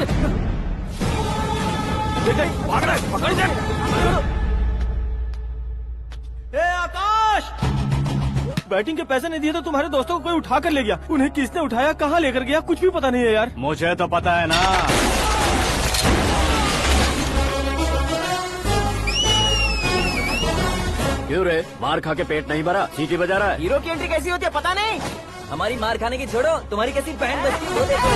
पकड़। भाग रहा है, पकड़ जा। ए आकाश, बैटिंग के पैसे नहीं दिए तो तुम्हारे दोस्तों को कोई उठा कर ले गया। उन्हें किसने उठाया, कहाँ लेकर गया, कुछ भी पता नहीं है यार। मुझे तो पता है ना। क्यों रे, मार खा के पेट नहीं भरा, सीटी बजा रहा है? हीरो की एंट्री कैसी होती है पता नहीं। हमारी मार खाने की छोड़ो, तुम्हारी कैसी बहन बचती है वो देखो।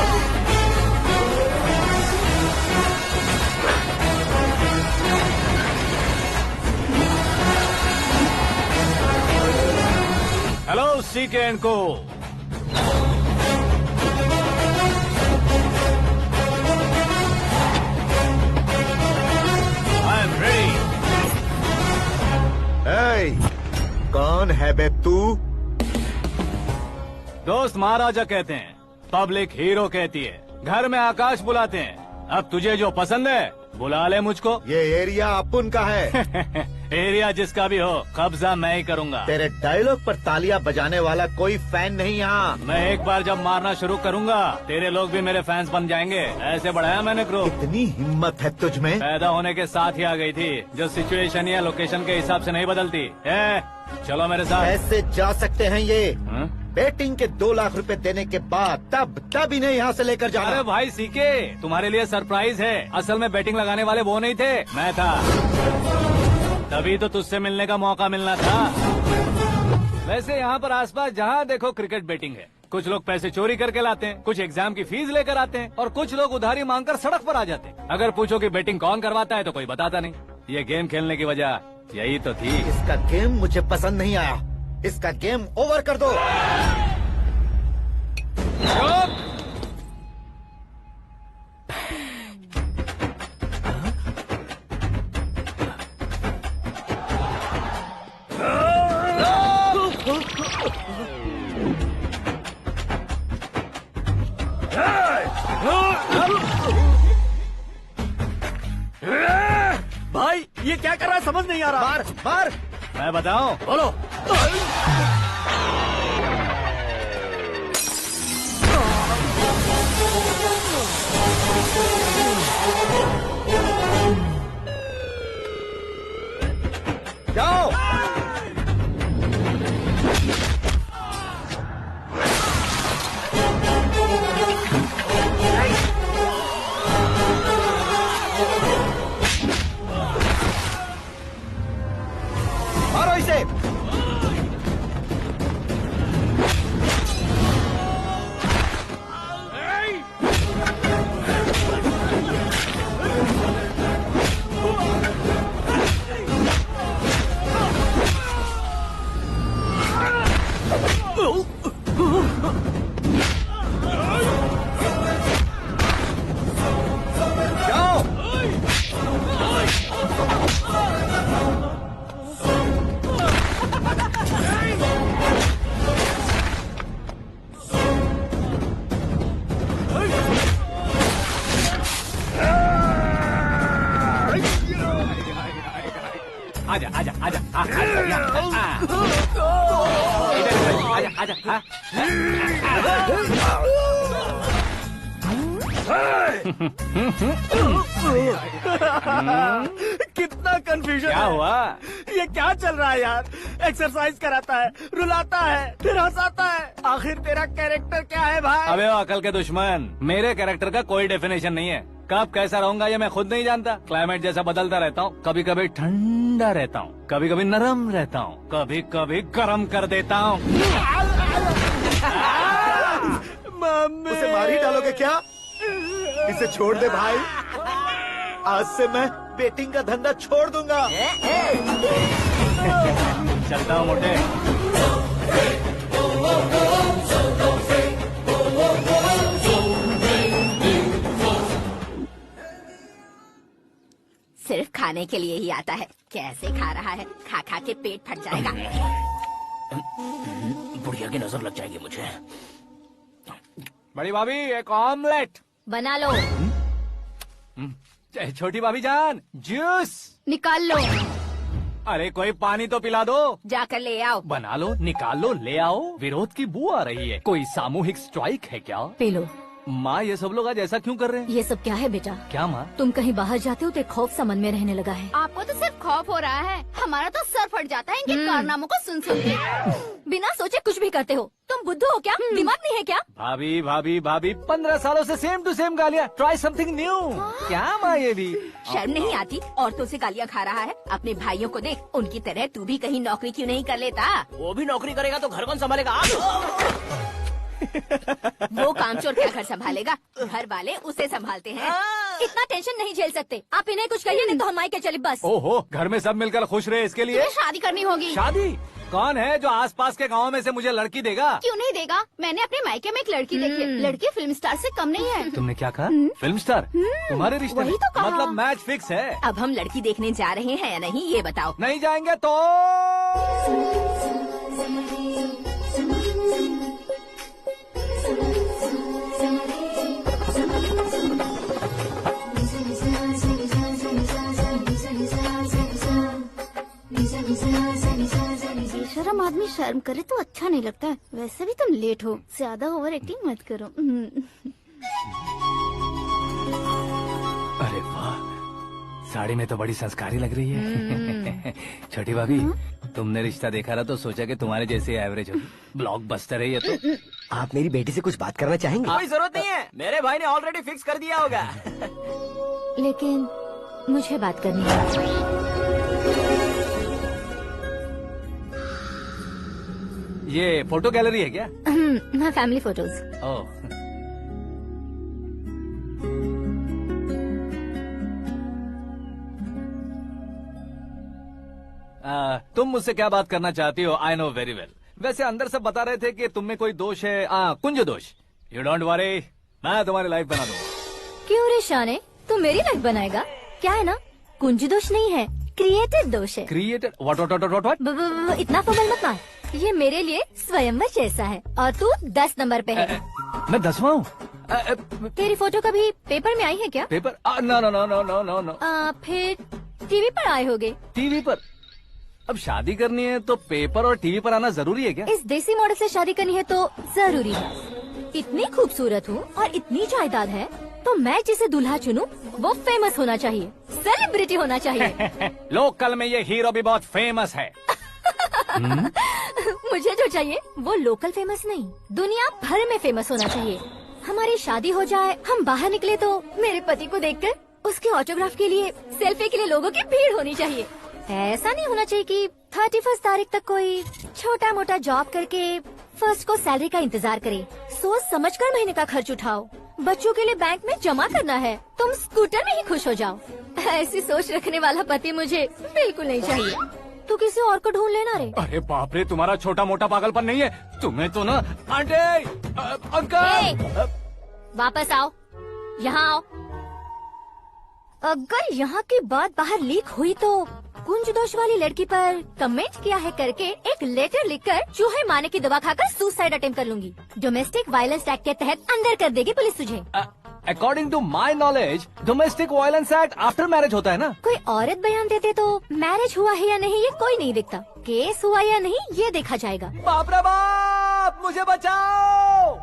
हेलो सीके एंड को। I am ready. कौन है बे तू? दोस्त महाराजा कहते हैं, पब्लिक हीरो कहती है, घर में आकाश बुलाते हैं। अब तुझे जो पसंद है बुला ले मुझको। ये एरिया अपुन का है। एरिया जिसका भी हो, कब्जा मैं ही करूंगा। तेरे डायलॉग पर तालियां बजाने वाला कोई फैन नहीं यहाँ। मैं एक बार जब मारना शुरू करूंगा, तेरे लोग भी मेरे फैंस बन जाएंगे। ऐसे बढ़ाया मैंने ग्रुप। इतनी हिम्मत है तुझ में? पैदा होने के साथ ही आ गई थी, जो सिचुएशन या लोकेशन के हिसाब से नहीं बदलती। चलो मेरे साथ। कैसे जा सकते हैं ये? हाँ? बेटिंग के 2 लाख रुपए देने के बाद तब इन्हें यहाँ से लेकर जाना। अरे भाई सीके, तुम्हारे लिए सरप्राइज है। असल में बैटिंग लगाने वाले वो नहीं थे, मैं था। तभी तो तुझसे मिलने का मौका मिलना था। वैसे यहाँ पर आसपास जहाँ देखो क्रिकेट बैटिंग है। कुछ लोग पैसे चोरी करके लाते हैं, कुछ एग्जाम की फीस लेकर आते हैं, और कुछ लोग उधारी मांगकर सड़क पर आ जाते हैं। अगर पूछो कि बैटिंग कौन करवाता है तो कोई बताता नहीं। ये गेम खेलने की वजह यही तो थी। इसका गेम मुझे पसंद नहीं आया। इसका गेम ओवर कर दो। भाई ये क्या कर रहा है, समझ नहीं आ रहा। मार मार। मैं बताऊं? बोलो। जाओ। मारो इसे। आजा आजा आजा आजा आजा। कितना कंफ्यूजन। क्या हुआ? ये क्या चल रहा है यार? एक्सरसाइज कराता है, रुलाता है, फिर हंसाता है। आखिर तेरा कैरेक्टर क्या है भाई? अबे ओ अकल के दुश्मन, मेरे कैरेक्टर का कोई डेफिनेशन नहीं है। कब कैसा रहूंगा ये मैं खुद नहीं जानता। क्लाइमेट जैसा बदलता रहता हूँ। कभी कभी ठंडा रहता हूँ, कभी कभी नरम रहता हूँ, कभी कभी गर्म कर देता हूँ। उसे मार ही डालोगे क्या? इसे छोड़ दे भाई। आज से मैं बेटिंग का धंधा छोड़ दूंगा। चलता हूँ मोटे। सिर्फ खाने के लिए ही आता है। कैसे खा रहा है, खा खा के पेट फट जाएगा। बुढ़िया की नजर लग जाएगी मुझे। बड़ी भाभी एक ऑमलेट बना लो। छोटी भाभी जान जूस निकाल लो। अरे कोई पानी तो पिला दो। जाकर ले आओ। बना लो, निकाल लो, ले आओ। विरोध की बू आ रही है। कोई सामूहिक स्ट्राइक है क्या? P low. माँ ये सब लोग आज ऐसा क्यों कर रहे हैं? ये सब क्या है बेटा? क्या माँ? तुम कहीं बाहर जाते हो तो एक खौफ सा मन में रहने लगा है। आपको तो सिर्फ खौफ हो रहा है, हमारा तो सर फट जाता है इनके कारनामों को सुन सुन के। बिना सोचे कुछ भी करते हो। तुम बुद्धू हो क्या? दिमाग नहीं है क्या? भाभी भाभी भाभी 15 सालों से सेम टू सेम गालियाँ। Try something new. क्या माँ ये भी? शर्म नहीं आती? औरतों से गालियाँ खा रहा है। अपने भाइयों को देख, उनकी तरह तू भी कहीं नौकरी क्यों नहीं कर लेता? वो भी नौकरी करेगा तो घर कौन संभालेगा? वो कामचोर क्या घर संभालेगा? घर वाले उसे संभालते हैं। इतना टेंशन नहीं झेल सकते। आप इन्हें कुछ कहिए नहीं तो हम के चले बस। ओहो, घर में सब मिलकर खुश रहे इसके लिए। तुम्हें शादी करनी होगी। शादी? कौन है जो आसपास के गाँव में से मुझे लड़की देगा? क्यों नहीं देगा? मैंने अपने मायके में एक लड़की देखी है। लड़की फिल्म स्टार से कम नहीं है। तुमने क्या कहा? Film star? तुम्हारे रिश्ते वही में? तो कहा। मतलब मैच फिक्स है? अब हम लड़की देखने जा रहे हैं या नहीं ये बताओ। नहीं जाएंगे तो? बेशरम आदमी शर्म करे तो अच्छा नहीं लगता है। वैसे भी तुम लेट हो, ज्यादा ओवर एक्टिंग मत करो। अरे वाह, साड़ी में तो बड़ी संस्कारी लग रही है। छोटी भाभी, तुमने रिश्ता देखा ना तो सोचा कि तुम्हारे जैसे एवरेज होगी। ब्लॉकबस्टर है ये तो। आप मेरी बेटी से कुछ बात करना चाहेंगे? कोई जरूरत नहीं है, मेरे भाई ने ऑलरेडी फिक्स कर दिया होगा। लेकिन मुझे बात करनी है। ये फोटो गैलरी है क्या? My family photos. ओह, तुम मुझसे क्या बात करना चाहती हो? I know very well. वैसे अंदर से बता रहे थे कि तुम में कोई दोष है। कुंज दोष। यू डोंट वरी, मैं तुम्हारी लाइफ बना दूंगा। क्यों रे शाने, तू मेरी लाइफ बनाएगा? क्या है ना, कुंज दोष नहीं है, क्रिएटेड दोष है। क्रिएटेड? व्हाट? इतना फबल मत मार। ये मेरे लिए स्वयंवर जैसा है और तू 10 नंबर पे है। मैं 10वां हूँ? तेरी फोटो कभी पेपर में आई है क्या? Paper? No no no no no no no. फिर टीवी पर आए होगे। टीवी पर? अब शादी करनी है तो पेपर और टीवी पर आना जरूरी है क्या? इस देसी मॉडल से शादी करनी है तो जरूरी है। इतनी खूबसूरत हूँ और इतनी जायदाद है तो मैं जिसे दूल्हा चुनूं वो फेमस होना चाहिए, सेलिब्रिटी होना चाहिए। लोकल में ये हीरो भी बहुत फेमस है। मुझे जो चाहिए वो लोकल फेमस नहीं, दुनिया भर में फेमस होना चाहिए। हमारी शादी हो जाए, हम बाहर निकले तो मेरे पति को देखकर उसके ऑटोग्राफ के लिए, सेल्फी के लिए लोगों की भीड़ होनी चाहिए। ऐसा नहीं होना चाहिए कि 31 तारीख तक कोई छोटा मोटा जॉब करके फर्स्ट को सैलरी का इंतजार करे। सोच समझकर महीने का खर्च उठाओ। बच्चों के लिए बैंक में जमा करना है, तुम स्कूटर में ही खुश हो जाओ। ऐसी सोच रखने वाला पति मुझे बिल्कुल नहीं चाहिए। तू किसी और को ढूंढ लेना रे। अरे बाप रे, तुम्हारा छोटा मोटा पागलपन नहीं है। तुम्हें तो ना आंटी, अंकल। वापस आओ, यहाँ आओ। अगर यहाँ की बात बाहर लीक हुई तो कुंज दोष वाली लड़की पर कमेंट किया है करके एक लेटर लिखकर चूहे मारने की दवा खाकर सुसाइड अटेम्प्ट कर लूंगी। डोमेस्टिक वायलेंस एक्ट के तहत अंदर कर देगी पुलिस तुझे। According to my knowledge domestic violence act after marriage होता है ना? कोई औरत बयान देते तो मैरिज हुआ है या नहीं ये कोई नहीं देखता, केस हुआ या नहीं ये देखा जाएगा। बाप रे बाप, मुझे बचाओ।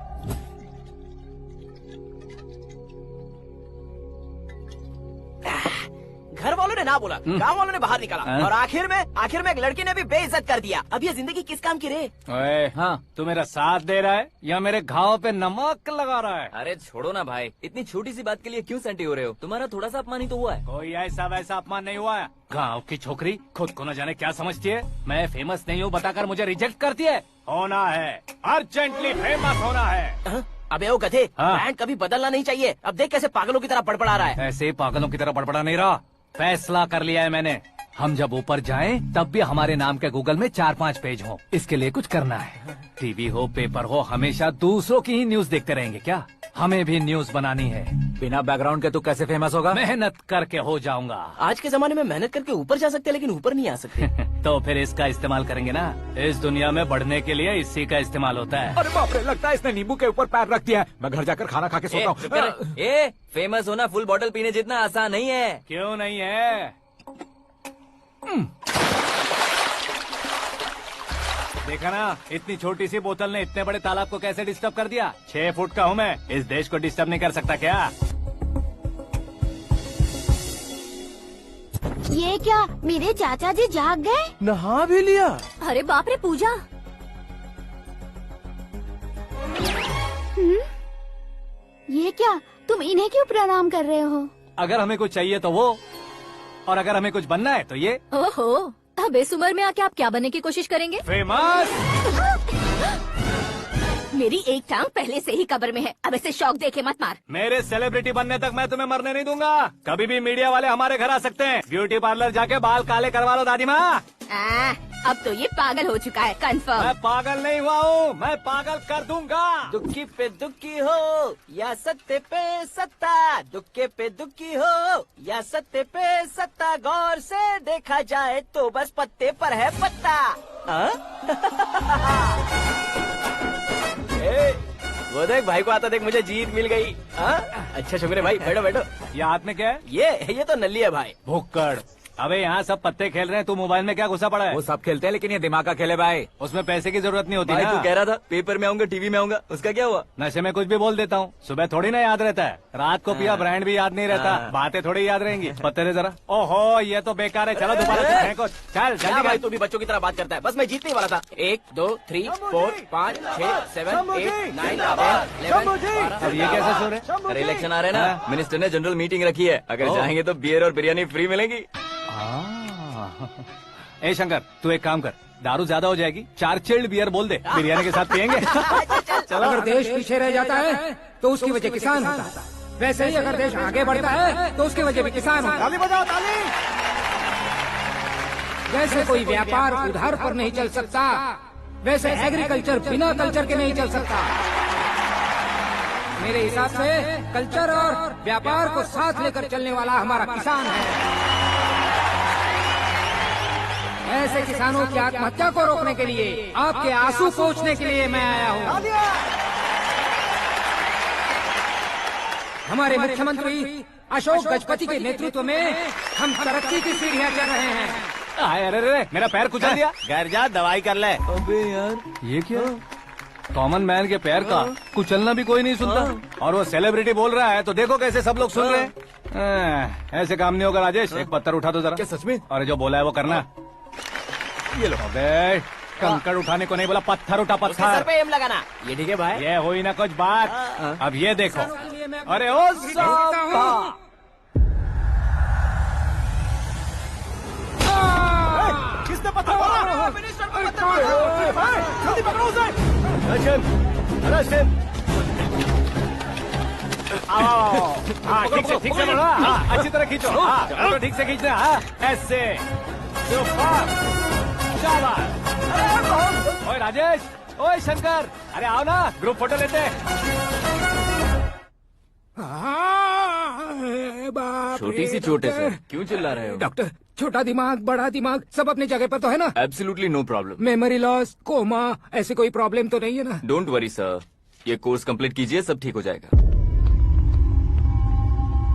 घर वालों ने ना बोला, गाँव वालों ने बाहर निकाला और आखिर में एक लड़की ने भी बेइज्जत कर दिया। अब ये जिंदगी किस काम की रे? ओए, हाँ, तू मेरा साथ दे रहा है या मेरे घाव पे नमक लगा रहा है? अरे छोड़ो ना भाई, इतनी छोटी सी बात के लिए क्यों सैंटी हो रहे हो? तुम्हारा थोड़ा सा अपमान ही तो हुआ है। कोई ऐसा वैसा अपमान नहीं हुआ है। गाँव की छोकरी खुद को न जाने क्या समझती है। मैं फेमस नहीं हूँ बताकर मुझे रिजेक्ट करती है। होना है, अर्जेंटली फेमस होना है। अबे ओ गधे, हाँ। ब्रांड कभी बदलना नहीं चाहिए। अब देख कैसे पागलों की तरह बड़बड़ा रहा है। ऐसे पागलों की तरह बड़बड़ा नहीं रहा। फैसला कर लिया है मैंने। हम जब ऊपर जाएं तब भी हमारे नाम के गूगल में 4-5 पेज हो। इसके लिए कुछ करना है। टीवी हो, पेपर हो, हमेशा दूसरों की ही न्यूज देखते रहेंगे क्या? हमें भी न्यूज बनानी है। बिना बैकग्राउंड के तू कैसे फेमस होगा? मेहनत करके हो जाऊंगा। आज के जमाने में मेहनत करके ऊपर जा सकते हैं लेकिन ऊपर नहीं आ सकते। तो फिर इसका इस्तेमाल करेंगे ना। इस दुनिया में बढ़ने के लिए इसी का इस्तेमाल होता है। अरे बाप रे, लगता है इसने नींबू के ऊपर पैर रख दिया है। मैं घर जाकर खाना खा के सोता चुप कर। हूँ। फेमस होना फुल बॉटल पीने जितना आसान नहीं है। क्यों नहीं है? देखा ना, इतनी छोटी सी बोतल ने इतने बड़े तालाब को कैसे डिस्टर्ब कर दिया। 6 फुट का हूँ मैं, इस देश को डिस्टर्ब नहीं कर सकता क्या? ये क्या, मेरे चाचा जी जाग गए? नहा भी लिया? अरे बाप रे पूजा, ये क्या, तुम इन्हें क्यों प्रणाम कर रहे हो? अगर हमें कुछ चाहिए तो वो, और अगर हमें कुछ बनना है तो ये। ओहो, अब इस उम्र में आके आप क्या बनने की कोशिश करेंगे? फेमस। मेरी एक टांग पहले से ही कब्र में है, अब इसे शौक देके मत मार। मेरे सेलिब्रिटी बनने तक मैं तुम्हें मरने नहीं दूंगा। कभी भी मीडिया वाले हमारे घर आ सकते हैं। ब्यूटी पार्लर जाके बाल काले करवा लो दादी माँ। अब तो ये पागल हो चुका है, कंफर्म। मैं पागल नहीं हुआ हूँ, मैं पागल कर दूंगा। दुखी पे दुखी हो या सत्य पे सत्ता, दुखे पे दुखी हो या सत्य पे सत्ता, गौर से देखा जाए तो बस पत्ते पर है पत्ता। वो देख भाई को आता देख, मुझे जीत मिल गई। अच्छा शुक्र भाई, बैठो बैठो। ये हाथ में क्या है? ये तो नल्ली है भाई। भुक्कड़। अबे यहाँ सब पत्ते खेल रहे हैं, तू मोबाइल में क्या घुसा पड़ा है? वो सब खेलते हैं लेकिन ये दिमाग का खेल है भाई। उसमें पैसे की जरूरत नहीं होती भाई ना। तू कह रहा था पेपर में आऊंगा, टीवी में आऊंगा, उसका क्या हुआ? नशे में कुछ भी बोल देता हूँ, सुबह थोड़ी ना याद रहता है। रात को पिया ब्रांड भी याद नहीं रहता, बातें थोड़ी याद रहेंगी। पत्ते दे जरा। ओहो ये तो बेकार है, चलो दोबारा से फेंको। चल क्या जल्दी भाई, कर। तू भी बच्चों की तरह बात करता है। बस मैं जीतने वाला था। 1 2 3 4 5 6 7 8 9 10 11 अब ये कैसे शोर है? अरे इलेक्शन आ रहे हैं ना, मिनिस्टर ने जनरल मीटिंग रखी है, अगर जाएंगे तो बियर और बिरयानी फ्री मिलेगी। ए शंकर, तू एक काम कर, दारू ज्यादा हो जाएगी, 4 चिल्ड बियर बोल दे, बिरयानी के साथ पियेंगे। अगर देश पीछे रह जाता है तो उसकी वजह किसान होता है, वैसे ही अगर देश आगे बढ़ता है तो उसकी वजह भी किसान होता है। ताली बजाओ ताली। जैसे कोई व्यापार उधार पर नहीं चल सकता, वैसे एग्रीकल्चर बिना कल्चर के नहीं चल सकता। मेरे हिसाब से कल्चर और व्यापार को साथ लेकर चलने वाला हमारा किसान है। ऐसे किसानों की आत्महत्या को रोकने के लिए, आपके आंसू पोंछने के लिए मैं आया हूँ। हमारे मुख्यमंत्री अशोक गजपति के नेतृत्व में हम तरक्की की सीढ़ियाँ चढ़ रहे हैं। अरे अरे मेरा पैर कुचल दिया। घर जा दवाई कर ले। अबे यार ये क्या? कॉमन मैन के पैर का कुचलना भी कोई नहीं सुनता, और वो सेलिब्रिटी बोल रहा है तो देखो कैसे सब लोग सुन रहे हैं। ऐसे काम नहीं होगा राजेश, एक पत्थर उठा दो जरा। क्या सच में? और जो बोला है वो करना। ये लो। अबे कंकड़ उठाने को नहीं बोला, पत्थर उठा उसके सर पत्थर। पे एम लगाना। ये ठीक है भाई। ये हुई ना कुछ बात। अब ये देखो। अरे ओ साहब, किसने पत्थर मारा? मिनिस्टर को पत्थर मारा। जल्दी पकड़ो उसे। हाँ ठीक से पकड़ो। हाँ अच्छी तरह खींचो। हाँ ठीक से खींचना। हाँ ऐसे। ओए राजेश, ओए शंकर, अरे आओ ना, ग्रुप फोटो लेते हैं। छोटी सी चोट है सर, क्यों चिल्ला रहे हो? डॉक्टर, छोटा दिमाग बड़ा दिमाग सब अपनी जगह पर तो है ना? Absolutely no problem. Memory loss, coma, ऐसी कोई प्रॉब्लम तो नहीं है ना? डोंट वरी सर, ये कोर्स कंप्लीट कीजिए, सब ठीक हो जाएगा।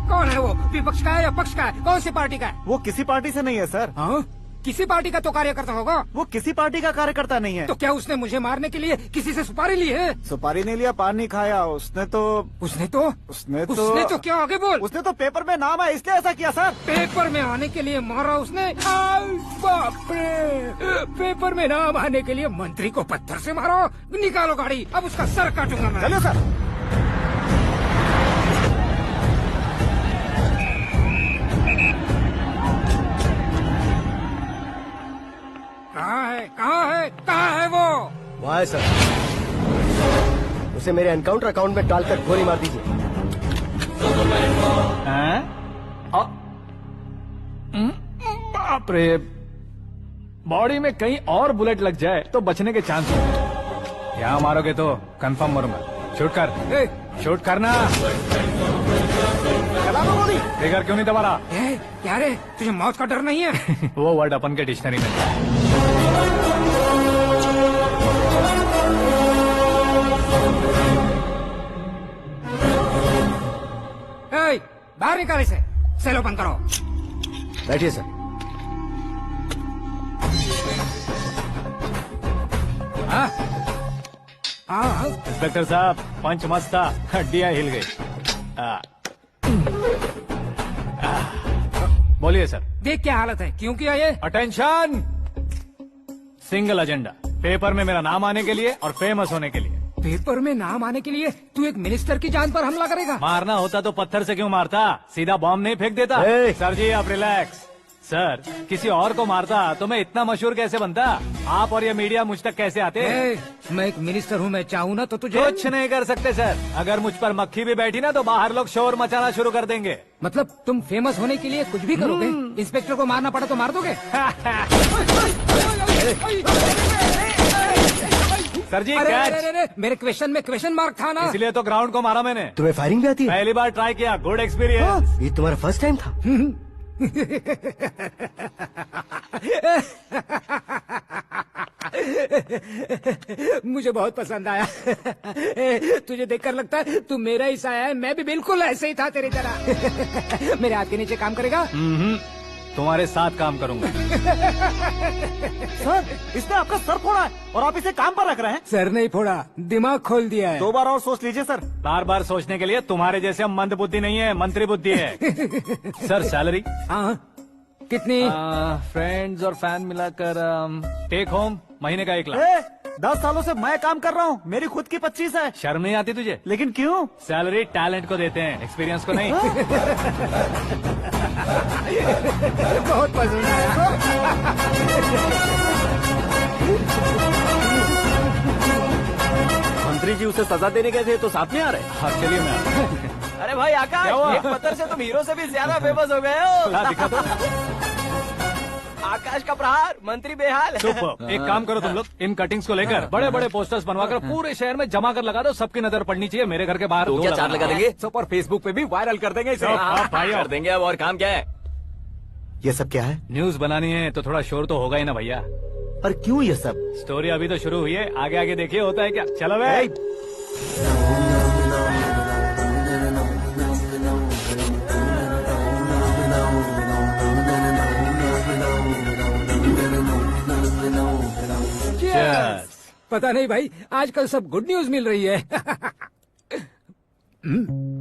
कौन है वो? विपक्ष का है या पक्ष का है? कौन सी पार्टी का है? वो किसी पार्टी से नहीं है सर। हाँ? किसी पार्टी का तो कार्यकर्ता होगा। वो किसी पार्टी का कार्यकर्ता नहीं है। तो क्या उसने मुझे मारने के लिए किसी से सुपारी ली है? सुपारी नहीं लिया, पान नहीं खाया। उसने तो क्या आगे बोल? उसने तो पेपर में नाम है इसलिए ऐसा किया सर। पेपर में आने के लिए मारा उसने? बाप रे, पेपर में नाम आने के लिए मंत्री को पत्थर से मारो? निकालो गाड़ी, अब उसका सर काटूंगा मैं। चलो सर। कहाँ है वो? वहाँ है सर, उसे मेरे एनकाउंटर अकाउंट में डालकर गोली मार दीजिए। बाप रे, बॉडी में कहीं और बुलेट लग जाए तो बचने के चांस हैं। यहाँ मारोगे तो कंफर्म मरूंगा। शूट कर, शूट करना। फिगर क्यों नहीं दबा रहा? क्या रे, तुझे मौत का डर नहीं है? वो वर्ड अपन के डिक्शनरी में है। बाहर निकाल इसे, सेल ओपन करो। बैठिए सर। हाँ हाँ इंस्पेक्टर साहब पंच मस्त था, हड्डियां हिल गई। बोलिए सर। देख क्या हालत है, क्यों किया ये? अटेंशन, सिंगल एजेंडा, पेपर में मेरा नाम आने के लिए और फेमस होने के लिए। पेपर में नाम आने के लिए तू एक मिनिस्टर की जान पर हमला करेगा? मारना होता तो पत्थर से क्यों मारता, सीधा बॉम्ब नहीं फेंक देता। सर जी आप रिलैक्स। सर किसी और को मारता तो मैं इतना मशहूर कैसे बनता, आप और ये मीडिया मुझ तक कैसे आते? मैं एक मिनिस्टर हूँ, मैं चाहूँ ना तो तुझे कुछ नहीं कर सकते सर। अगर मुझ पर मक्खी भी बैठी ना तो बाहर लोग शोर मचाना शुरू कर देंगे। मतलब तुम फेमस होने के लिए कुछ भी करोगे? इंस्पेक्टर को मारना पड़ा तो मार दोगे? सर जी अरे, कैच। अरे, अरे, मेरे क्वेश्चन में क्वेश्चन मार्क था ना, इसलिए तो ग्राउंड को मारा मैंने। तुम्हें फायरिंग भी आती है? पहली बार ट्राई किया, गुड एक्सपीरियंस। ये तुम्हारा फर्स्ट टाइम था? मुझे बहुत पसंद आया। तुझे देखकर लगता है तू मेरा ही साया है, मैं भी बिल्कुल ऐसे ही था तेरी तरह। मेरे हाथ के नीचे काम करेगा? तुम्हारे साथ काम करूंगा। सर इसने आपका सर फोड़ा है और आप इसे काम पर रख रहे हैं। सर नहीं फोड़ा, दिमाग खोल दिया है। 2 बार और सोच लीजिए सर। बार बार सोचने के लिए तुम्हारे जैसे मंद बुद्धि नहीं है, मंत्री बुद्धि है। Sir salary? हाँ कितनी? फ्रेंड्स और फैन मिलाकर टेक होम महीने का 1 लाख। 10 सालों से मैं काम कर रहा हूँ, मेरी खुद की 25 है। शर्म नहीं आती तुझे? लेकिन क्यों? सैलरी टैलेंट को देते हैं, एक्सपीरियंस को नहीं। बहुत पसंद आया। मंत्री जी उसे सजा देने गए थे तो साथ में आ रहे। हाँ चलिए मैं। अरे भाई आकाश, एक पत्थर से तुम हीरो से भी ज्यादा फेमस हो गए हो। दिखा दो। आकाश का प्रहार, मंत्री बेहाल। सुपर। एक काम करो तुम लोग, इन कटिंग्स को लेकर बड़े बड़े पोस्टर्स बनवाकर पूरे शहर में जमा कर लगा दो, सबकी नजर पड़नी चाहिए। मेरे घर के बाहर तो क्या 4 लगा देंगे? सब और फेसबुक पे भी वायरल कर देंगे इसे। भाई कर देंगे। अब और काम क्या है? ये सब क्या है? न्यूज बनानी है तो थोड़ा शोर तो होगा ही ना भैया। पर क्यों ये सब? स्टोरी अभी तो शुरू हुई है, आगे आगे देखिए होता है क्या। चलो भाई। पता नहीं भाई, आजकल सब गुड न्यूज मिल रही है।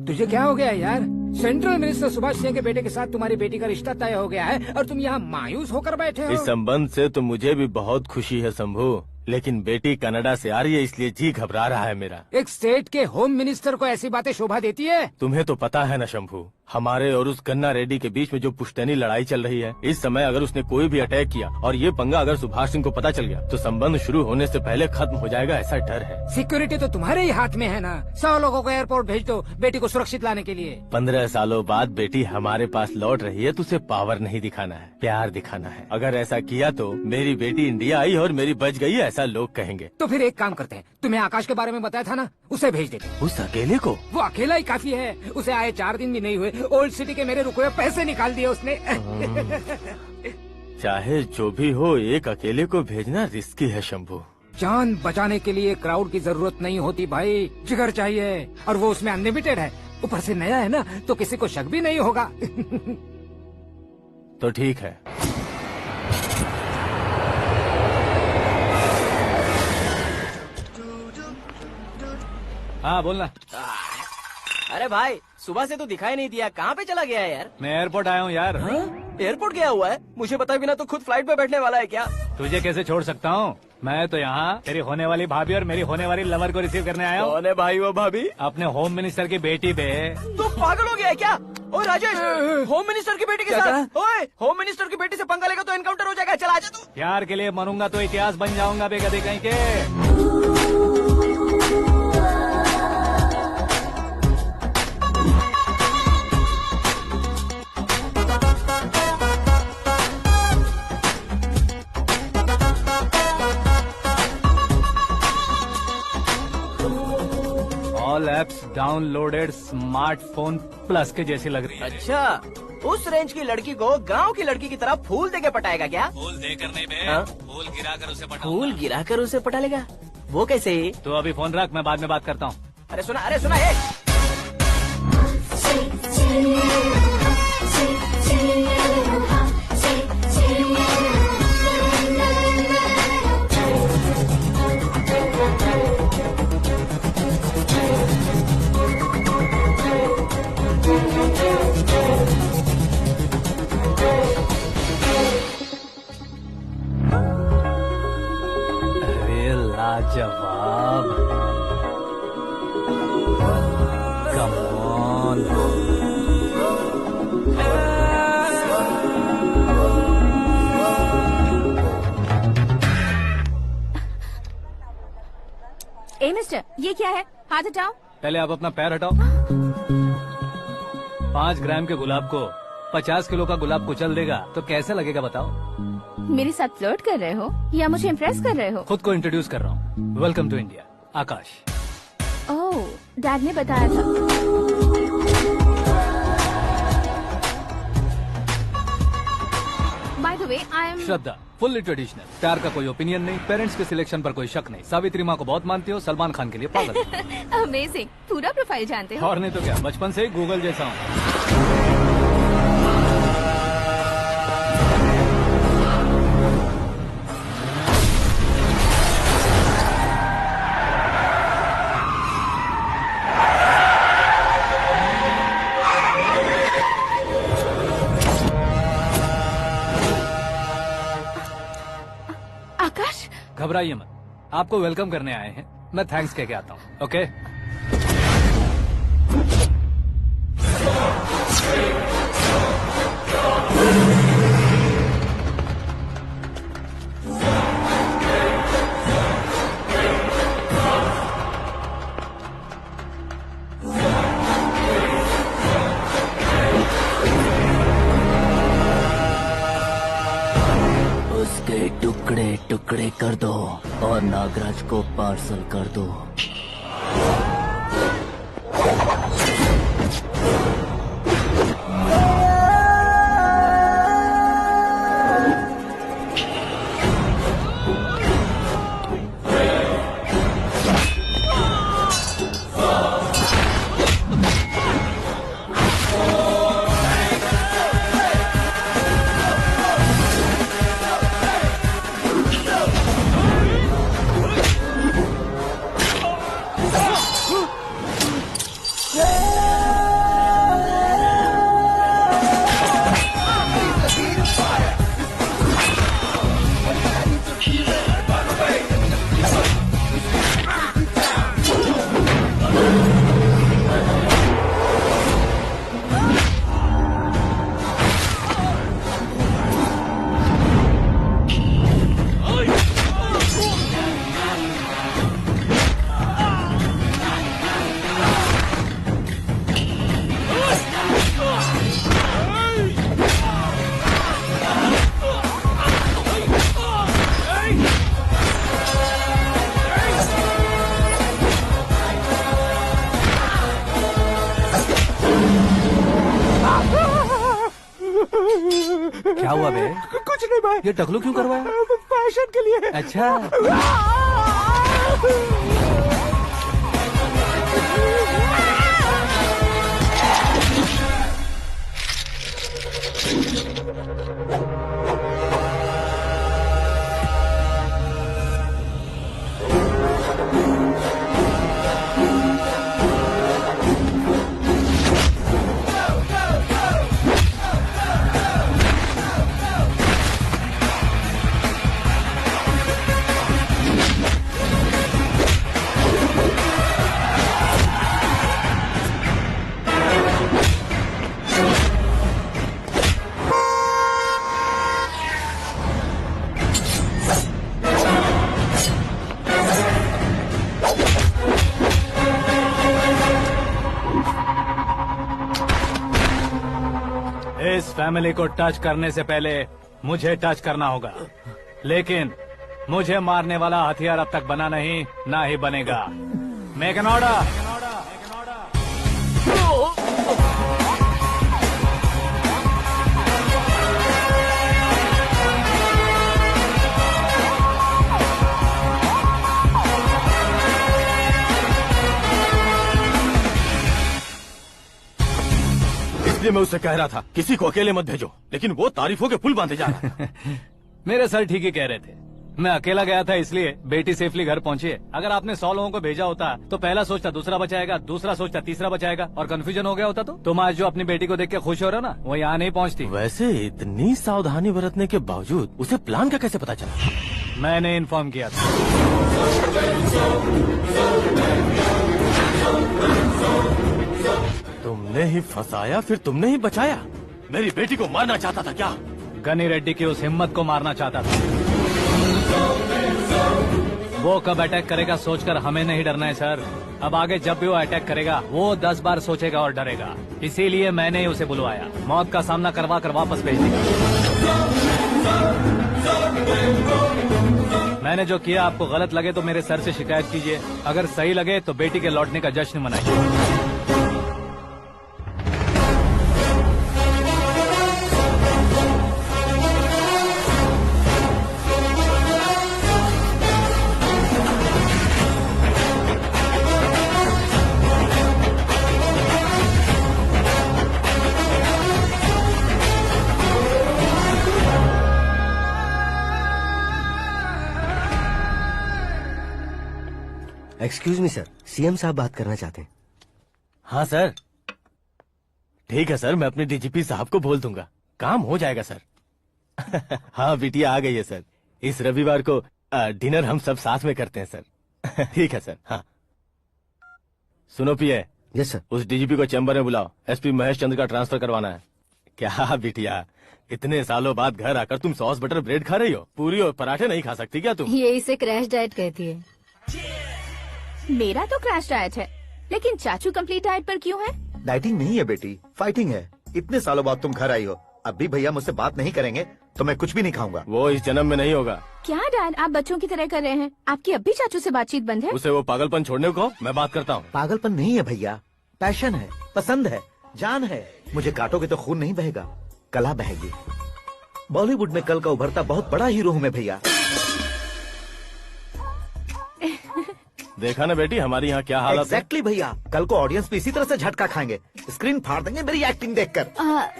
तुझे क्या हो गया यार? सेंट्रल मिनिस्टर सुभाष सिंह के बेटे के साथ तुम्हारी बेटी का रिश्ता तय हो गया है और तुम यहाँ मायूस होकर बैठे हो। इस संबंध से तो मुझे भी बहुत खुशी है शंभू, लेकिन बेटी कनाडा से आ रही है इसलिए जी घबरा रहा है मेरा। एक स्टेट के होम मिनिस्टर को ऐसी बातें शोभा देती है? तुम्हें तो पता है ना शंभू, हमारे और उस गन्ना रेड्डी के बीच में जो पुश्तैनी लड़ाई चल रही है, इस समय अगर उसने कोई भी अटैक किया और ये पंगा अगर सुभाष सिंह को पता चल गया तो संबंध शुरू होने से पहले खत्म हो जाएगा, ऐसा डर है। सिक्योरिटी तो तुम्हारे ही हाथ में है ना। 100 लोगों को एयरपोर्ट भेज दो बेटी को सुरक्षित लाने के लिए। 15 सालों बाद बेटी हमारे पास लौट रही है तो उसे पावर नहीं दिखाना है, प्यार दिखाना है। अगर ऐसा किया तो मेरी बेटी इंडिया आई और मेरी बच गई, ऐसा लोग कहेंगे। तो फिर एक काम करते हैं, तुम्हें आकाश के बारे में बताया था ना, उसे भेज देते। उस अकेले को? वो अकेला ही काफी है, उसे आए 4 दिन भी नहीं हुए, ओल्ड सिटी के मेरे रुके हुए पैसे निकाल दिए उसने। चाहे जो भी हो, एक अकेले को भेजना रिस्की है शंभू। जान बचाने के लिए क्राउड की जरूरत नहीं होती भाई, जिगर चाहिए, और वो उसमें अनलिमिटेड है। ऊपर से नया है ना, तो किसी को शक भी नहीं होगा। तो ठीक है। हाँ बोलना। अरे भाई सुबह से तो दिखाई नहीं दिया, कहाँ पे चला गया है यार? मैं एयरपोर्ट आया हूँ यार। एयरपोर्ट गया हुआ है? मुझे बताए बिना तो खुद फ्लाइट पे बैठने वाला है क्या? तुझे कैसे छोड़ सकता हूँ? मैं तो यहाँ तेरी होने वाली भाभी और मेरी होने वाली लवर को रिसीव करने आया हूँ। कौन है भाई वो भाभी? अपने होम मिनिस्टर की बेटी पे। तू पागल हो गया है क्या? ओए राजेश, होम मिनिस्टर की बेटी के साथ? ओए होम मिनिस्टर की बेटी से पंगा लेगा तो एनकाउंटर हो जाएगा, चल आजा तू। प्यार के लिए मरूंगा तो इतिहास बन जाऊंगा बेगधे कहीं के। All apps downloaded smartphone plus के जैसी लग रही है। अच्छा, उस रेंज की लड़की को गांव की लड़की की तरह फूल देके पटाएगा क्या? फूल देकर नहीं बे, फूल गिराकर उसे पटा। फूल गिराकर उसे पटा लेगा? वो कैसे? तो अभी फोन रख, मैं बाद में बात करता हूँ। अरे सुना ये। मिस्टर, ये क्या है? हाथ हटाओ। पहले आप अपना पैर हटाओ। 5 ग्राम के गुलाब को 50 किलो का गुलाब कुचल देगा तो कैसा लगेगा बताओ? मेरे साथ फ्लर्ट कर रहे हो या मुझे इम्प्रेस कर रहे हो? खुद को इंट्रोड्यूस कर रहा हूँ। Welcome to India, Akash. Oh, dad ने बताया था। By the way, I am Shraddha, fully traditional. प्यार का कोई ओपिनियन नहीं, पेरेंट्स के सिलेक्शन पर कोई शक नहीं। सावित्री माँ को बहुत मानती हो, सलमान खान के लिए पागल। अमेजिंग, पूरा प्रोफाइल जानते हो। और नहीं तो क्या, बचपन से ही गूगल जैसा हूँ। आकाश, घबराइए मत, आपको वेलकम करने आए हैं। मैं थैंक्स कह के आता हूँ। ओके? उसके टुकड़े टुकड़े कर दो और नागराज को पार्सल कर दो। क्या हुआ बे? कुछ नहीं भाई। ये टकलू क्यों करवाया? फैशन के लिए। अच्छा, इस फैमिली को टच करने से पहले मुझे टच करना होगा, लेकिन मुझे मारने वाला हथियार अब तक बना नहीं, ना ही बनेगा। Make an order. इसलिए मैं उससे कह रहा था किसी को अकेले मत भेजो, लेकिन वो तारीफों के पुल बांधे जा रहा है। मेरे सर ठीक ही कह रहे थे। मैं अकेला गया था इसलिए बेटी सेफली घर पहुंची है। अगर आपने 100 लोगों को भेजा होता तो पहला सोचता दूसरा बचाएगा, दूसरा सोचता तीसरा बचाएगा, और कंफ्यूजन हो गया होता तो तुम आज जो अपनी बेटी को देख के खुश हो रहे हो ना, वो यहाँ नहीं पहुँचती। वैसे इतनी सावधानी बरतने के बावजूद उसे प्लान का कैसे पता चला? मैंने इन्फॉर्म किया था। तुमने ही फंसाया, फिर तुमने ही बचाया। मेरी बेटी को मारना चाहता था क्या? गनी रेड्डी की उस हिम्मत को मारना चाहता था। वो कब अटैक करेगा सोचकर हमें नहीं डरना है सर। अब आगे जब भी वो अटैक करेगा वो 10 बार सोचेगा और डरेगा। इसीलिए मैंने ही उसे बुलवाया। मौत का सामना करवा कर वापस भेज दिया। मैंने जो किया आपको गलत लगे तो मेरे सर से शिकायत कीजिए, अगर सही लगे तो बेटी के लौटने का जश्न मनाइए। एक्सक्यूज मी सर, सीएम साहब बात करना चाहते हैं। हाँ सर, ठीक है सर, मैं अपने डीजीपी साहब को बोल दूंगा, काम हो जाएगा सर। हाँ बिटिया आ गई है सर। इस रविवार को डिनर हम सब साथ में करते हैं सर। ठीक है सर। हाँ सुनो पिए। Yes sir. उस डीजीपी को चैम्बर में बुलाओ, एसपी महेश चंद्र का ट्रांसफर करवाना है। क्या बिटिया, इतने सालों बाद घर आकर तुम सॉस बटर ब्रेड खा रही हो? पूरी और पराठे नहीं खा सकती क्या तुम? ये इसे क्रैश डाइट कहती है। मेरा तो क्रैश डाइट है, लेकिन चाचू कंप्लीट डाइट पर क्यों है? डाइटिंग नहीं है बेटी, फाइटिंग है। इतने सालों बाद तुम घर आई हो, अब भी भैया मुझसे बात नहीं करेंगे तो मैं कुछ भी नहीं खाऊंगा। वो इस जन्म में नहीं होगा। क्या डैड, आप बच्चों की तरह कर रहे हैं? आपकी अब भी चाचू से बातचीत बंद है? उसे वो पागलपन छोड़ने को, मैं बात करता हूँ। पागलपन नहीं है भैया, पैशन है, पसंद है, जान है। मुझे काटोगे तो खून नहीं बहेगा, कला बहेगी। बॉलीवुड में कल का उभरता बहुत बड़ा हीरो हूँ मैं भैया। देखा ना बेटी हमारी यहाँ क्या हालत है। एग्जैक्टली भैया, कल को ऑडियंस भी इसी तरह से झटका खाएंगे, स्क्रीन फाड़ देंगे मेरी एक्टिंग देखकर।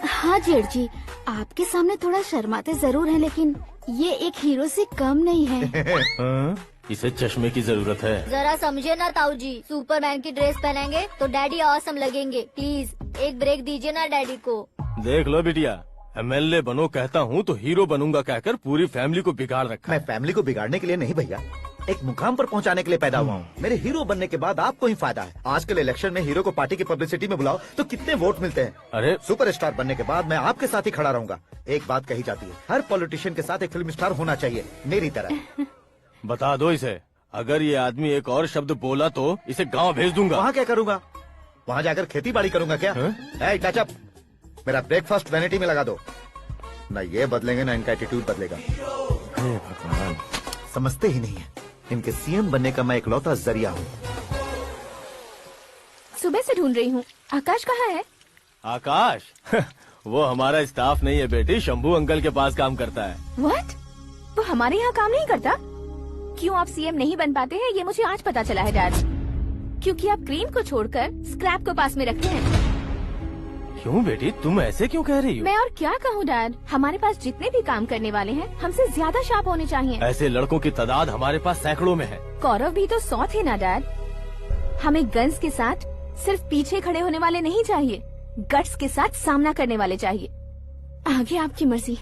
हाँ जेठ जी, आपके सामने थोड़ा शर्माते जरूर हैं, लेकिन ये एक हीरो से कम नहीं है। इसे चश्मे की जरूरत है। जरा समझे ना ताऊ जी, सुपरमैन की ड्रेस पहनेंगे तो डैडी ऑसम लगेंगे। प्लीज एक ब्रेक दीजिए ना डैडी को। देख लो बिटिया, एमएलए बनो कहता हूँ तो हीरो बनूंगा कहकर पूरी फैमिली को बिगाड़ रखा। मैं फैमिली को बिगाड़ने के लिए नहीं भैया, एक मुकाम पर पहुंचाने के लिए पैदा हुआ हूँ। मेरे हीरो बनने के बाद आपको ही फायदा है। आजकल इलेक्शन में हीरो को पार्टी की पब्लिसिटी में बुलाओ तो कितने वोट मिलते हैं। अरे सुपरस्टार बनने के बाद मैं आपके साथ ही खड़ा रहूंगा। एक बात कही जाती है, हर पॉलिटिशियन के साथ एक फिल्म स्टार होना चाहिए, मेरी तरह। बता दो इसे, अगर ये आदमी एक और शब्द बोला तो इसे गांव भेज दूंगा। वहाँ क्या करूँगा? वहाँ जाकर खेती बाड़ी करूँगा क्या? टच अप, मेरा ब्रेकफास्ट वैनिटी में लगा दो। न ये बदलेंगे न इनका एटीट्यूड बदलेगा। समझते ही नहीं है, इनके सीएम बनने का मैं इकलौता जरिया हूँ। सुबह से ढूंढ रही हूँ, आकाश कहाँ है? आकाश? वो हमारा स्टाफ नहीं है बेटी, शंभू अंकल के पास काम करता है। व्हाट? वो हमारे यहाँ काम नहीं करता? क्यों आप सीएम नहीं बन पाते हैं ये मुझे आज पता चला है डैड। क्योंकि आप क्रीम को छोड़कर स्क्रैप को पास में रखते हैं। क्यों बेटी, तुम ऐसे क्यों कह रही हो? मैं और क्या कहूँ डैड, हमारे पास जितने भी काम करने वाले हैं हमसे ज्यादा शार्प होने चाहिए। ऐसे लड़कों की तादाद हमारे पास सैकड़ों में है। कौरव भी तो 100 थे ना डैड। हमें गन्स के साथ सिर्फ पीछे खड़े होने वाले नहीं चाहिए, गट्स के साथ सामना करने वाले चाहिए। आगे आपकी मर्जी।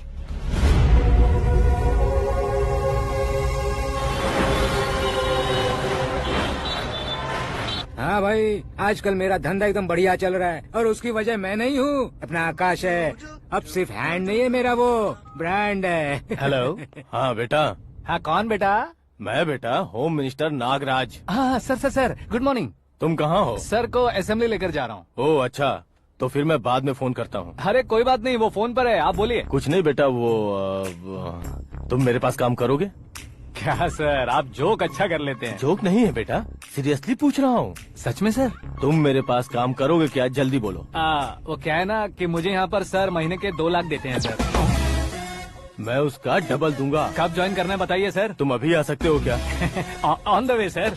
हाँ भाई, आजकल मेरा धंधा एकदम बढ़िया चल रहा है और उसकी वजह मैं नहीं हूँ, अपना आकाश है। अब सिर्फ हैंड नहीं है मेरा, वो ब्रांड है। हेलो। हाँ बेटा। हाँ कौन बेटा? मैं बेटा होम मिनिस्टर नागराज। हाँ सर गुड मॉर्निंग। तुम कहाँ हो? सर को असेंबली लेकर जा रहा हूँ। ओह अच्छा, तो फिर मैं बाद में फोन करता हूँ। अरे कोई बात नहीं, वो फोन पर है, आप बोलिए। कुछ नहीं बेटा, तुम मेरे पास काम करोगे? क्या सर, आप जोक अच्छा कर लेते हैं। जोक नहीं है बेटा, सीरियसली पूछ रहा हूँ। सच में सर? तुम मेरे पास काम करोगे क्या? जल्दी बोलो। वो क्या है ना कि मुझे यहाँ पर सर महीने के 2 लाख देते हैं सर। मैं उसका डबल दूंगा। कब ज्वाइन करना है बताइए सर। तुम अभी आ सकते हो क्या? On the way sir.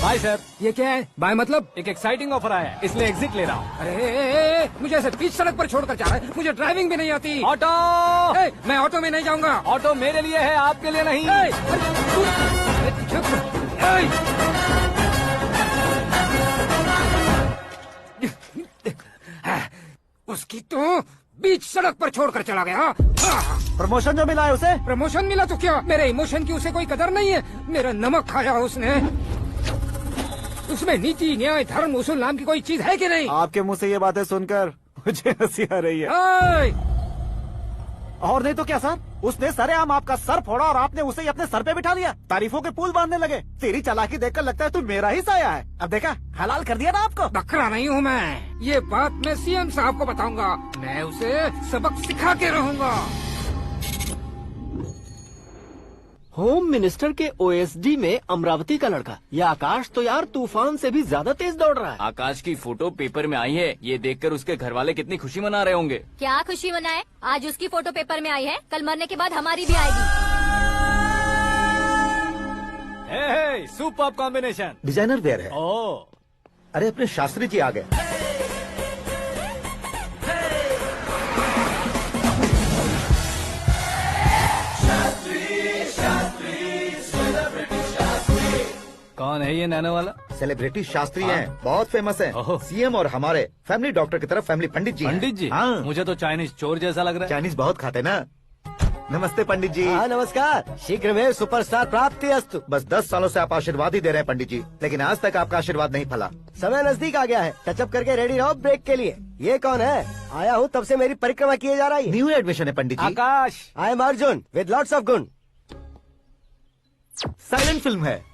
Bye sir. ये क्या है? बाय मतलब? एक एक्साइटिंग ऑफर आया है, इसलिए एग्जिट ले रहा हूँ। अरे मुझे ऐसे बीच सड़क पर छोड़कर जा रहा है, मुझे ड्राइविंग भी नहीं आती। ऑटो। मैं ऑटो में नहीं जाऊंगा। ऑटो मेरे लिए है, आपके लिए नहीं। उसकी तो बीच सड़क पर छोड़कर चला गया। प्रमोशन जो मिला है उसे? प्रमोशन मिला तो क्या, मेरे इमोशन की उसे कोई कदर नहीं है। मेरा नमक खाया उसने। उसमें नीति न्याय धर्म उसूल नाम की कोई चीज है कि नहीं? आपके मुंह से ये बातें सुनकर मुझे हंसी आ रही है। और नहीं तो क्या सर, उसने सरेआम आपका सर फोड़ा और आपने उसे ही अपने सर पे बिठा लिया। तारीफों के पुल बांधने लगे। तेरी चालाकी देखकर लगता है तू मेरा ही साया है। अब देखा, हलाल कर दिया ना आपको। बकरा नहीं हूँ मैं, ये बात मैं सीएम साहब को बताऊंगा। मैं उसे सबक सिखा के रहूंगा। होम मिनिस्टर के ओएसडी में अमरावती का लड़का, ये आकाश तो यार तूफान से भी ज्यादा तेज दौड़ रहा है। आकाश की फोटो पेपर में आई है, ये देखकर उसके घर वाले कितनी खुशी मना रहे होंगे। क्या खुशी मनाए, आज उसकी फोटो पेपर में आई है, कल मरने के बाद हमारी भी आएगी। हे, सुपर कॉम्बिनेशन। डिजाइनर वेयर है। ओ, अरे अपने शास्त्री जी आ गए। कौन है ये नैनो वाला? सेलिब्रिटी शास्त्री हैं, बहुत फेमस हैं। सीएम और हमारे फैमिली डॉक्टर की तरफ फैमिली पंडित जी हैं। पंडित जी? हाँ। मुझे तो चाइनीज चोर जैसा लग रहा है। चाइनीज बहुत खाते ना। नमस्ते पंडित जी। हाँ नमस्कार, शीघ्र में सुपरस्टार प्राप्ति अस्तु। बस 10 सालों से आप आशीर्वाद ही दे रहे हैं पंडित जी, लेकिन आज तक आपका आशीर्वाद नहीं फला। समय नजदीक आ गया है, टचअप करके रेडी रहो ब्रेक के लिए। ये कौन है? आया हूँ तब से मेरी परिक्रमा किए जा रही है। न्यू एडमिशन है Pandit ji. Akash. I am Arjun with lots of गुण। साइलेंट फिल्म है।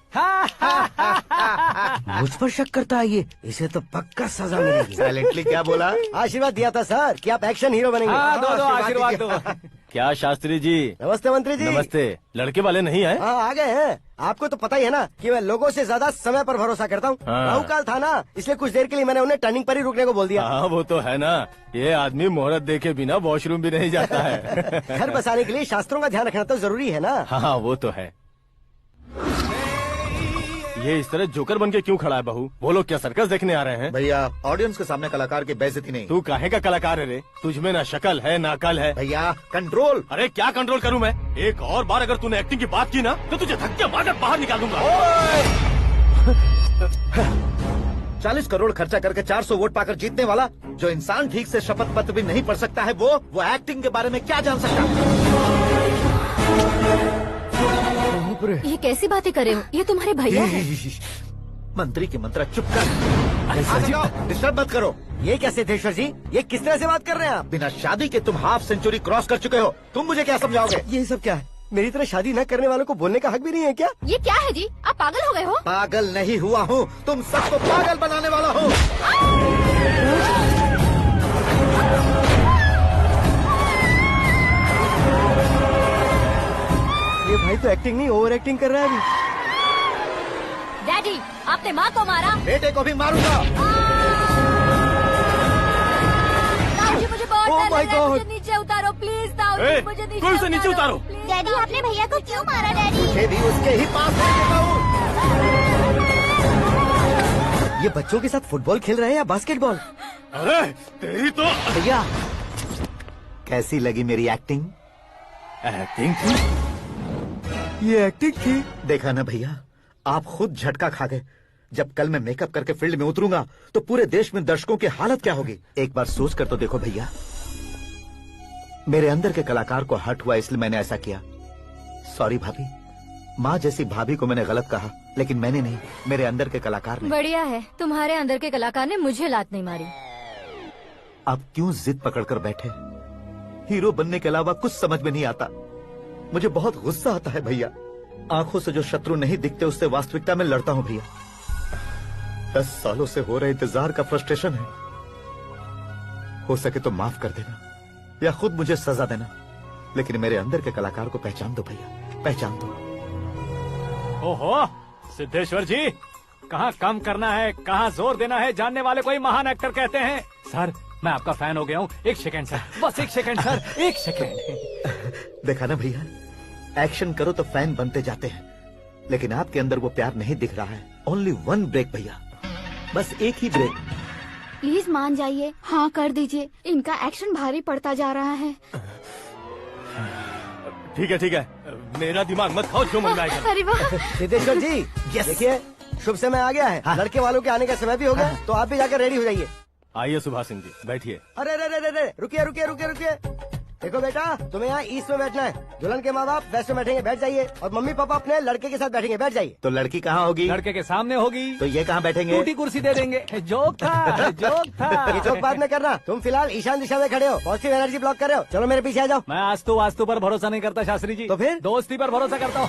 मुझ पर शक करता है ये, इसे तो पक्का सजा मिलेगी। साइलेंटली क्या बोला? आशीर्वाद दिया था सर कि आप एक्शन हीरो बनेंगे। हाँ, दो आशीर्वाद दो। क्या शास्त्री जी? नमस्ते मंत्री जी। नमस्ते। लड़के वाले नहीं आए? हाँ आ गए हैं। आपको तो पता ही है ना कि मैं लोगों से ज्यादा समय पर भरोसा करता हूँ। हाँ। राहु काल था ना, इसलिए कुछ देर के लिए मैंने उन्हें टर्निंग पर ही रुकने को बोल दिया। हाँ वो तो है ना, ये आदमी मुहूर्त देखे बिना वॉशरूम भी नहीं जाता है। घर बसाने के लिए शास्त्रों का ध्यान रखना तो जरूरी है ना। हाँ वो तो है। ये इस तरह जोकर बन के क्यों खड़ा है बहू? वो लोग क्या सर्कस देखने आ रहे हैं? भैया ऑडियंस के सामने कलाकार की बेइज्जती नहीं। तू काहे का कलाकार है रे? तुझमें ना शक्ल है ना अकल है। भैया कंट्रोल। अरे क्या कंट्रोल करूं मैं? एक और बार अगर तूने एक्टिंग की बात की ना तो तुझे धक्के मारकर बाहर निकाल दूंगा। 40 करोड़ खर्चा करके 400 वोट पाकर जीतने वाला, जो इंसान ठीक से शपथ पत्र भी नहीं पढ़ सकता है, वो एक्टिंग के बारे में क्या जान सकता है? ये कैसी बातें कर रहे हो? ये तुम्हारे भैया हैं। मंत्री की मंत्रा चुप कर। डिस्टर्ब मत करो। ये क्या सिद्धेश्वर जी, ये किस तरह से बात कर रहे हैं आप? बिना शादी के तुम हाफ सेंचुरी क्रॉस कर चुके हो, तुम मुझे क्या समझाओगे? ये सब क्या है? मेरी तरह शादी न करने वालों को बोलने का हक भी नहीं है क्या? ये क्या है जी, आप पागल हो गए हो? पागल नहीं हुआ हूँ, तुम सबको पागल बनाने वाला हूँ। ये भाई तो एक्टिंग नहीं ओवर एक्टिंग कर रहा है अभी। डैडी, आपने माँ को मारा। बेटे को भी मारूंगा। ताऊ जी मुझे बहुत Oh डर my लग रहा है, God! मुझे नीचे उतारो प्लीज। ताऊ जी मुझे कोई उसे नीचे उतारो। डैडी आपने भैया को क्यों मारा डैडी? मुझे भी उसके ही पास लेके जाऊं। ये बच्चों के साथ फुटबॉल खेल रहे हैं या बास्केटबॉल? अरे तेरी तो भैया कैसी लगी मेरी एक्टिंग? एक्टिंग थी। ये एक्टिंग थी। देखा ना भैया, आप खुद झटका खा गए। जब कल मैं मेकअप करके फील्ड में उतरूंगा तो पूरे देश में दर्शकों की हालत क्या होगी? एक बार सोच कर तो देखो भैया। मेरे अंदर के कलाकार को हर्ट हुआ इसलिए मैंने ऐसा किया। सॉरी भाभी। माँ जैसी भाभी को मैंने गलत कहा, लेकिन मैंने नहीं, मेरे अंदर के कलाकार ने। बढ़िया है, तुम्हारे अंदर के कलाकार ने मुझे लात नहीं मारी। आप क्यों जिद पकड़कर बैठे? हीरो बनने के अलावा कुछ समझ में नहीं आता। मुझे बहुत गुस्सा आता है भैया। आंखों से जो शत्रु नहीं दिखते उससे वास्तविकता में लड़ता हूँ भैया। 10 सालों से हो रहे इंतजार का फ्रस्ट्रेशन है। हो सके तो माफ कर देना या खुद मुझे सजा देना, लेकिन मेरे अंदर के कलाकार को पहचान दो भैया, पहचान दो। ओहो सिद्धेश्वर जी, कहाँ कम करना है कहाँ जोर देना है जानने वाले को ही महान एक्टर कहते हैं। सर मैं आपका फैन हो गया हूँ। एक सेकंड सर, बस एक सेकंड सर, एक सेकंड। देखा ना भैया, एक्शन करो तो फैन बनते जाते हैं, लेकिन आपके अंदर वो प्यार नहीं दिख रहा है। ओनली 1 ब्रेक भैया, बस एक ही ब्रेक। प्लीज मान जाइए, हाँ कर दीजिए। इनका एक्शन भारी पड़ता जा रहा है। ठीक है, मेरा दिमाग मत खाओ, जो मंगाएगा। अरे वाह सिद्धेश्वर जी, देखिए शुभ समय आ गया है। हाँ। लड़के वालों के आने का समय भी हो गया, तो आप भी जाकर रेडी हो जाइए। आइए सुभाष सिंह जी, बैठिए। अरे रुकिए। देखो बेटा, तुम्हें यहाँ ईस्ट में बैठना है। दुल्हन के माँ बाप वेस्ट में बैठेंगे, बैठ जाइए। और मम्मी पापा अपने लड़के के साथ बैठेंगे, बैठ जाइए। तो लड़की कहाँ होगी? लड़के के सामने होगी। तो ये कहाँ बैठेंगे? टूटी कुर्सी दे देंगे। जोक था, जोक था। ये जोक बाद में करना। तुम फिलहाल ईशान दिशा में खड़े हो, पॉजिटिव एनर्जी ब्लॉक कर रहे हो। चलो मेरे पीछे आ जाओ। मैं आस्तु वास्तु पर भरोसा नहीं करता शास्त्री जी। तो फिर? दोस्ती पर भरोसा करता हूँ।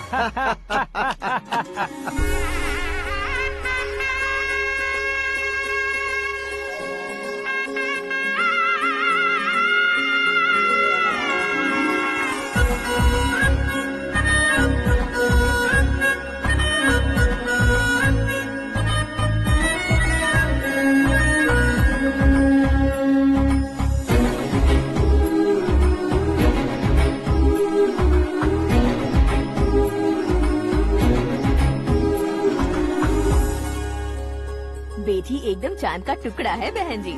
बेटी एकदम चांद का टुकड़ा है बहन जी।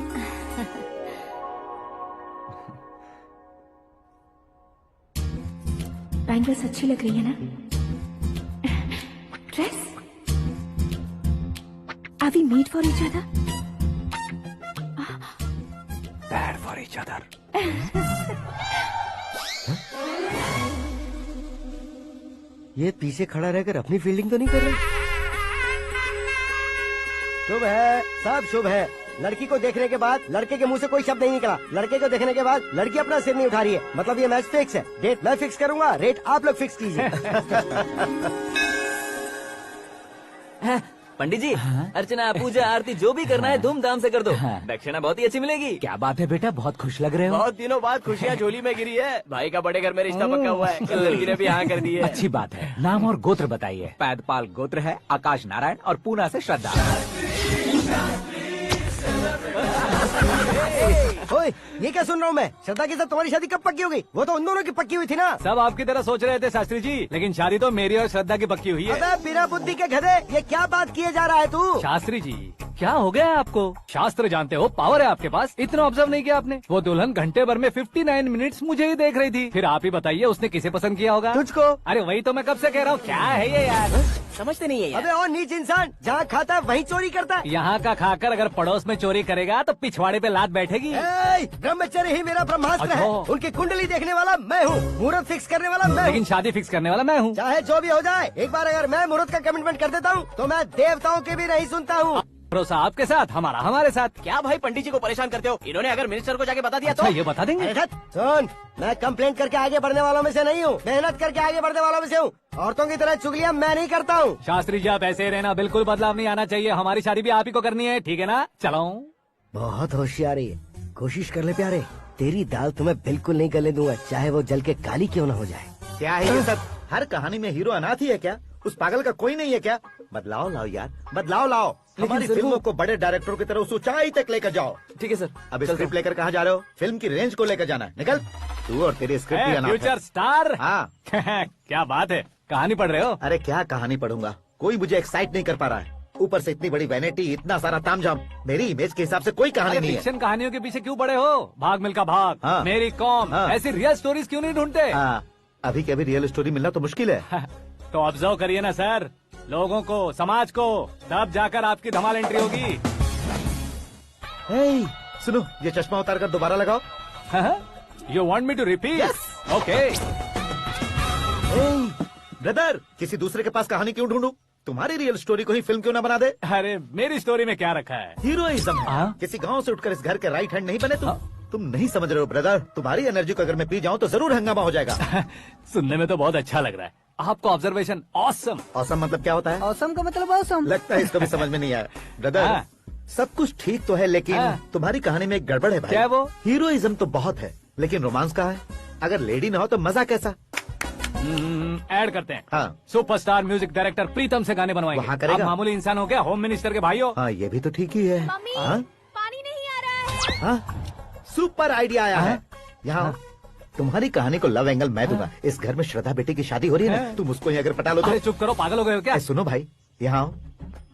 बैंगल्स अच्छी लग रही है ना? Dress? Are we made for each other? Bad for each other. ये पीछे खड़ा रहकर अपनी फील्डिंग तो नहीं कर रहा? शुभ है, सब शुभ है। लड़की को देखने के बाद लड़के के मुंह से कोई शब्द नहीं निकला। लड़के को देखने के बाद लड़की अपना सिर नहीं उठा रही है। मतलब ये मैच फिक्स है। डेट मैं फिक्स करूंगा, रेट आप लोग फिक्स कीजिए। पंडित जी, अर्चना पूजा आरती जो भी करना है धूमधाम से कर दो। दक्षिणा बहुत ही अच्छी मिलेगी। क्या बात है बेटा, बहुत खुश लग रहे हो। बहुत दिनों बाद खुशियाँ झोली में गिरी है। भाई का बड़े घर में रिश्ता पक्का हुआ है। कल लड़की ने भी हाँ कर दी है। अच्छी बात है। नाम और गोत्र बताइए। पैदपाल गोत्र है, आकाश नारायण, और पूना से श्रद्धा। ओए, ये क्या सुन रहा हूँ मैं? श्रद्धा के साथ तुम्हारी शादी कब पक्की हो गई? वो तो उन दोनों की पक्की हुई थी ना। सब आपकी तरह सोच रहे थे शास्त्री जी, लेकिन शादी तो मेरी और श्रद्धा की पक्की हुई है। अबे बिना बुद्धि के गधे, ये क्या बात किए जा रहा है तू? शास्त्री जी, क्या हो गया है आपको? शास्त्र जानते हो, पावर है आपके पास। इतना ऑब्जर्व नहीं किया आपने? वो दुल्हन घंटे भर में 59 मिनट्स मुझे ही देख रही थी। फिर आप ही बताइए उसने किसे पसंद किया होगा? तुझको। अरे वही तो मैं कब से कह रहा हूँ। क्या है ये यार, समझते नहीं है यार। अबे और नीच इंसान, जहाँ खाता है वहीं चोरी करता है। यहाँ का खाकर अगर पड़ोस में चोरी करेगा तो पिछवाड़े पे लात बैठेगी। ब्रह्मचर्य ही मेरा ब्रह्मास्त्र है। अच्छा। उनकी कुंडली देखने वाला मैं हूँ, मुहूर्त फिक्स करने वाला मैं हूँ। लेकिन शादी फिक्स करने वाला मैं हूँ। चाहे जो भी हो जाए, एक बार अगर मैं मुहूर्त का कमिटमेंट कर देता हूँ तो मैं देवताओं की भी नहीं सुनता हूँ। भरोसा आपके साथ, हमारा हमारे साथ। क्या भाई पंडित जी को परेशान करते हो? इन्होंने अगर मिनिस्टर को जाके बता दिया तो? अच्छा, ये बता देंगे। सुन, मैं कंप्लेंट करके आगे बढ़ने वालों में से नहीं हूँ, मेहनत करके आगे बढ़ने वालों में से हूँ। औरतों की तरह चुगलियाँ मैं नहीं करता हूँ। शास्त्री जी आप ऐसे ही रहना, बिल्कुल बदलाव नहीं आना चाहिए। हमारी शादी भी आप ही को करनी है, ठीक है ना? चलो। बहुत होशियारी है, कोशिश कर ले प्यारे। तेरी दाल तुम्हें बिल्कुल नहीं गलने दूंगा, चाहे वो जल के काली क्यों न हो जाए। क्या है ये सब? हर कहानी में हीरो अनाथ ही है क्या? उस पागल का कोई नहीं है क्या? बदलाव लाओ यार, बदलाव लाओ। हमारी फिल्मों को बड़े डायरेक्टरों की तरह उस ऊंचाई तक लेकर जाओ। ठीक है सर। अब स्क्रिप्ट लेकर कहाँ जा रहे हो? फिल्म की रेंज को लेकर जाना है। निकल तू और तेरी स्क्रिप्ट भी अनाथ है। Future star. हाँ। क्या बात है, कहानी पढ़ रहे हो? अरे क्या कहानी पढ़ूंगा, कोई मुझे एक्साइट नहीं कर पा रहा है। ऊपर से इतनी बड़ी वैनिटी, इतना सारा तामझाम। मेरी इमेज के हिसाब से कोई कहानी नहीं है। फिक्शन कहानियों के पीछे क्यों पड़े हो? भाग मिल्खा भाग, हाँ। मेरी कॉम, हाँ। ऐसी रियल स्टोरीज क्यों नहीं ढूंढते? हाँ, अभी के अभी रियल स्टोरी मिलना तो मुश्किल है। तो ऑब्जर्व करिए ना सर, लोगों को, समाज को, तब जाकर आपकी धमाल एंट्री होगी। सुनो, ये चश्मा उतार कर दोबारा लगाओ। You want me to repeat? Okay. Brother, किसी दूसरे के पास कहानी क्यों ढूंढूं? तुम्हारी रियल स्टोरी को ही फिल्म क्यों ना बना दे? अरे मेरी स्टोरी में क्या रखा है? हीरोइज्म है। किसी गांव से उठकर इस घर के राइट हैंड नहीं बने तुम नहीं समझ रहे हो ब्रदर। तुम्हारी एनर्जी को अगर मैं पी जाऊं तो जरूर हंगामा हो जाएगा। सुनने में तो बहुत अच्छा लग रहा है आपको। Observation awesome. ऑसम मतलब क्या होता है? ऑसम का मतलब ऑसम। लगता है इसको भी समझ में नहीं आया। ब्रदर, सब कुछ ठीक तो है, लेकिन तुम्हारी कहानी में एक गड़बड़ है भाई। क्या वो? हीरोइज्म तो बहुत है, लेकिन रोमांस कहाँ है? अगर लेडी ना हो तो मजा कैसा? ऐड करते हैं। हाँ। सुपरस्टार म्यूजिक डायरेक्टर प्रीतम से गाने बनवाएंगे। वहाँ करेगा? आप मामूली इंसान हो क्या? होम मिनिस्टर के भाई हो। हाँ, ये भी तो ठीक ही है। मम्मी, हाँ? पानी नहीं आ रहा है। हाँ? सुपर आइडिया आया है। यहाँ तुम्हारी कहानी को लव एंगल मैं दूंगा। इस घर में श्रद्धा बेटी की शादी हो रही है ना, तुम उसको ही अगर पटा लो तो। अरे चुप करो, पागल हो गए हो क्या? सुनो भाई, यहाँ आओ।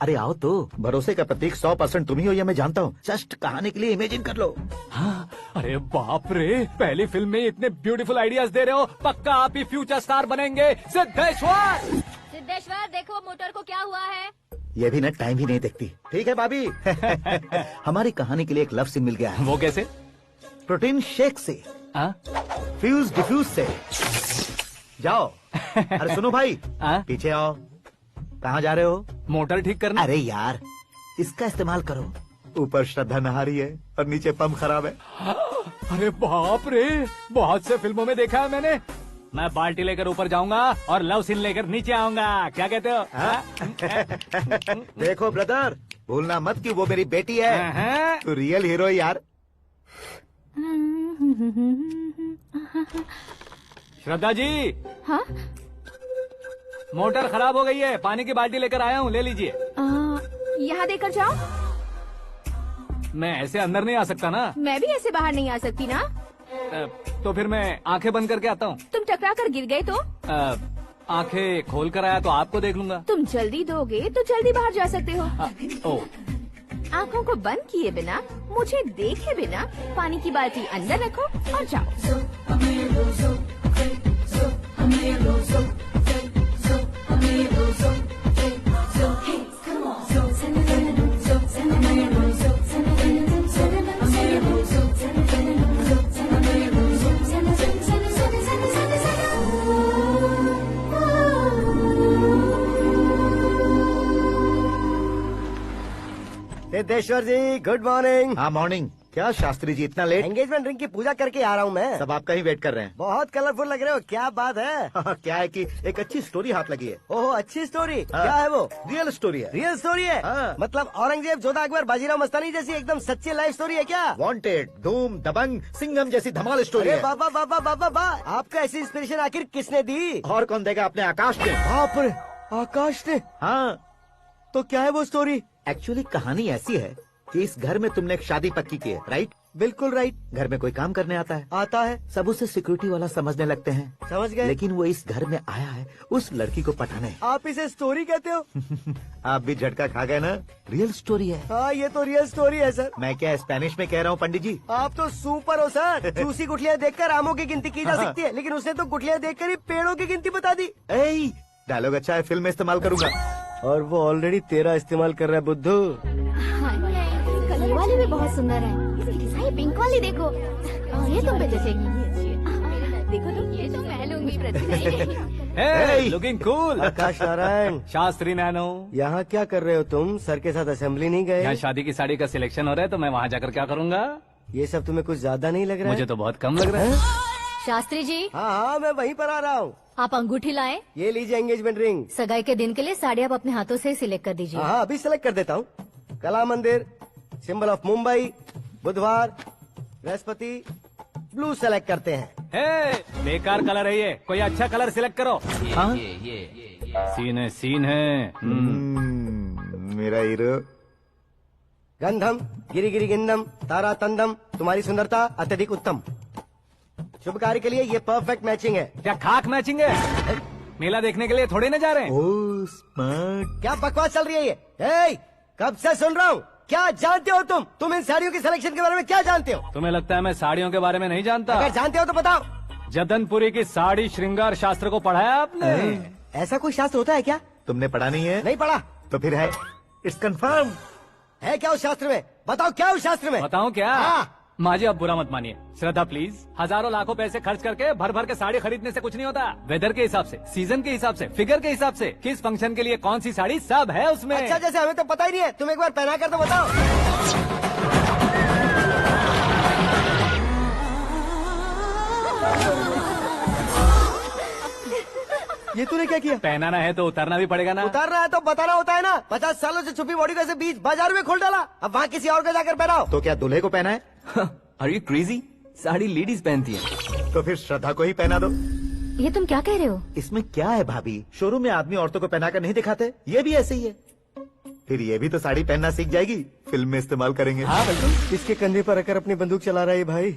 अरे आओ तो, भरोसे का प्रतीक 100% तुम ही हो, ये मैं जानता हूँ। जस्ट कहानी के लिए इमेजिन कर लो। हाँ, अरे बाप रे, पहली फिल्म में इतने ब्यूटीफुल आइडियाज दे रहे हो। पक्का आप ही फ्यूचर स्टार बनेंगे। सिद्धेश्वर, सिद्धेश्वर देखो मोटर को क्या हुआ है। ये भी ना टाइम ही नहीं देखती। ठीक है भाभी। हमारी कहानी के लिए एक लव सीन मिल गया है। वो कैसे? प्रोटीन शेक से। फ्यूज डिफ्यूज से जाओ। अरे सुनो भाई, पीछे आओ। कहाँ जा रहे हो? मोटर ठीक करना। अरे यार, इसका इस्तेमाल करो। ऊपर श्रद्धा नहा रही है और नीचे पंप खराब है। अरे बाप रे, बहुत से फिल्मों में देखा है मैंने। मैं बाल्टी लेकर ऊपर जाऊंगा और लव सीन लेकर नीचे आऊंगा। क्या कहते हो? देखो ब्रदर, भूलना मत कि वो मेरी बेटी है। तू रियल हीरो है यार। श्रद्धा जी। हाँ? मोटर खराब हो गई है, पानी की बाल्टी लेकर आया हूँ, ले लीजिए। यहाँ देकर जाओ। मैं ऐसे अंदर नहीं आ सकता ना। मैं भी ऐसे बाहर नहीं आ सकती ना। तो फिर मैं आंखें बंद करके आता हूँ। तुम टकरा कर गिर गए तो? आंखें खोल कर आया तो आपको देख लूंगा। तुम जल्दी दोगे तो जल्दी बाहर जा सकते हो। ओ। आँखों को बंद किए बिना, मुझे देखे बिना पानी की बाल्टी अंदर रखो और जाओ। सिद्धेश्वर जी, गुड मॉर्निंग। हाँ मॉर्निंग। क्या शास्त्री जी इतना लेट? एंगेजमेंट रिंग की पूजा करके आ रहा हूँ मैं। सब आपका ही वेट कर रहे हैं। बहुत कलरफुल लग रहे हो, क्या बात है? क्या है कि एक अच्छी स्टोरी हाथ लगी है। ओहो, अच्छी स्टोरी। क्या है वो? रियल स्टोरी है। रियल स्टोरी है? मतलब औरंगजेब, जोधा अकबर, बाजीराव मस्तानी जैसी एकदम सच्ची लाइफ स्टोरी है क्या? वांटेड, धूम, दबंग, सिंघम जैसी धमाल स्टोरी है। बाबा बाबा बाबा बा, आपका ऐसी इंस्पिरेशन आखिर किसने दी? और कौन देगा? अपने आकाश ने। बाप रे, आकाश ने? हाँ। तो क्या है वो स्टोरी? एक्चुअली कहानी ऐसी है कि इस घर में तुमने एक शादी पक्की की है, राइट? बिल्कुल राइट। घर में कोई काम करने आता है? आता है। सब उसे सिक्योरिटी वाला समझने लगते हैं। समझ गए। लेकिन वो इस घर में आया है उस लड़की को पटाने। आप इसे स्टोरी कहते हो? आप भी झटका खा गए ना। रियल स्टोरी है। हाँ, ये तो रियल स्टोरी है सर। मैं क्या स्पेनिश में कह रहा हूँ पंडित जी? आप तो सुपर हो सर। चूसी गुठलियाँ देखकर आमों की गिनती की जा सकती है, लेकिन उसने तो गुठलियाँ देखकर ही पेड़ों की गिनती बता दी। डायलॉग अच्छा है, फिल्म में इस्तेमाल करूंगा। और वो ऑलरेडी तेरा इस्तेमाल कर रहा है बुद्धू। कलर वाली भी बहुत सुंदर है। इसकी डिजाइन पिंक वाली देखो, ये तुम पे जचेगी। देखो तो ये तो मैं लूंगी। Looking cool. Akash Narayan. Shastri nano. यहाँ क्या कर रहे हो तुम? सर के साथ असेंबली नहीं गए? यहाँ शादी की साड़ी का सिलेक्शन हो रहा है तो मैं वहाँ जाकर क्या करूँगा? ये सब तुम्हें कुछ ज्यादा नहीं लग रहा है? मुझे तो बहुत कम लग रहा है। शास्त्री जी। हाँ हाँ, मैं वहीं पर आ रहा हूँ। आप अंगूठी लाएं। ये लीजिए एंगेजमेंट रिंग। सगाई के दिन के लिए साड़ी आप अपने हाथों से ही सिलेक्ट कर दीजिए। हाँ, अभी सिलेक्ट कर देता हूँ। कला मंदिर, सिंबल ऑफ मुंबई, बुधवार, बृहस्पति, ब्लू सेलेक्ट करते हैं। बेकार कलर है ये, कोई अच्छा कलर सिलेक्ट करो। सीन है। मेरा हीरो। गंधम, गिरी गिरी गिंदम, तारा तंदम, तुम्हारी सुंदरता अत्यधिक उत्तम। शुभ कार्य के लिए ये परफेक्ट मैचिंग है। क्या खाक मैचिंग है? मेला देखने के लिए थोड़ी न जा रहे हैं। Oh smart. क्या बकवास चल रही है ये? कब से सुन रहा हूँ। क्या जानते हो तुम इन साड़ियों की सिलेक्शन के बारे में क्या जानते हो? तुम्हें लगता है मैं साड़ियों के बारे में नहीं जानता? अगर जानते हो तो बताओ। जदनपुरी की साड़ी श्रृंगार शास्त्र को पढ़ा है आपने? ऐसा कोई शास्त्र होता है क्या? तुमने पढ़ा नहीं है? नहीं पढ़ा। तो फिर है। It's confirm. है क्या उस शास्त्र में? बताओ क्या उस शास्त्र में? बताऊं क्या? हाँ। माँ जी, आप बुरा मत मानिए। श्रद्धा प्लीज, हजारों लाखों पैसे खर्च करके भर भर के साड़ी खरीदने से कुछ नहीं होता। वेदर के हिसाब से, सीजन के हिसाब से, फिगर के हिसाब से, किस फंक्शन के लिए कौन सी साड़ी, सब है उसमें। अच्छा, जैसे हमें तो पता ही नहीं है। तुम एक बार पहना कर तो बताओ। ये तूने क्या किया? पहनाना है तो उतारना भी पड़ेगा ना। उतारना है तो बताना होता है ना। 50 सालों से छुपी बॉडी को ऐसे बीच बाजार में खोल डाला, अब वहाँ किसी और को जाकर पहनाओ। तो क्या दूल्हे को पहना है? Are you crazy? Sari ladies पहनती है। तो फिर श्रद्धा को ही पहना दो। ये तुम क्या कह रहे हो? इसमें क्या है भाभी? शोरूम में आदमी औरतों को पहनाकर नहीं दिखाते? ये भी ऐसे ही है। फिर ये भी तो साड़ी पहनना सीख जाएगी, फिल्म में इस्तेमाल करेंगे। हाँ बिल्कुल। इसके कंधे पर रखकर अपनी बंदूक चला रहा है भाई।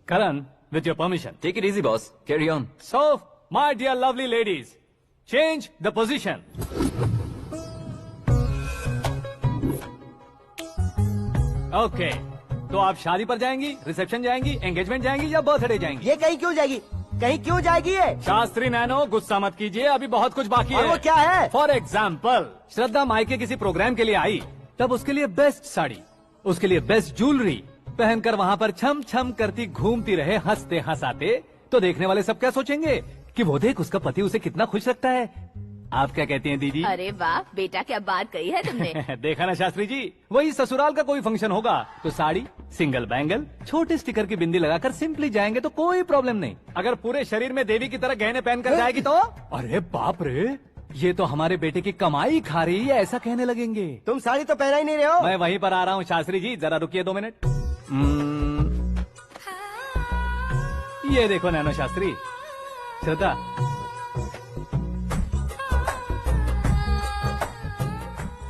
Karan, with your permission. Take it easy boss, carry on. So my dear lovely ladies, change the position. Okay, तो आप शादी पर जाएंगी, रिसेप्शन जाएंगी, एंगेजमेंट जाएंगी या बर्थडे जाएंगी? ये कहीं क्यों जाएगी? कहीं क्यों जाएगी ये? शास्त्री नैनो, गुस्सा मत कीजिए, अभी बहुत कुछ बाकी है। और वो क्या है? फॉर एग्जाम्पल, श्रद्धा मायके किसी प्रोग्राम के लिए आई, तब उसके लिए बेस्ट साड़ी, उसके लिए बेस्ट ज्वेलरी, पहनकर वहाँ पर छम छम करती घूमती रहे हंसते हंसाते, तो देखने वाले सब क्या सोचेंगे कि वो देख उसका पति उसे कितना खुश रखता है। आप क्या कहती हैं दीदी? अरे वाह बेटा, क्या बात कही है तुमने। देखा ना शास्त्री जी, वही ससुराल का कोई फंक्शन होगा तो साड़ी, सिंगल बैंगल, छोटे स्टिकर की बिंदी लगाकर सिंपली जाएंगे तो कोई प्रॉब्लम नहीं। अगर पूरे शरीर में देवी की तरह गहने पहनकर जाएगी तो अरे बाप रे, ये तो हमारे बेटे की कमाई खा रही है, ऐसा कहने लगेंगे। तुम साड़ी तो पहना ही नहीं रहे हो। मैं वहीं पर आ रहा हूँ शास्त्री जी, जरा रुकिए 2 मिनट। ये देखो नैनो शास्त्री, श्रद्धा,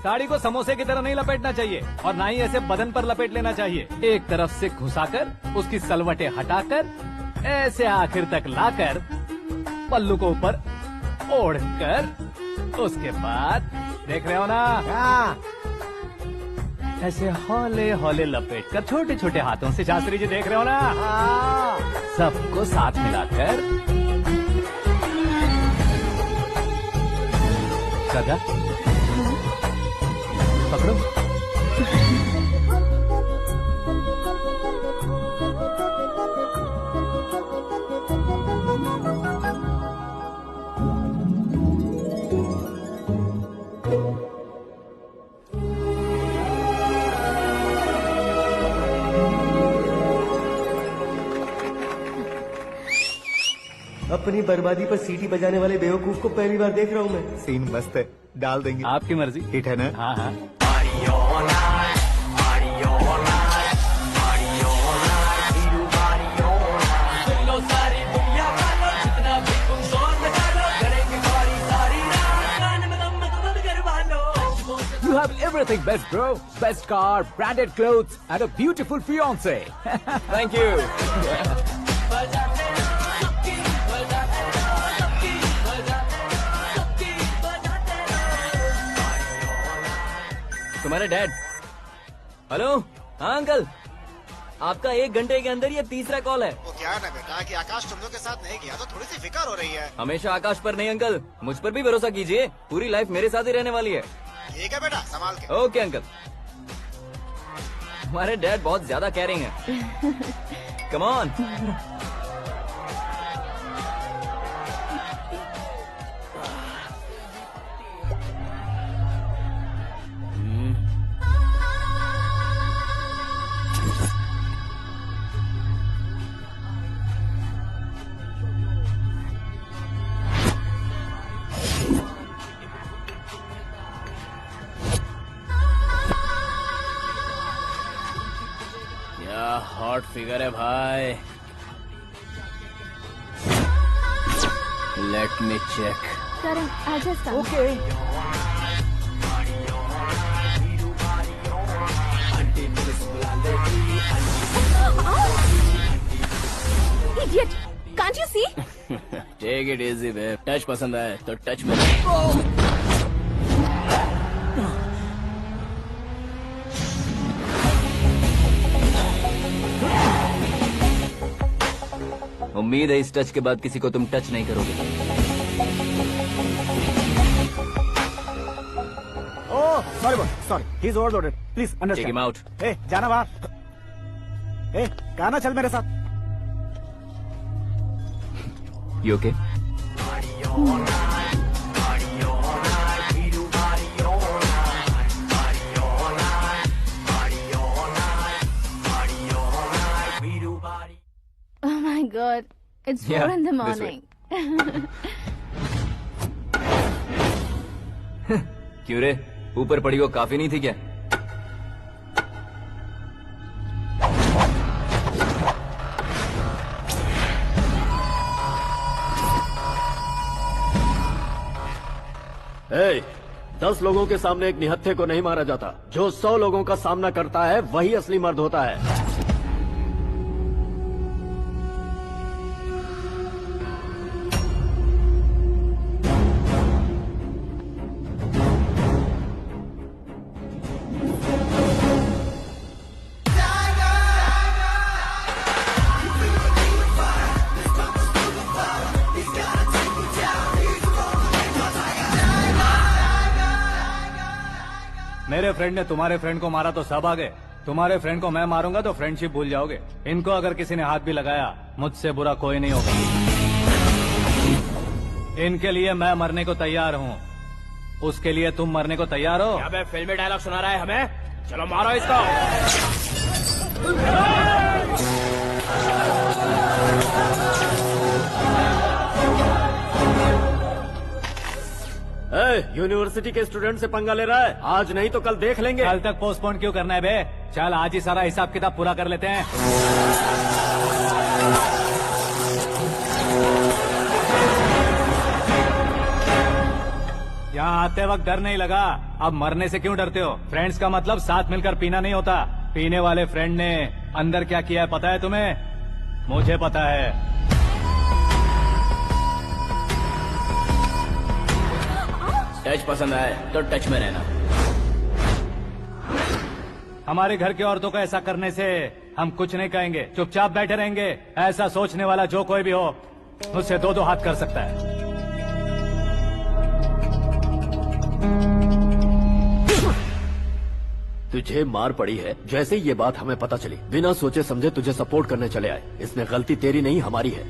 साड़ी को समोसे की तरह नहीं लपेटना चाहिए और ना ही ऐसे बदन पर लपेट लेना चाहिए। एक तरफ से घुसाकर उसकी सलवटें हटाकर ऐसे आखिर तक लाकर पल्लू को ऊपर ओढ़कर, उसके बाद देख रहे हो ना, ऐसे हौले हौले लपेट कर छोटे छोटे हाथों से, शास्त्री जी देख रहे हो ना, सबको साथ मिलाकर सदा पकड़ो। अपनी बर्बादी पर सीटी बजाने वाले बेवकूफ को पहली बार देख रहा हूँ मैं। सीन मस्त है, डाल देंगे। आपकी मर्जी। हिट है ना? हाँ हाँ। You have everything best, bro. Best car, branded clothes, and a beautiful fiance. Thank you. तुम्हारे डैड। हेलो, हाँ अंकल, आपका 1 घंटे के अंदर ये 3रा कॉल है। वो क्या है ना बेटा कि आकाश तुम लोग के साथ नहीं गया तो थोड़ी सी फिक्र हो रही है। हमेशा आकाश पर नहीं अंकल, मुझ पर भी भरोसा कीजिए, पूरी लाइफ मेरे साथ ही रहने वाली है। ठीक है बेटा, संभाल के। Okay uncle. हमारे डैड बहुत ज्यादा केयरिंग है। Come on. हॉट फिगर है भाई। Let me check. करण आजा सामने। Okay. Idiot! Can't you see? Take it easy babe. Touch पसंद आए तो टच में। उम्मीद है इस टच के बाद किसी को तुम टच नहीं करोगे। Oh sorry, he is overloaded, please understand. Take him out. ए जाना बाहर। ए गाना चल मेरे साथ। You okay? Oh my God, it's 4 Yeah, in the this morning. क्यों रे, ऊपर पड़ी वो काफी नहीं थी क्या? ए, 10 लोगों के सामने एक निहत्थे को नहीं मारा जाता। जो 100 लोगों का सामना करता है वही असली मर्द होता है। मेरे फ्रेंड ने तुम्हारे फ्रेंड को मारा तो सब आ गए, तुम्हारे फ्रेंड को मैं मारूंगा तो फ्रेंडशिप भूल जाओगे। इनको अगर किसी ने हाथ भी लगाया, मुझसे बुरा कोई नहीं होगा। इनके लिए मैं मरने को तैयार हूँ, उसके लिए तुम मरने को तैयार हो? अबे फिल्मी डायलॉग सुना रहा है हमें? चलो मारो इसको। यूनिवर्सिटी के स्टूडेंट से पंगा ले रहा है, आज नहीं तो कल देख लेंगे। कल तक पोस्टपोन क्यों करना है बे? चल आज ही सारा हिसाब किताब पूरा कर लेते हैं। यहाँ आते वक्त डर नहीं लगा, अब मरने से क्यों डरते हो? फ्रेंड्स का मतलब साथ मिलकर पीना नहीं होता। पीने वाले फ्रेंड ने अंदर क्या किया है पता है तुम्हें? मुझे पता है। टच पसंद आए तो टच में रहना। हमारे घर की औरतों को ऐसा करने से हम कुछ नहीं कहेंगे, चुपचाप बैठे रहेंगे। ऐसा सोचने वाला जो कोई भी हो, उससे दो हाथ कर सकता है। तुझे मार पड़ी है जैसे ये बात हमें पता चली, बिना सोचे समझे तुझे सपोर्ट करने चले आए। इसमें गलती तेरी नहीं हमारी है।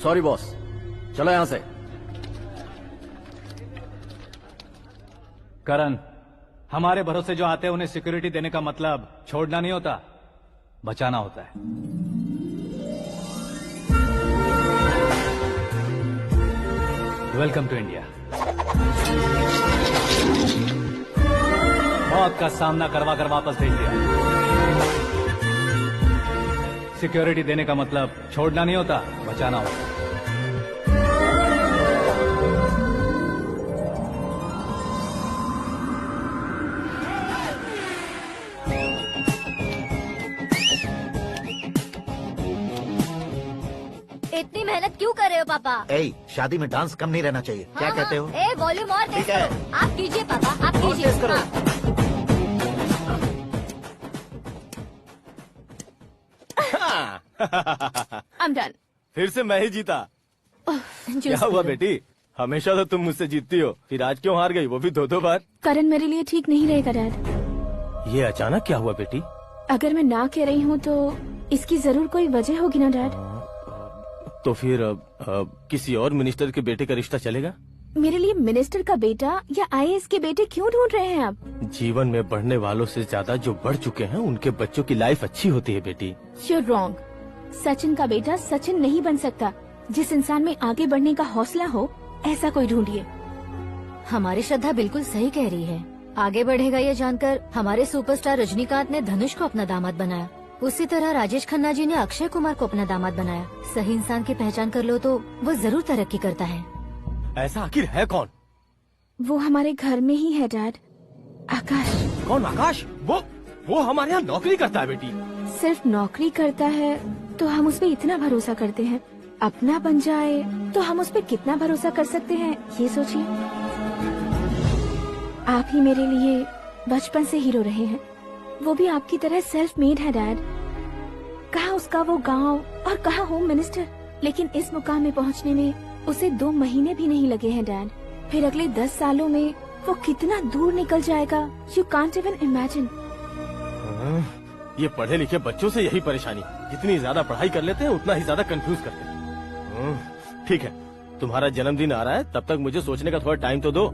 सॉरी बॉस, चलो यहाँ से। करण, हमारे भरोसे जो आते हैं उन्हें सिक्योरिटी देने का मतलब छोड़ना नहीं होता, बचाना होता है। Welcome to India. मौत का सामना करवा कर वापस भेज दिया। सिक्योरिटी देने का मतलब छोड़ना नहीं होता, बचाना होता है। इतनी मेहनत क्यों कर रहे हो पापा? शादी में डांस कम नहीं रहना चाहिए। क्या कहते हो? वॉल्यूम और तेज करो। आप कीजिए पापा, आप कीजिए। I'm done. फिर से मैं ही जीता। क्या हुआ बेटी? हमेशा तो तुम मुझसे जीतती हो, फिर आज क्यों हार गई, वो भी दो बार? करण मेरे लिए ठीक नहीं रहेगा डैड। ये अचानक क्या हुआ बेटी? अगर मैं ना कह रही हूँ तो इसकी जरूर कोई वजह होगी ना डैड। तो फिर किसी और मिनिस्टर के बेटे का रिश्ता चलेगा? मेरे लिए मिनिस्टर का बेटा या आईएएस के बेटे क्यों ढूंढ रहे हैं आप? जीवन में बढ़ने वालों से ज्यादा जो बढ़ चुके हैं उनके बच्चों की लाइफ अच्छी होती है बेटी। You're wrong. सचिन का बेटा सचिन नहीं बन सकता। जिस इंसान में आगे बढ़ने का हौसला हो, ऐसा कोई ढूंढिए। हमारी श्रद्धा बिल्कुल सही कह रही है। आगे बढ़ेगा ये जानकर हमारे सुपरस्टार रजनीकांत ने धनुष को अपना दामाद बनाया। उसी तरह राजेश खन्ना जी ने अक्षय कुमार को अपना दामाद बनाया। सही इंसान की पहचान कर लो तो वो जरूर तरक्की करता है। ऐसा आखिर है कौन? वो हमारे घर में ही है डैड, आकाश। कौन आकाश? वो हमारे यहाँ नौकरी करता है बेटी। सिर्फ नौकरी करता है तो हम उस पर इतना भरोसा करते हैं, अपना बन जाए तो हम उस पर कितना भरोसा कर सकते हैं, ये सोचिए। आप ही मेरे लिए बचपन से हीरो रहे हैं, वो भी आपकी तरह सेल्फ मेड है डैड। कहाँ उसका वो गांव और कहाँ होम मिनिस्टर, लेकिन इस मुकाम में पहुँचने में उसे 2 महीने भी नहीं लगे हैं डैड। फिर अगले 10 सालों में वो कितना दूर निकल जाएगा, यू कांट इवन इमेजिन। ये पढ़े लिखे बच्चों से यही परेशानी, जितनी ज्यादा पढ़ाई कर लेते हैं उतना ही ज्यादा कंफ्यूज करते हैं। ठीक है, तुम्हारा जन्मदिन आ रहा है, तब तक मुझे सोचने का थोड़ा टाइम तो दो।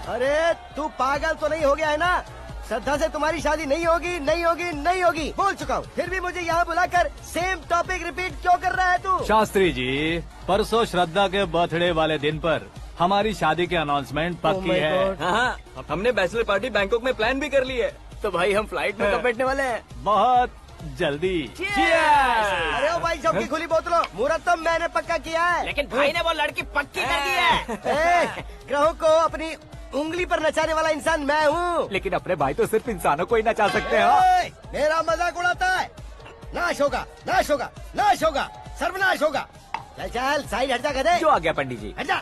अरे तू पागल तो नहीं हो गया है ना? श्रद्धा से तुम्हारी शादी नहीं होगी, नहीं होगी, नहीं होगी, बोल चुका हूँ। फिर भी मुझे यहाँ बुलाकर सेम टॉपिक रिपीट क्यों कर रहा है तू? शास्त्री जी, परसों श्रद्धा के बर्थडे वाले दिन पर हमारी शादी की अनाउंसमेंट पक्की है। हाँ, हमने बैचलर पार्टी बैंकॉक में प्लान भी कर ली है। तो भाई हम फ्लाइट में कब बैठने वाले हैं? बहुत जल्दी। अरे ओ भाई, सबकी खुली बोतलों, मुहूर्त तो मैंने पक्का किया है। लेकिन भाई ने वो लड़की पक्की कर दी है। ग्रहों को अपनी उंगली पर नचाने वाला इंसान मैं हूँ। लेकिन अपने भाई तो सिर्फ इंसानों को ही नचा सकते हैं। मेरा मजाक उड़ाता है? नाश होगा, नाश होगा, नाश होगा, सर्वनाश होगा। चल चल साइड हट जा गधे। जो आ गया पंडित जी। हट जा।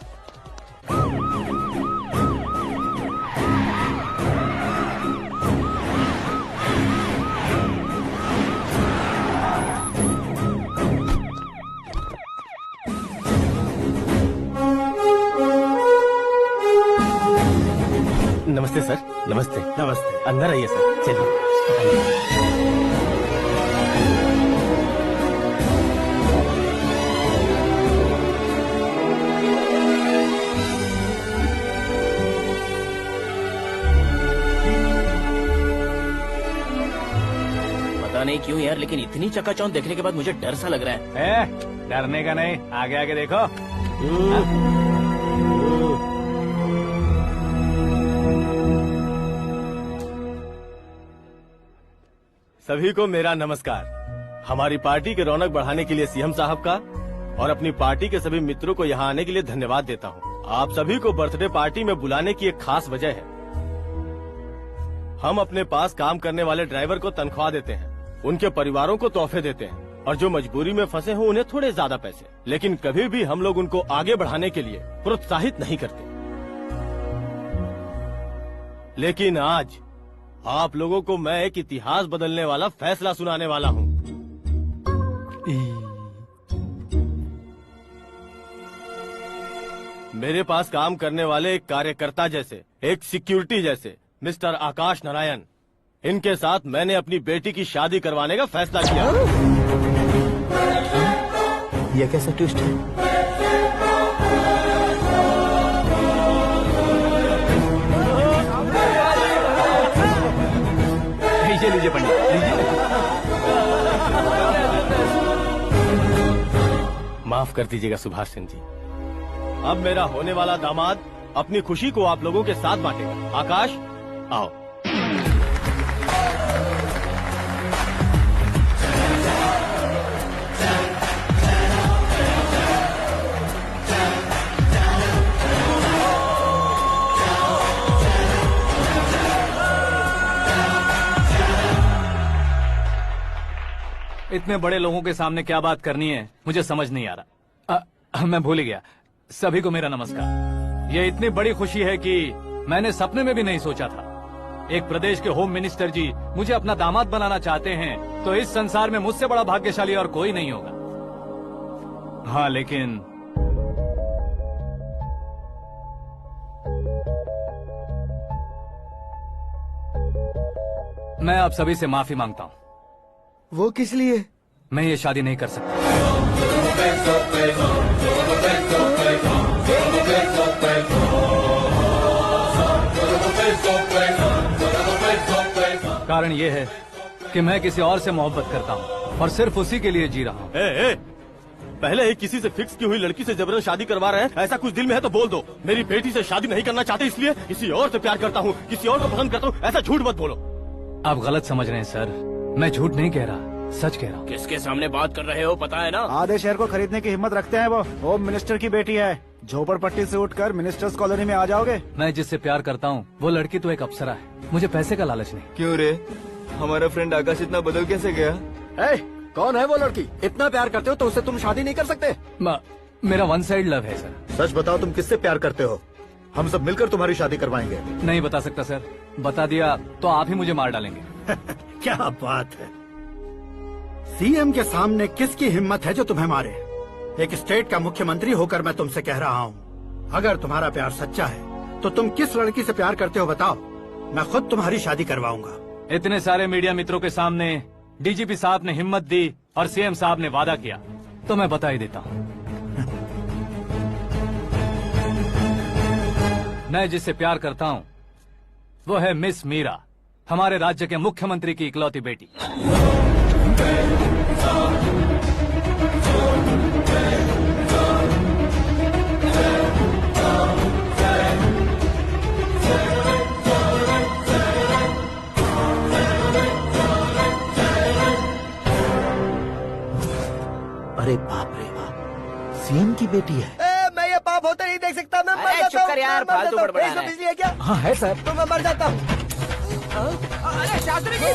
नमस्ते सर। नमस्ते। नमस्ते। अंदर आइए सर, चलिए। पता नहीं क्यों यार, लेकिन इतनी चकाचौंध देखने के बाद मुझे डर सा लग रहा है। डरने का नहीं, आगे आगे देखो। सभी को मेरा नमस्कार। हमारी पार्टी के रौनक बढ़ाने के लिए सीएम साहब का और अपनी पार्टी के सभी मित्रों को यहाँ आने के लिए धन्यवाद देता हूँ। आप सभी को बर्थडे पार्टी में बुलाने की एक खास वजह है। हम अपने पास काम करने वाले ड्राइवर को तनख्वाह देते हैं, उनके परिवारों को तोहफे देते हैं और जो मजबूरी में फंसे हो उन्हें थोड़े ज्यादा पैसे, लेकिन कभी भी हम लोग उनको आगे बढ़ाने के लिए प्रोत्साहित नहीं करते। लेकिन आज आप लोगों को मैं एक इतिहास बदलने वाला फैसला सुनाने वाला हूँ। मेरे पास काम करने वाले एक कार्यकर्ता जैसे, एक सिक्योरिटी जैसे मिस्टर आकाश नारायण, इनके साथ मैंने अपनी बेटी की शादी करवाने का फैसला किया। यह कैसा ट्विस्ट है? लीजिए पंडित, लीजिए। माफ कर दीजिएगा सुभाष सिंह जी। अब मेरा होने वाला दामाद अपनी खुशी को आप लोगों के साथ बांटेगा। आकाश, आओ। इतने बड़े लोगों के सामने क्या बात करनी है मुझे समझ नहीं आ रहा। मैं भूल गया। सभी को मेरा नमस्कार। ये इतनी बड़ी खुशी है कि मैंने सपने में भी नहीं सोचा था। एक प्रदेश के होम मिनिस्टर जी मुझे अपना दामाद बनाना चाहते हैं तो इस संसार में मुझसे बड़ा भाग्यशाली और कोई नहीं होगा। हाँ, लेकिन मैं आप सभी से माफी मांगता हूँ। वो किस लिए? मैं ये शादी नहीं कर सकता। कारण ये है कि मैं किसी और से मोहब्बत करता हूँ और सिर्फ उसी के लिए जी रहा हूँ। पहले ही किसी से फिक्स की हुई लड़की से जबरन शादी करवा रहे हैं। ऐसा कुछ दिल में है तो बोल दो। मेरी बेटी से शादी नहीं करना चाहते इसलिए किसी और से प्यार करता हूँ, किसी और को पसंद करता हूँ, ऐसा झूठ मत बोलो। आप गलत समझ रहे हैं सर। मैं झूठ नहीं कह रहा, सच कह रहा हूँ। किसके सामने बात कर रहे हो पता है ना? आधे शहर को खरीदने की हिम्मत रखते हैं वो। होम मिनिस्टर की बेटी है। झोपड़पट्टी से उठकर मिनिस्टर्स कॉलोनी में आ जाओगे। मैं जिससे प्यार करता हूँ वो लड़की तो एक अप्सरा है। मुझे पैसे का लालच नहीं। क्यों रे, हमारा फ्रेंड आकाश इतना बदल कैसे गया? कौन है वो लड़की? इतना प्यार करते हो तो उससे तुम शादी नहीं कर सकते? मेरा वन साइड लव है सर। सच बताओ, तुम किससे प्यार करते हो? हम सब मिलकर तुम्हारी शादी करवाएंगे। नहीं बता सकता सर। बता दिया तो आप ही मुझे मार डालेंगे। क्या बात है, सीएम के सामने किसकी हिम्मत है जो तुम्हें मारे? एक स्टेट का मुख्यमंत्री होकर मैं तुमसे कह रहा हूँ, अगर तुम्हारा प्यार सच्चा है तो तुम किस लड़की से प्यार करते हो बताओ, मैं खुद तुम्हारी शादी करवाऊंगा। इतने सारे मीडिया मित्रों के सामने डीजीपी साहब ने हिम्मत दी और सीएम साहब ने वादा किया तो मैं बता ही देता हूँ। मैं जिससे प्यार करता हूँ वो है मिस मीरा, हमारे राज्य के मुख्यमंत्री की इकलौती बेटी। अरे बाप रे बाप, सीएम की बेटी है। मैं ये पाप होते नहीं देख सकता। मैं मर जाता चुप कर यार, फालतू बड़बड़ा रहा है। बिजली है क्या? हाँ है सर। तो मैं मर जाता हूँ। अरे शास्त्री जी,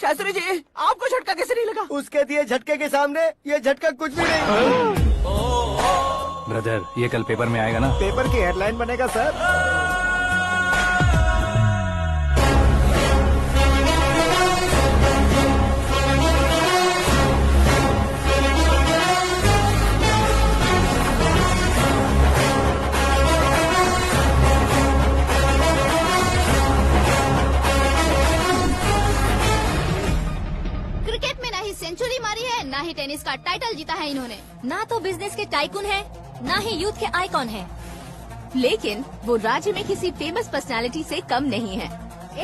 शास्त्री जी आपको झटका कैसे नहीं लगा? उसके दिए झटके के सामने ये झटका कुछ भी नहीं। ब्रदर, ये कल पेपर में आएगा ना? पेपर की हेडलाइन बनेगा सर। टाइटल जीता है इन्होंने। ना तो बिजनेस के टाइकून है, ना ही यूथ के आइकॉन है, लेकिन वो राज्य में किसी फेमस पर्सनालिटी से कम नहीं है।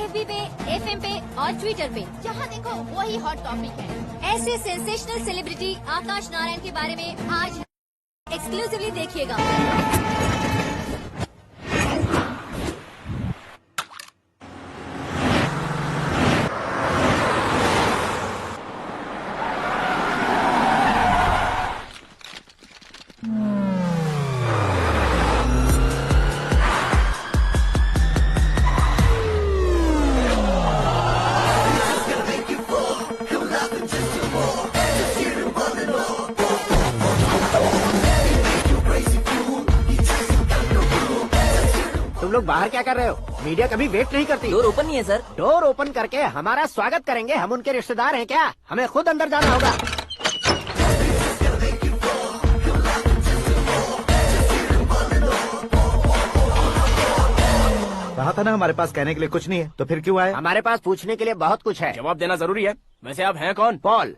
FB पे, FM पे और ट्विटर पे जहाँ देखो वही हॉट टॉपिक है। ऐसे सेंसेशनल सेलिब्रिटी आकाश नारायण के बारे में आज एक्सक्लूसिवली देखिएगा। तुम लोग बाहर क्या कर रहे हो? मीडिया कभी वेट नहीं करती। डोर ओपन नहीं है सर। डोर ओपन करके हमारा स्वागत करेंगे? हम उनके रिश्तेदार हैं क्या? हमें खुद अंदर जाना होगा। कहा था ना हमारे पास कहने के लिए कुछ नहीं है, तो फिर क्यों आए? हमारे पास पूछने के लिए बहुत कुछ है। जवाब देना जरूरी है। वैसे आप हैं कौन? पॉल,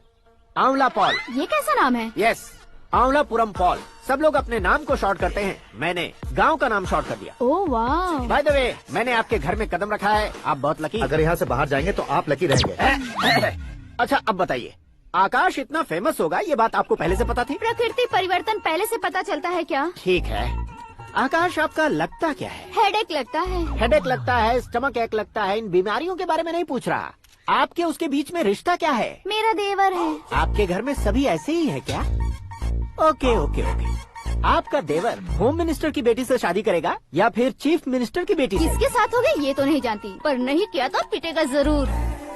आंवला पॉल। ये कैसा नाम है? Yes, Aanwalapuram Paul. सब लोग अपने नाम को शॉर्ट करते हैं, मैंने गांव का नाम शॉर्ट कर दिया। ओह वाह। बाय द वे, मैंने आपके घर में कदम रखा है, आप बहुत लकी। अगर यहाँ से बाहर जाएंगे तो आप लकी रहेंगे। अच्छा अब बताइए, आकाश इतना फेमस होगा ये बात आपको पहले से पता थी? प्रकृति परिवर्तन पहले से पता चलता है क्या? ठीक है, आकाश आपका लगता क्या है? हेडेक लगता है। हेडेक लगता है, स्टमक एक लगता है, इन बीमारियों के बारे में नहीं पूछ रहा। आपके उसके बीच में रिश्ता क्या है? मेरा देवर है। आपके घर में सभी ऐसे ही है क्या? Okay okay okay. आपका देवर होम मिनिस्टर की बेटी से शादी करेगा या फिर चीफ मिनिस्टर की बेटी से? किसके साथ होगा ये तो नहीं जानती, पर नहीं किया तो पिटेगा जरूर।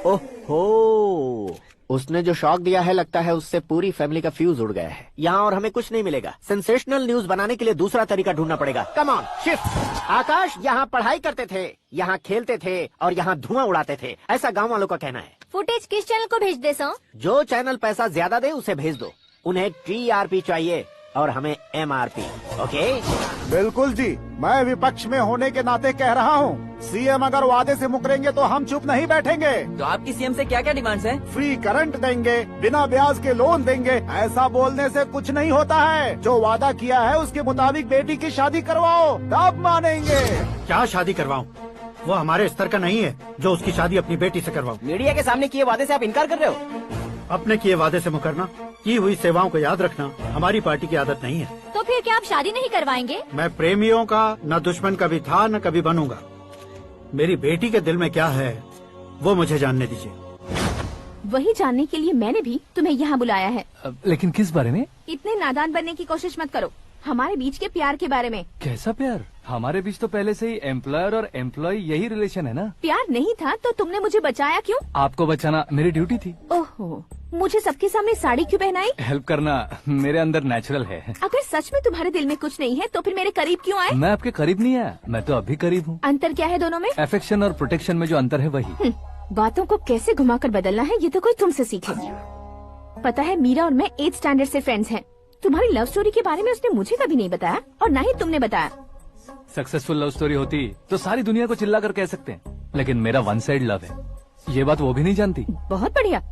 ओहो, उसने जो शॉक दिया है लगता है उससे पूरी फैमिली का फ्यूज उड़ गया है। यहाँ और हमें कुछ नहीं मिलेगा। सेंसेशनल न्यूज बनाने के लिए दूसरा तरीका ढूंढना पड़ेगा। Come on shift. आकाश यहाँ पढ़ाई करते थे, यहाँ खेलते थे और यहाँ धुआं उड़ाते थे, ऐसा गाँव वालों का कहना है। फुटेज किस चैनल को भेज दे सो? जो चैनल पैसा ज्यादा दे उसे भेज दो। उन्हें TRP चाहिए और हमें MRP। ओके? बिल्कुल जी, मैं विपक्ष में होने के नाते कह रहा हूँ, सीएम अगर वादे से मुकरेंगे तो हम चुप नहीं बैठेंगे। तो आपकी सीएम से क्या क्या डिमांड्स हैं? फ्री करंट देंगे, बिना ब्याज के लोन देंगे। ऐसा बोलने से कुछ नहीं होता है। जो वादा किया है उसके मुताबिक बेटी की शादी करवाओ, तब मानेंगे। क्या शादी करवाऊं? वो हमारे स्तर का नहीं है जो उसकी शादी अपनी बेटी से करवाऊं। मीडिया के सामने किए वादे से आप इनकार कर रहे हो? अपने किए वादे से मुकरना, की हुई सेवाओं को याद रखना हमारी पार्टी की आदत नहीं है। तो फिर क्या आप शादी नहीं करवाएंगे? मैं प्रेमियों का न दुश्मन कभी था न कभी बनूंगा। मेरी बेटी के दिल में क्या है वो मुझे जानने दीजिए। वही जानने के लिए मैंने भी तुम्हें यहाँ बुलाया है। लेकिन किस बारे में? इतने नादान बनने की कोशिश मत करो। हमारे बीच के प्यार के बारे में। कैसा प्यार? हमारे बीच तो पहले से ही एम्प्लॉयर और एम्प्लॉय यही रिलेशन है ना। प्यार नहीं था तो तुमने मुझे बचाया क्यों? आपको बचाना मेरी ड्यूटी थी। ओहो, मुझे सबके सामने साड़ी क्यों पहनाई? हेल्प करना मेरे अंदर नेचुरल है। अगर सच में तुम्हारे दिल में कुछ नहीं है तो फिर मेरे करीब क्यों आए? मैं आपके करीब नहीं आया, मैं तो अभी करीब हूँ। अंतर क्या है दोनों में? अफेक्शन और प्रोटेक्शन में जो अंतर है वही। बातों को कैसे घुमाकर बदलना है ये तो कोई तुमसे सीखे। पता है, मीरा और मैं 8th स्टैंडर्ड से फ्रेंड्स हैं। तुम्हारी लव स्टोरी के बारे में उसने मुझे कभी नहीं बताया और न ही तुमने बताया। सक्सेसफुल लव स्टोरी होती तो सारी दुनिया को चिल्ला कर कह सकते हैं, लेकिन मेरा वन साइड लव है, ये बात वो भी नहीं जानती। बहुत बढ़िया।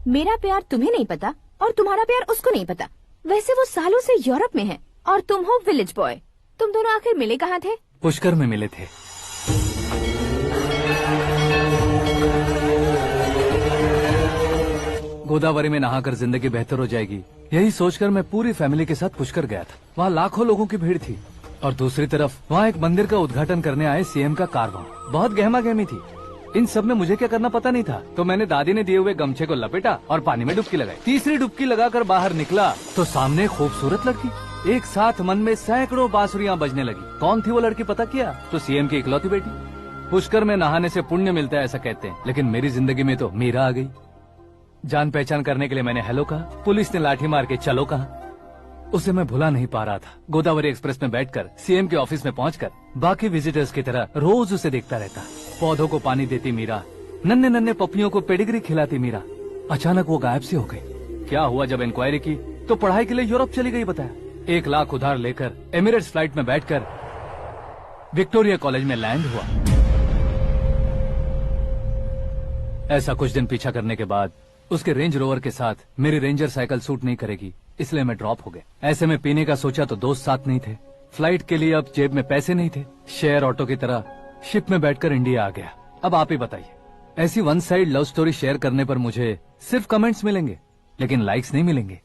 मेरा प्यार तुम्हें नहीं पता और तुम्हारा प्यार उसको नहीं पता। वैसे वो सालों से यूरोप में है और तुम हो विलेज बॉय। तुम दोनों आखिर मिले कहाँ थे? पुष्कर में मिले थे। गोदावरी में नहाकर जिंदगी बेहतर हो जाएगी, यही सोचकर मैं पूरी फैमिली के साथ पुष्कर गया था। वहाँ लाखों लोगों की भीड़ थी और दूसरी तरफ वहाँ एक मंदिर का उद्घाटन करने आए सीएम का कारवां। बहुत गहमा गहमी थी। इन सब में मुझे क्या करना पता नहीं था, तो मैंने दादी ने दिए हुए गमछे को लपेटा और पानी में डुबकी लगाई। तीसरी डुबकी लगाकर बाहर निकला तो सामने खूबसूरत लड़की। एक साथ मन में सैकड़ों बांसुरियां बजने लगी। कौन थी वो लड़की पता किया? तो सीएम की इकलौती बेटी। पुष्कर में नहाने से पुण्य मिलता है ऐसा कहते हैं, लेकिन मेरी जिंदगी में तो मीरा आ गई। जान पहचान करने के लिए मैंने हेलो कहा, पुलिस ने लाठी मार के चलो कहा। उसे मैं भुला नहीं पा रहा था। गोदावरी एक्सप्रेस में बैठकर सीएम के ऑफिस में पहुंचकर बाकी विजिटर्स की तरह रोज उसे देखता रहता। पौधों को पानी देती मीरा, नन्हे नन्हे पपियों को पेडिग्री खिलाती मीरा। अचानक वो गायब सी हो गई। क्या हुआ? जब इंक्वायरी की तो पढ़ाई के लिए यूरोप चली गई बताया। 1 लाख उधार लेकर एमिरेट्स फ्लाइट में बैठकर विक्टोरिया कॉलेज में लैंड हुआ। ऐसा कुछ दिन पीछा करने के बाद उसके रेंज रोवर के साथ मेरी रेंजर साइकिल सूट नहीं करेगी, इसलिए मैं ड्रॉप हो गया। ऐसे में पीने का सोचा तो दोस्त साथ नहीं थे, फ्लाइट के लिए अब जेब में पैसे नहीं थे, शेयर ऑटो की तरह शिप में बैठकर इंडिया आ गया। अब आप ही बताइए, ऐसी one side love story share करने पर मुझे सिर्फ कमेंट्स मिलेंगे लेकिन लाइक्स नहीं मिलेंगे।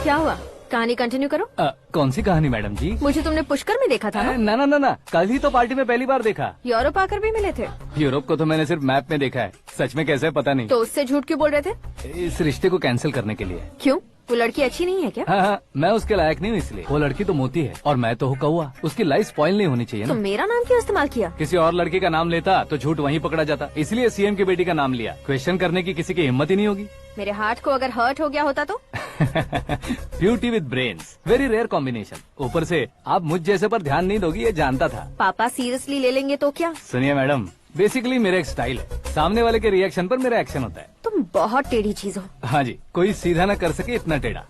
क्या हुआ, कहानी कंटिन्यू करो। कौन सी कहानी मैडम जी? मुझे तुमने पुष्कर में देखा था ना? ना ना ना ना, कल ही तो पार्टी में पहली बार देखा। यूरोप आकर भी मिले थे? यूरोप को तो मैंने सिर्फ मैप में देखा है, सच में कैसे पता नहीं। तो उससे झूठ क्यों बोल रहे थे? इस रिश्ते को कैंसिल करने के लिए। क्यों, वो लड़की अच्छी नहीं है क्या? हाँ, मैं उसके लायक नहीं हूँ इसलिए। वो लड़की तो मोती है और मैं तो हूँ कौवा, उसकी लाइफ स्पॉइल नहीं होनी चाहिए ना। तो मेरा नाम क्यों इस्तेमाल किया? किसी और लड़की का नाम लेता तो झूठ वहीं पकड़ा जाता, इसलिए सीएम की बेटी का नाम लिया। क्वेश्चन करने की किसी की हिम्मत ही नहीं होगी। मेरे हार्ट को अगर हर्ट हो गया होता तो? Beauty with brains, very rare combination. ऊपर से आप मुझ जैसे पर ध्यान नहीं दोगी ये जानता था। पापा सीरियसली ले लेंगे तो क्या? सुनिए मैडम, बेसिकली मेरा एक स्टाइल है, सामने वाले के रिएक्शन पर मेरा एक्शन होता है। तुम बहुत टेढ़ी चीज हो। हाँ जी, कोई सीधा न कर सके इतना टेढ़ा।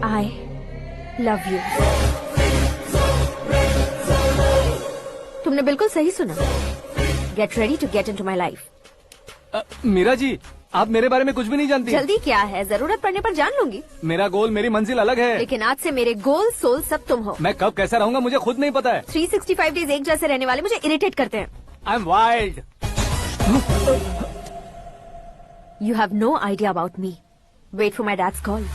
I love you। तुमने बिल्कुल सही सुना। Get ready to get into my life। Meera ji, आप मेरे बारे में कुछ भी नहीं जानती। जल्दी क्या है, जरूरत पड़ने पर जान लूंगी। मेरा गोल, मेरी मंजिल अलग है। लेकिन आज से मेरे गोल सोल सब तुम हो। मैं कब कैसा रहूंगा मुझे खुद नहीं पता है। 365 डेज एक जैसे रहने वाले मुझे इरिटेट करते हैं। I'm wild। You have no idea about me। Wait for my dad's call।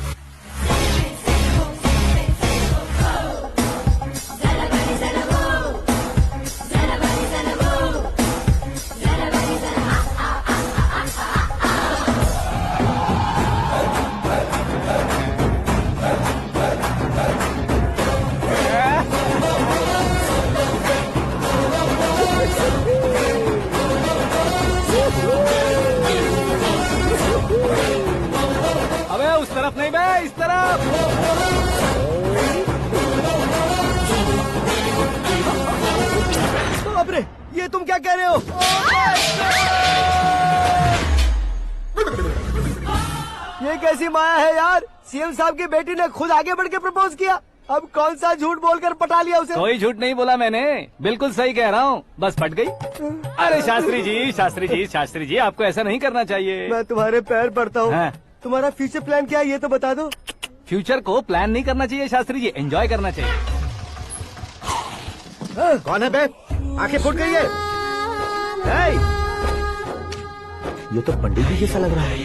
तरफ नहीं बे, इस तरफ। तो बाप रे, ये तुम क्या कह रहे हो? ये कैसी माया है यार? सीएम साहब की बेटी ने खुद आगे बढ़ के प्रपोज किया, अब कौन सा झूठ बोलकर पटा लिया उसे? कोई झूठ नहीं बोला मैंने, बिल्कुल सही कह रहा हूँ, बस फट गई। अरे शास्त्री जी, शास्त्री जी, शास्त्री जी, आपको ऐसा नहीं करना चाहिए। मैं तुम्हारे पैर पड़ता हूँ। हाँ। तुम्हारा फ्यूचर प्लान क्या है ये तो बता दो। फ्यूचर को प्लान नहीं करना चाहिए शास्त्री जी, एंजॉय करना चाहिए। कौन है बे? आंखें फूट गई है। ये तो पंडित जी जैसा लग रहा है।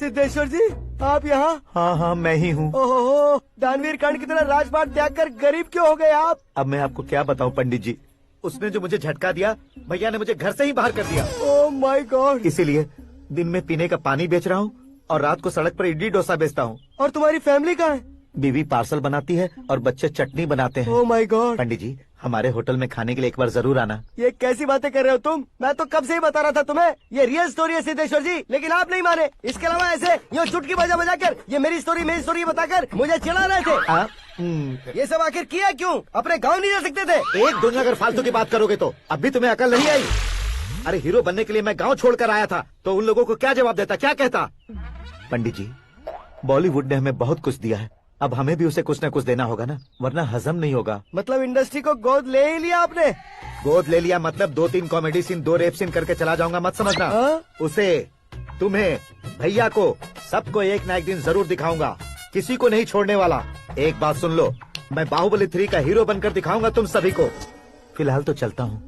सिद्धेश्वर जी, आप यहाँ? हाँ हाँ, मैं ही हूँ। ओहो, दानवीर कांड की तरह राजपाट त्याग कर गरीब क्यों हो गए आप? अब मैं आपको क्या बताऊँ पंडित जी, उसने जो मुझे झटका दिया, भैया ने मुझे घर से ही बाहर कर दिया। Oh my God. इसीलिए दिन में पीने का पानी बेच रहा हूँ और रात को सड़क पर इडली डोसा बेचता हूँ। और तुम्हारी फैमिली कहाँ है? बीवी पार्सल बनाती है और बच्चे चटनी बनाते हैं। Oh my God. पंडित जी, हमारे होटल में खाने के लिए एक बार जरूर आना। ये कैसी बातें कर रहे हो तुम? मैं तो कब से ही बता रहा था तुम्हें, ये रियल स्टोरी है सिद्धेश्वर जी, लेकिन आप नहीं माने। इसके अलावा ऐसे यूँ चुटकी बजा कर ये मेरी स्टोरी बताकर मुझे चिढ़ा रहे थे। ये सब आखिर किया क्यों? अपने गाँव नहीं जा सकते थे? एक दिन अगर फालतू की बात करोगे तो अब भी तुम्हें अकल नहीं आई। अरे हीरो बनने के लिए मैं गाँव छोड़कर आया था तो उन लोगों को क्या जवाब देता, क्या कहता? पंडित जी, बॉलीवुड ने हमें बहुत कुछ दिया है, अब हमें भी उसे कुछ न कुछ देना होगा ना, वरना हजम नहीं होगा। मतलब इंडस्ट्री को गोद ले ही लिया आपने? गोद ले लिया मतलब 2-3 कॉमेडी सीन, 2 रेप सीन करके चला जाऊंगा मत समझना। उसे, तुम्हें, भैया को, सबको एक न एक दिन जरूर दिखाऊंगा, किसी को नहीं छोड़ने वाला। एक बात सुन लो, मैं बाहुबली 3 का हीरो बनकर दिखाऊंगा तुम सभी को। फिलहाल तो चलता हूँ,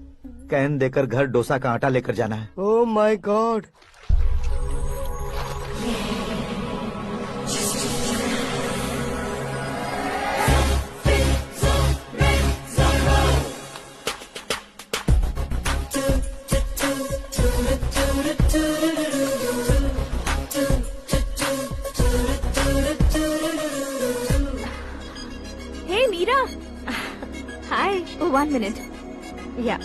कैन देकर घर डोसा का आटा लेकर जाना है। Oh my God. Hey Meera. Hi. Oh, 1 minute. Yeah.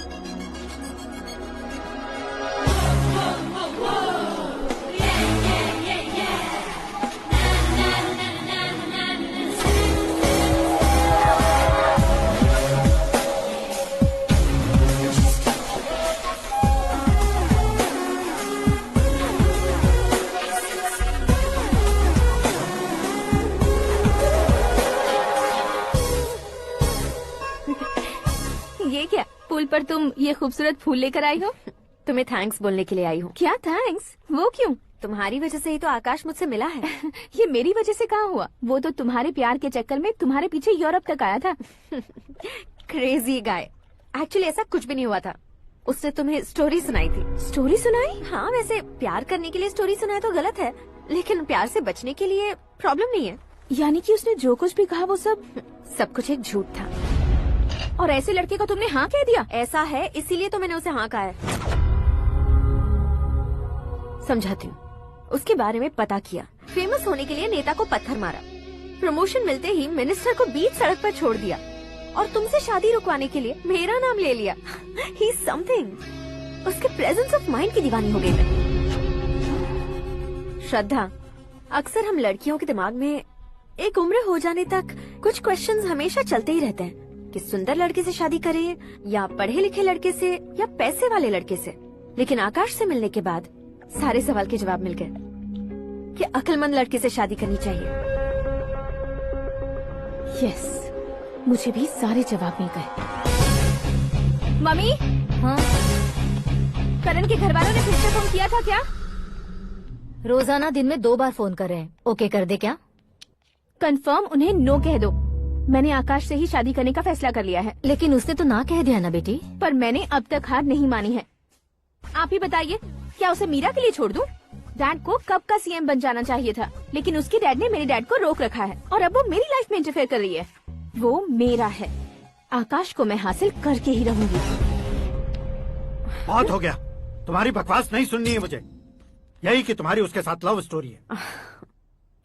पुल पर तुम ये खूबसूरत फूल लेकर आई हो? तुम्हें थैंक्स बोलने के लिए आई हूँ। क्या थैंक्स? वो क्यों? तुम्हारी वजह से ही तो आकाश मुझसे मिला है। ये मेरी वजह से कहाँ हुआ? वो तो तुम्हारे प्यार के चक्कर में तुम्हारे पीछे यूरोप तक आया था। Crazy guy. एक्चुअली ऐसा कुछ भी नहीं हुआ था। उसने तुम्हें स्टोरी सुनाई थी। स्टोरी सुनाई? हाँ, वैसे प्यार करने के लिए स्टोरी सुनाए तो गलत है, लेकिन प्यार से बचने के लिए प्रॉब्लम नहीं है। यानी कि उसने जो कुछ भी कहा वो सब कुछ एक झूठ था। और ऐसे लड़के को तुमने हाँ कह दिया? ऐसा है, इसीलिए तो मैंने उसे हाँ कहा है। समझाती हूँ। उसके बारे में पता किया, फेमस होने के लिए नेता को पत्थर मारा, प्रमोशन मिलते ही मिनिस्टर को बीच सड़क पर छोड़ दिया और तुमसे शादी रुकवाने के लिए मेरा नाम ले लिया। ही समथिंग। उसके प्रेजेंस ऑफ माइंड की दीवानी हो गई मैं। श्रद्धा, अक्सर हम लड़कियों के दिमाग में एक उम्र हो जाने तक कुछ क्वेश्चंस हमेशा चलते ही रहते हैं कि सुंदर लड़के से शादी करें या पढ़े लिखे लड़के से या पैसे वाले लड़के से। लेकिन आकाश से मिलने के बाद सारे सवाल के जवाब मिल गए कि अक्लमंद लड़के से शादी करनी चाहिए। यस, मुझे भी सारे जवाब मिल गए। मम्मी, हाँ? करण के घर वालों ने फिर से फोन किया था क्या? रोजाना दिन में 2 बार फोन कर रहे हैं। ओके कर दे क्या? कंफर्म उन्हें नो कह दो। मैंने आकाश से ही शादी करने का फैसला कर लिया है। लेकिन उसने तो ना कह दिया ना बेटी। पर मैंने अब तक हार नहीं मानी है। आप ही बताइए, क्या उसे मीरा के लिए छोड़ दूं? डैड को कब का सीएम बन जाना चाहिए था, लेकिन उसके डैड ने मेरे डैड को रोक रखा है और अब वो मेरी लाइफ में इंटरफेयर कर रही है। वो मेरा है। आकाश को मैं हासिल करके ही रहूंगी। बहुत हो गया, तुम्हारी बकवास नहीं सुननी है मुझे। यही कि तुम्हारी उसके साथ लव स्टोरी है।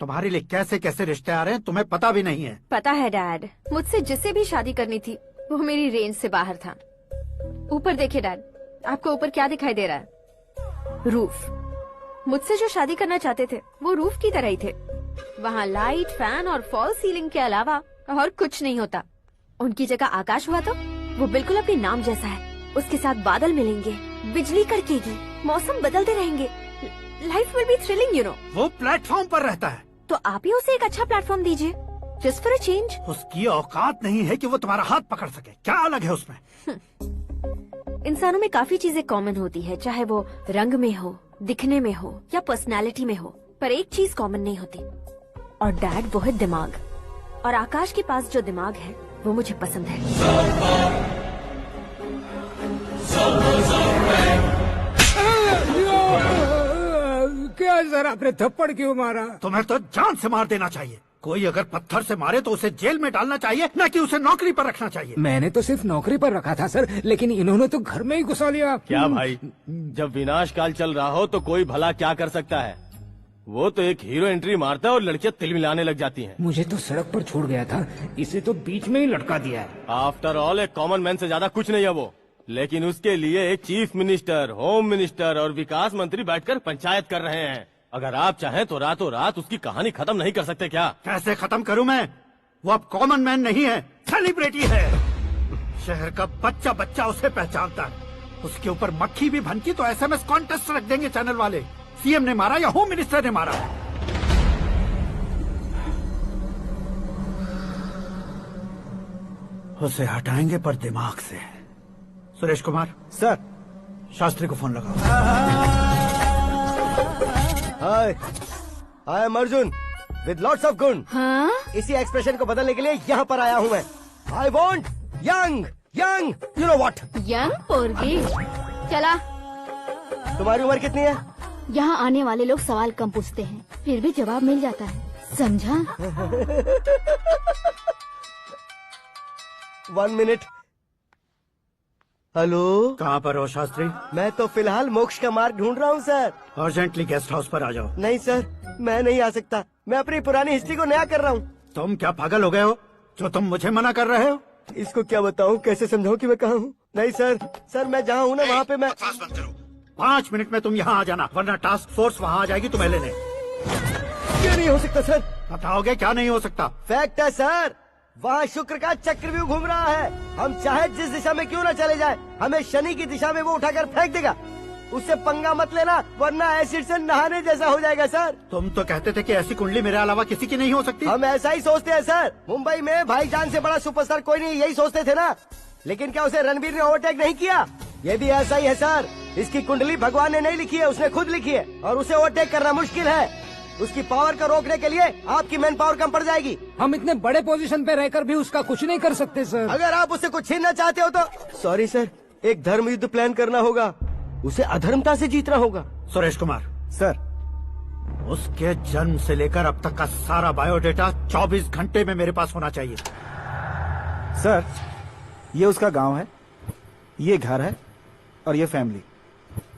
तुम्हारे लिए कैसे कैसे रिश्ते आ रहे हैं तुम्हें पता भी नहीं है। पता है डैड, मुझसे जिसे भी शादी करनी थी वो मेरी रेंज से बाहर था। ऊपर देखिए डैड, आपको ऊपर क्या दिखाई दे रहा है? रूफ। मुझसे जो शादी करना चाहते थे वो रूफ की तरह ही थे। वहाँ लाइट, फैन और फॉल सीलिंग के अलावा और कुछ नहीं होता। उनकी जगह आकाश हुआ तो वो बिल्कुल अपने नाम जैसा है। उसके साथ बादल मिलेंगे, बिजली कड़केगी, मौसम बदलते रहेंगे। Life will be thrilling, you know. वो प्लेटफॉर्म पर रहता है तो आप ही उसे एक अच्छा प्लेटफॉर्म दीजिए, जस्ट फॉर अ चेंज। उसकी औकात नहीं है कि वो तुम्हारा हाथ पकड़ सके। क्या अलग है उसमें? इंसानों में काफी चीजें कॉमन होती है, चाहे वो रंग में हो, दिखने में हो या पर्सनालिटी में हो, पर एक चीज कॉमन नहीं होती, और डैड वो है दिमाग। और आकाश के पास जो दिमाग है वो मुझे पसंद है। क्या सर, आपने थप्पड़ क्यों मारा? तुम्हें तो जान से मार देना चाहिए। कोई अगर पत्थर से मारे तो उसे जेल में डालना चाहिए, न कि उसे नौकरी पर रखना चाहिए। मैंने तो सिर्फ नौकरी पर रखा था सर, लेकिन इन्होंने तो घर में ही घुसा लिया। क्या भाई, जब विनाश काल चल रहा हो तो कोई भला क्या कर सकता है? वो तो एक हीरो एंट्री मारता है और लड़कियां तिल मिलाने लग जाती हैं। मुझे तो सड़क पर छोड़ गया था, इसे तो बीच में ही लटका दिया है। आफ्टर ऑल एक कॉमन मैन से ज्यादा कुछ नहीं है वो, लेकिन उसके लिए एक चीफ मिनिस्टर, होम मिनिस्टर और विकास मंत्री बैठकर पंचायत कर रहे हैं। अगर आप चाहें तो रातों रात उसकी कहानी खत्म नहीं कर सकते क्या? कैसे खत्म करूं मैं? वो अब कॉमन मैन नहीं है, सेलिब्रिटी है। शहर का बच्चा बच्चा उसे पहचानता है। उसके ऊपर मक्खी भी भनकी तो एसएमएस कॉन्टेस्ट रख देंगे चैनल वाले। सीएम ने मारा या होम मिनिस्टर ने मारा। उसे हटाएंगे पर दिमाग से। सुरेश कुमार सर, शास्त्री को फोन लगाओ। Hi, I am Arjun with lots of गुण। हाँ? इसी एक्सप्रेशन को बदलने के लिए यहाँ पर आया हूँ मैं। I want young young, you know what? Young पोरगी। चला। तुम्हारी उम्र कितनी है? यहाँ आने वाले लोग सवाल कम पूछते हैं, फिर भी जवाब मिल जाता है, समझा? 1 मिनट। हेलो, कहाँ पर हो शास्त्री? मैं तो फिलहाल मोक्ष का मार्ग ढूंढ रहा हूँ सर। अर्जेंटली गेस्ट हाउस पर आ जाओ। नहीं सर, मैं नहीं आ सकता। मैं अपनी पुरानी हिस्ट्री को नया कर रहा हूँ। तुम क्या पागल हो गए हो जो तुम मुझे मना कर रहे हो? इसको क्या बताऊँ, कैसे समझाऊँ कि मैं कहाँ हूँ? नहीं सर, सर मैं जहाँ हूँ ना वहाँ पे मैं। 5 मिनट में तुम यहाँ आ जाना, वरना टास्क फोर्स वहाँ आ जाएगी तुम्हें लेने। क्या नहीं हो सकता सर? बताओगे क्या नहीं हो सकता? फैक्ट है सर, वहाँ शुक्र का चक्रव्यूह घूम रहा है। हम चाहे जिस दिशा में क्यों न चले जाए, हमें शनि की दिशा में वो उठाकर फेंक देगा। उससे पंगा मत लेना, वरना एसिड से नहाने जैसा हो जाएगा सर। तुम तो कहते थे कि ऐसी कुंडली मेरे अलावा किसी की नहीं हो सकती। हम ऐसा ही सोचते हैं सर। मुंबई में भाईजान से बड़ा सुपरस्टार कोई नहीं, यही सोचते थे ना। लेकिन क्या उसे रणवीर ने ओवरटेक नहीं किया? ये भी ऐसा ही है सर। इसकी कुंडली भगवान ने नहीं लिखी है, उसने खुद लिखी है, और उसे ओवरटेक करना मुश्किल है। उसकी पावर को रोकने के लिए आपकी मैन पावर कम पड़ जाएगी। हम इतने बड़े पोजीशन पे रहकर भी उसका कुछ नहीं कर सकते सर। अगर आप उससे कुछ छीनना चाहते हो तो सॉरी सर, एक धर्म युद्ध प्लान करना होगा। उसे अधर्मता से जीतना होगा। सुरेश कुमार सर, उसके जन्म से लेकर अब तक का सारा बायोडेटा 24 घंटे में मेरे पास होना चाहिए। सर, ये उसका गांव है, ये घर है और ये फैमिली।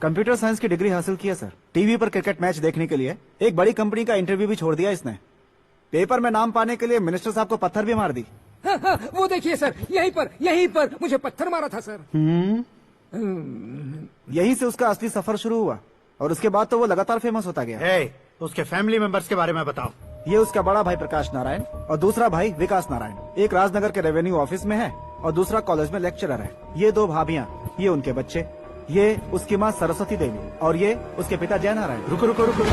कंप्यूटर साइंस की डिग्री हासिल की है सर। टीवी पर क्रिकेट मैच देखने के लिए एक बड़ी कंपनी का इंटरव्यू भी छोड़ दिया इसने। पेपर में नाम पाने के लिए मिनिस्टर साहब को पत्थर भी मार दी। वो देखिए सर, यहीं पर मुझे पत्थर मारा था सर। यहीं से उसका असली सफर शुरू हुआ और उसके बाद तो वो लगातार फेमस होता गया। उसके फैमिली मेंबर्स के बारे में बताओ। ये उसका बड़ा भाई प्रकाश नारायण और दूसरा भाई विकास नारायण। एक राजनगर के रेवेन्यू ऑफिस में है और दूसरा कॉलेज में लेक्चरर है। ये 2 भाभियां, ये उनके बच्चे, ये उसकी माँ सरस्वती देवी और ये उसके पिता जय नारायण। रुको रुको रुको,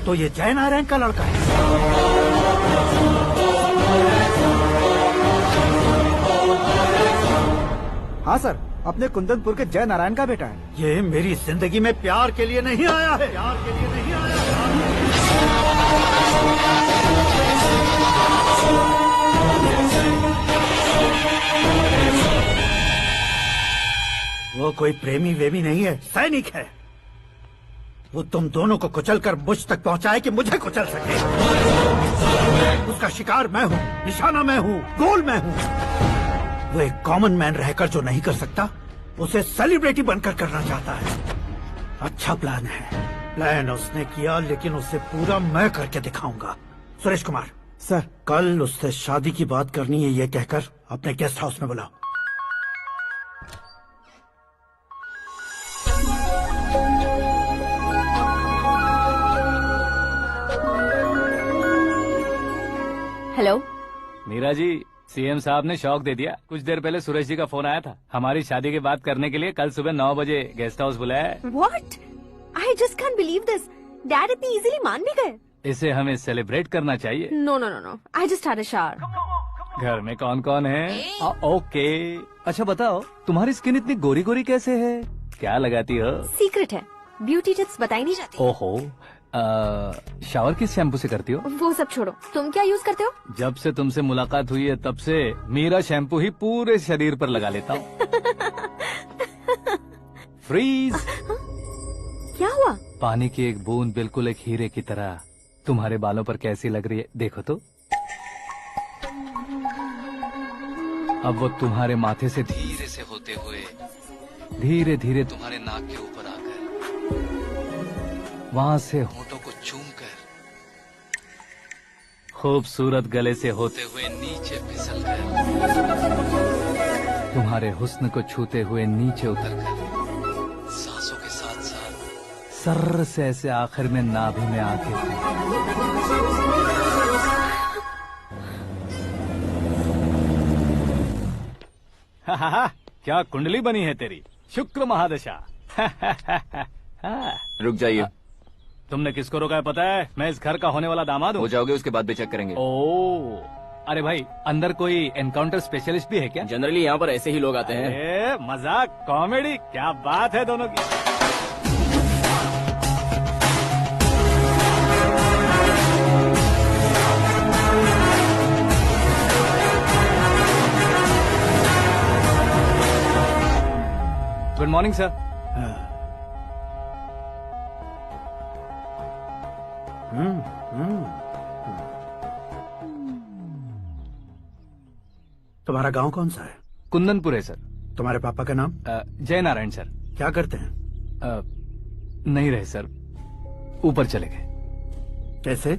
तो ये जय नारायण का लड़का है। हाँ सर, अपने कुंदनपुर के जय नारायण का बेटा है। ये मेरी जिंदगी में प्यार के लिए नहीं आया है। प्यार के लिए नहीं आया वो कोई प्रेमी वेमी नहीं है, सैनिक है। वो तुम दोनों को कुचलकर मुझ तक पहुंचाए कि मुझे कुचल सके। उसका शिकार मैं हूँ, निशाना मैं हूँ, गोल मैं हूँ। वो एक कॉमन मैन रहकर जो नहीं कर सकता, उसे सेलिब्रिटी बनकर करना चाहता है। अच्छा प्लान है। प्लान उसने किया, लेकिन उसे पूरा मैं करके दिखाऊंगा। सुरेश कुमार सर, कल उससे शादी की बात करनी है, ये कहकर अपने गेस्ट हाउस में बुलाओ। हेलो मीरा जी, सीएम साहब ने शौक दे दिया। कुछ देर पहले सुरेश जी का फोन आया था, हमारी शादी की बात करने के लिए कल सुबह 9 बजे गेस्ट हाउस बुलाया है। What? I just can't believe this. Dad इतनी इजीली मान भी गए। इसे हमें सेलिब्रेट करना चाहिए। No, no, no, no. I just had a shower. घर में कौन कौन है? ओके। अच्छा बताओ, तुम्हारी स्किन इतनी गोरी गोरी कैसे है? क्या लगाती हो? सीक्रेट है, ब्यूटी टिप्स बताई नहीं जाती। ओहो, शावर किस शैम्पू से करती हो? वो सब छोड़ो, तुम क्या यूज करते हो? जब से तुमसे मुलाकात हुई है तब से मेरा शैम्पू ही पूरे शरीर पर लगा लेता हूँ। फ्रीज। क्या हुआ? पानी की एक बूंद बिल्कुल एक हीरे की तरह तुम्हारे बालों पर कैसी लग रही है, देखो तो। अब वो तुम्हारे माथे से धीरे से होते हुए धीरे धीरे तुम्हारे नाक के ऊपर आकर वहां से होठों को चूमकर खूबसूरत गले से होते हुए नीचे फिसलकर तुम्हारे हुस्न को छूते हुए नीचे उतरकर सांसों के साथ साथ सर्र से ऐसे आखिर में नाभि में आके क्या कुंडली बनी है तेरी, शुक्र महादशा। रुक जाइए। तुमने किसको रोका है पता है? मैं इस घर का होने वाला दामाद हूँ। हो जाओगे उसके बाद भी चेक करेंगे। ओ, अरे भाई, अंदर कोई एनकाउंटर स्पेशलिस्ट भी है क्या? जनरली यहाँ पर ऐसे ही लोग आते हैं। मजाक, कॉमेडी, क्या बात है दोनों की। Good morning sir. तुम्हारा गांव कौन सा है? कुंदनपुर है सर। तुम्हारे पापा का नाम? जय नारायण सर। क्या करते हैं? नहीं रहे सर, ऊपर चले गए। कैसे?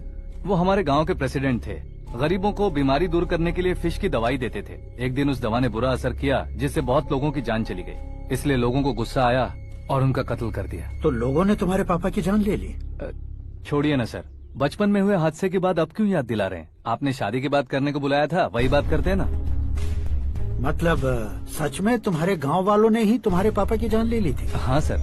वो हमारे गांव के प्रेसिडेंट थे। गरीबों को बीमारी दूर करने के लिए फिश की दवाई देते थे। एक दिन उस दवा ने बुरा असर किया, जिससे बहुत लोगों की जान चली गई। इसलिए लोगों को गुस्सा आया और उनका कत्ल कर दिया। तो लोगों ने तुम्हारे पापा की जान ले ली? छोड़िए ना सर, बचपन में हुए हादसे की बात अब क्यों याद दिला रहे हैं? आपने शादी की बात करने को बुलाया था, वही बात करते हैं ना। मतलब सच में तुम्हारे गांव वालों ने ही तुम्हारे पापा की जान ले ली थी? हाँ सर।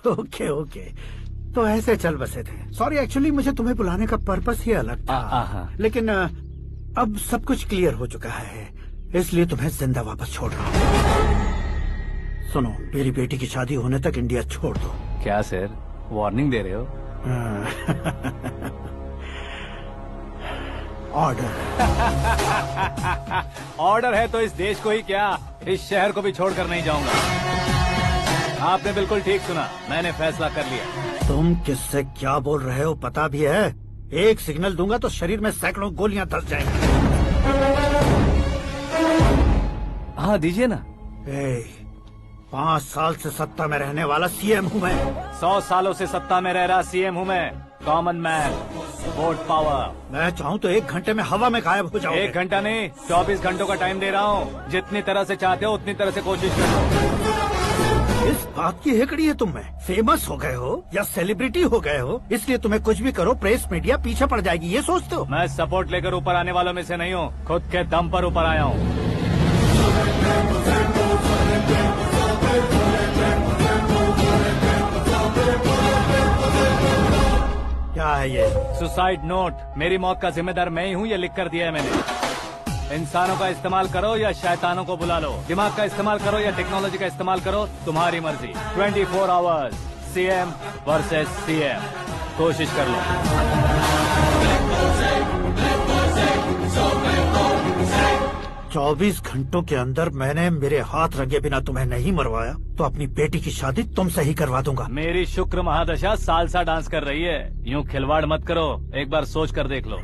ओके ओके, तो ऐसे चल बसे थे। सॉरी, एक्चुअली मुझे तुम्हें बुलाने का पर्पस ही अलग था, लेकिन अब सब कुछ क्लियर हो चुका है, इसलिए तुम्हें जिंदा वापस छोड़ रहा हूँ। सुनो, मेरी बेटी की शादी होने तक इंडिया छोड़ दो। क्या सर, वार्निंग दे रहे हो? ऑर्डर। ऑर्डर है तो इस देश को ही क्या, इस शहर को भी छोड़कर नहीं जाऊंगा। आपने बिल्कुल ठीक सुना, मैंने फैसला कर लिया। तुम किससे क्या बोल रहे हो पता भी है? एक सिग्नल दूंगा तो शरीर में सैकड़ों गोलियां धस जाएंगी। हाँ दीजिए ना। 5 साल से सत्ता में रहने वाला सीएम हूँ मैं। 100 सालों से सत्ता में रह रहा सीएम हूँ मैं। Common man, vote power. मैं चाहूँ तो 1 घंटे में हवा में गायब हो जाऊँ। 1 घंटा नहीं, 24 घंटों का टाइम दे रहा हूँ। जितनी तरह से चाहते हो उतनी तरह से कोशिश करो। इस बात की हेकड़ी है तुम में। फेमस हो गए हो या सेलिब्रिटी हो गए हो, इसलिए तुम्हें कुछ भी करो प्रेस मीडिया पीछे पड़ जाएगी, ये सोचते हो? मैं सपोर्ट लेकर ऊपर आने वालों में से नहीं हूँ, खुद के दम पर ऊपर आया हूँ। क्या है ये? Suicide note. मेरी मौत का जिम्मेदार मैं ही हूँ, ये लिख कर दिया है मैंने। इंसानों का इस्तेमाल करो या शैतानों को बुला लो, दिमाग का इस्तेमाल करो या टेक्नोलॉजी का इस्तेमाल करो, तुम्हारी मर्जी। 24 आवर्स, सीएम वर्सेस सीएम, कोशिश कर लो। 24 घंटों के अंदर मैंने मेरे हाथ रंगे बिना तुम्हें नहीं मरवाया तो अपनी बेटी की शादी तुमसे ही करवा दूंगा। मेरी शुक्र महादशा सालसा डांस कर रही है, यूँ खिलवाड़ मत करो, एक बार सोच कर देख लो।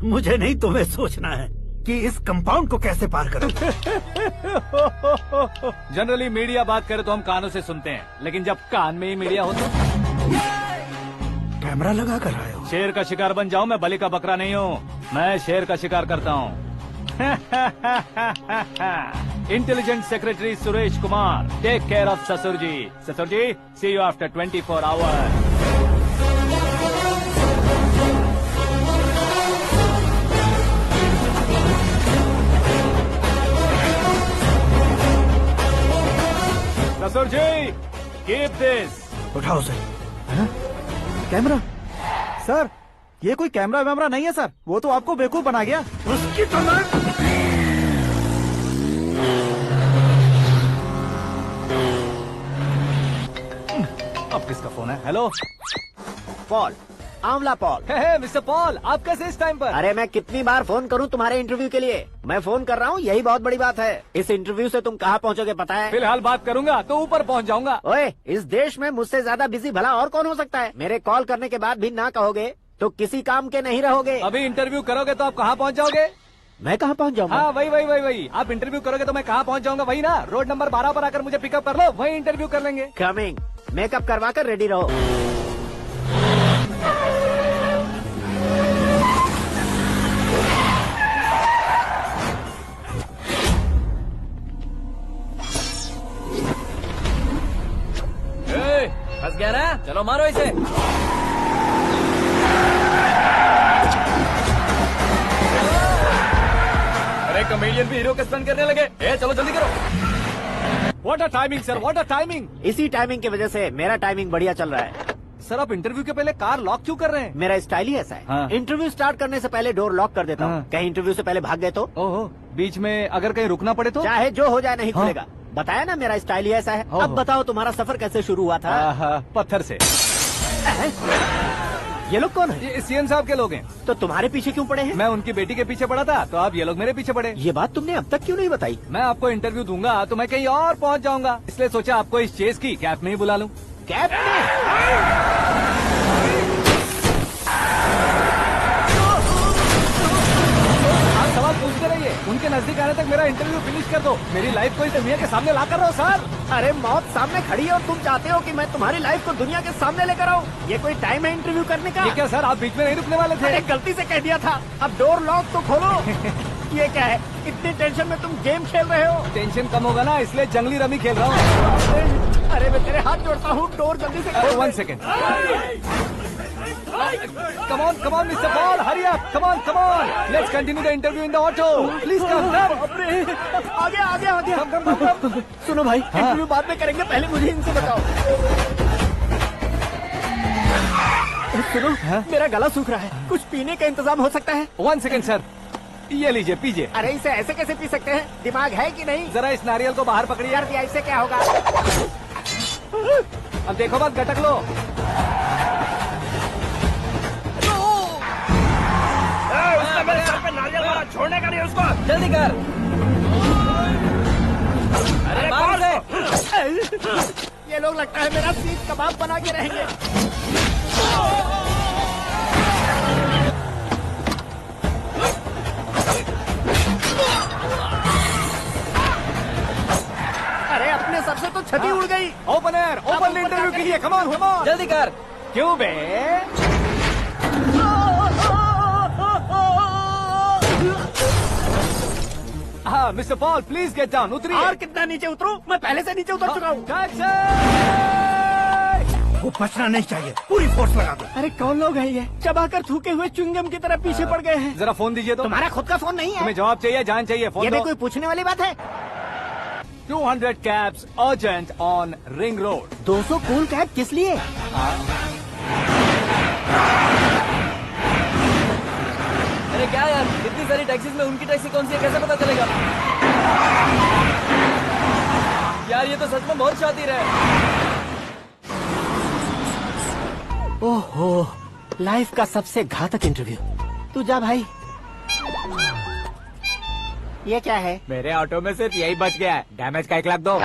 मुझे नहीं, तुम्हें सोचना है कि इस कंपाउंड को कैसे पार करूं। जनरली मीडिया बात करे तो हम कानों से सुनते हैं, लेकिन जब कान में ही मीडिया हो तो कैमरा लगा कर आए हो। शेर का शिकार बन जाऊं, मैं बलि का बकरा नहीं हूँ, मैं शेर का शिकार करता हूँ। Intelligent secretary Suresh Kumar, take care of ससुर जी। ससुर जी, सी यू आफ्टर 24 आवर्स। ससुर जी, कीप दिस। उठाओ से। कैमरा? सर, ये कोई कैमरा वैमरा नहीं है सर, वो तो आपको बेवकूफ बना गया। उसकी तो अब किसका फोन है? हेलो पॉल, आंवला पॉल। हे मिस्टर पॉल, आप कैसे इस टाइम पर? अरे मैं कितनी बार फोन करूं तुम्हारे इंटरव्यू के लिए? मैं फोन कर रहा हूं, यही बहुत बड़ी बात है। इस इंटरव्यू से तुम कहां पहुंचोगे पता है? फिलहाल बात करूंगा तो ऊपर पहुंच जाऊंगा। ओए, इस देश में मुझसे ज्यादा बिजी भला और कौन हो सकता है? मेरे कॉल करने के बाद भी ना कहोगे तो किसी काम के नहीं रहोगे। अभी इंटरव्यू करोगे तो आप कहाँ पहुँच जाओगे? मैं कहाँ पहुँच जाऊंगा? हाँ वही। आप इंटरव्यू करोगे तो मैं कहाँ पहुँच जाऊंगा? वही ना, रोड नंबर 12 पर आकर मुझे पिकअप कर लो, वही इंटरव्यू कर लेंगे। कमिंग। मेकअप करवा कर रेडी रहो। फंस गया ना, चलो मारो इसे। अरे कॉमेडियन भी हीरो के स्टंट करने लगे। चलो जल्दी करो। What a timing sir, what a timing. इसी टाइमिंग की वजह से मेरा टाइमिंग बढ़िया चल रहा है। सर आप इंटरव्यू के पहले कार लॉक क्यों कर रहे हैं? मेरा स्टाइल ही ऐसा है। हाँ। इंटरव्यू स्टार्ट करने से पहले डोर लॉक कर देता हूँ। कहीं इंटरव्यू से पहले भाग गए तो? ओहो, बीच में अगर कहीं रुकना पड़े तो? चाहे जो हो जाए नहीं खुलेगा। बताया ना मेरा स्टाइल ही ऐसा है। अब बताओ तुम्हारा सफर कैसे शुरू हुआ था? पत्थर से। ये लोग कौन है? ये सीएम साहब के लोग हैं। तो तुम्हारे पीछे क्यों पड़े हैं? मैं उनकी बेटी के पीछे पड़ा था, तो अब ये लोग मेरे पीछे पड़े। ये बात तुमने अब तक क्यों नहीं बताई? मैं आपको इंटरव्यू दूंगा तो मैं कहीं और पहुंच जाऊंगा, इसलिए सोचा आपको इस चेस की कैप में ही बुला लूं। कैप में? सवाल पूछते रहिए, उनके नजदीक आने तक मेरा इंटरव्यू फिनिश कर दो। मेरी लाइफ को इस दुनिया के सामने ला कर रहो सर। अरे मौत सामने खड़ी है और तुम चाहते हो कि मैं तुम्हारी लाइफ को दुनिया के सामने लेकर आऊं? ये कोई टाइम है इंटरव्यू करने का? ये क्या सर, आप बीच में नहीं रुकने वाले थे? अरे गलती से कह दिया था, अब डोर लॉक तो खोलो। ये क्या है, इतनी टेंशन में तुम गेम खेल रहे हो? टेंशन कम होगा ना, इसलिए जंगली रमी खेल रहा हूँ। अरे मैं तेरे हाथ जोड़ता हूँ, डोर जल्दी से खोलो। 1 second. Come on, Mr. Paul, hurry up! Come on! Let's continue the interview in the auto. Please come. आगे। सुनो भाई, इंटरव्यू बाद में करेंगे, पहले मुझे इनसे बताओ। सुनो, मेरा गला सूख रहा है, कुछ पीने का इंतजाम हो सकता है? 1 सेकंड सर, ये लीजिए पीजिए। अरे इसे ऐसे कैसे पी सकते हैं? दिमाग है कि नहीं? जरा इस नारियल को बाहर पकड़िए। यार इससे क्या होगा? अब देखो बात, गटक लो। उसने मेरे सर पे नारियल मारा, छोड़ने का नहीं उसको। जल्दी कर। अरे बाहर से! ये लोग लगता है मेरा सीख कबाब बना के रहेंगे। अरे अपने सर से तो छती उड़ गई। ओपन एयर, ओपन इंटरव्यू कीजिए। कम ऑन कम ऑन, जल्दी कर। क्यों बे? हाँ mister Paul, please get down. उतरिए। और कितना नीचे उतरूं? मैं पहले से नीचे उतर चुका हूँ। वो बचना नहीं चाहिए, पूरी फोर्स लगा दो। अरे कौन लोग हैं ये? चबाकर थूके हुए च्युइंगम की तरह पीछे पड़ गए हैं। जरा फोन दीजिए तो। तुम्हारा खुद का फोन नहीं है? तुम्हें जवाब चाहिए, जान चाहिए, फोन ये भी दो। कोई पूछने वाली बात है? 200 cabs urgent on Ring Road। 200 cool cab किस लिए? अरे क्या यार, इतनी सारी टैक्सीज में उनकी टैक्सी कौन सी है, कैसे पता चलेगा? यार ये तो सच में बहुत शातिर है। ओहो, लाइफ का सबसे घातक इंटरव्यू। तू जा भाई। ये क्या है? मेरे ऑटो में सिर्फ यही बच गया है, डैमेज का 1 लाख दो।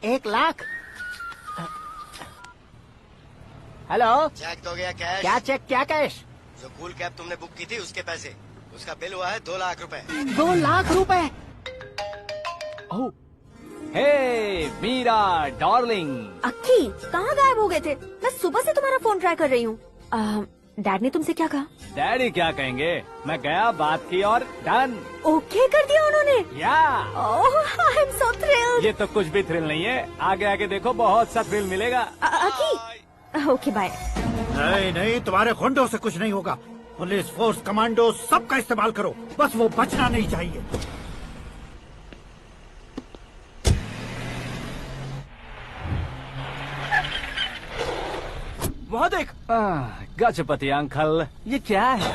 1 लाख? हेलो, चेक तो गया कैश। क्या चेक, क्या कैश? जो कूल कैब तुमने बुक की थी उसके पैसे, उसका बिल हुआ है 2 लाख रुपए। 2 लाख रुपए? हे मीरा डार्लिंग। अक्की, कहाँ गायब हो गए थे? मैं सुबह से तुम्हारा फोन ट्राई कर रही हूँ। डैड ने तुमसे क्या कहा? डैडी क्या कहेंगे, मैं गया, बात की और डन। ओके कर दिया उन्होंने? या आई एम सो थ्रिल्ड। ये तो कुछ भी थ्रिल नहीं है, आगे आगे देखो बहुत सा थ्रिल मिलेगा। अक्की, ओके बाय। नहीं नहीं, तुम्हारे गुंडों से कुछ नहीं होगा। पुलिस फोर्स, कमांडो, सबका इस्तेमाल करो, बस वो बचना नहीं चाहिए। वहाँ देख। गजपति अंकल, ये क्या है?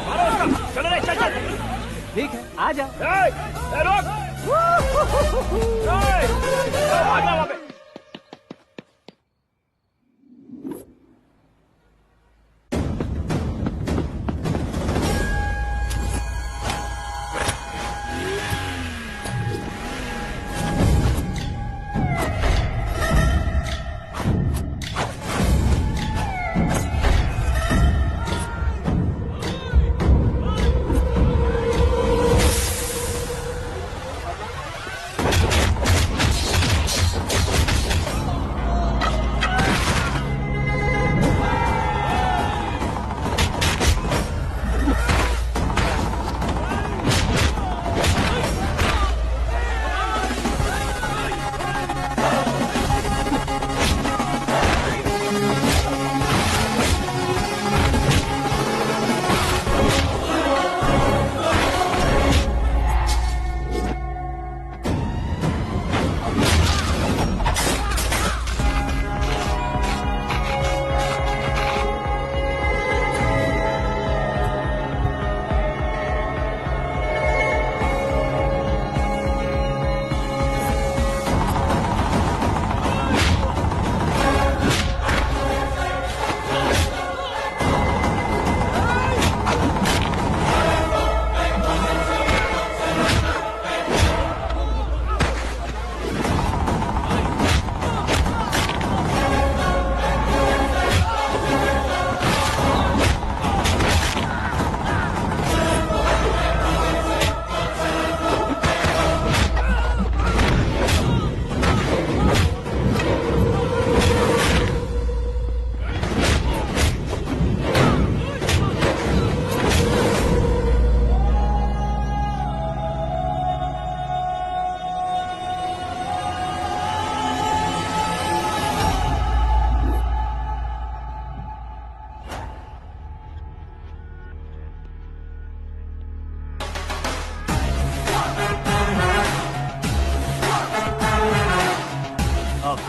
चलो रे, चल चल। ठीक है, आ जा।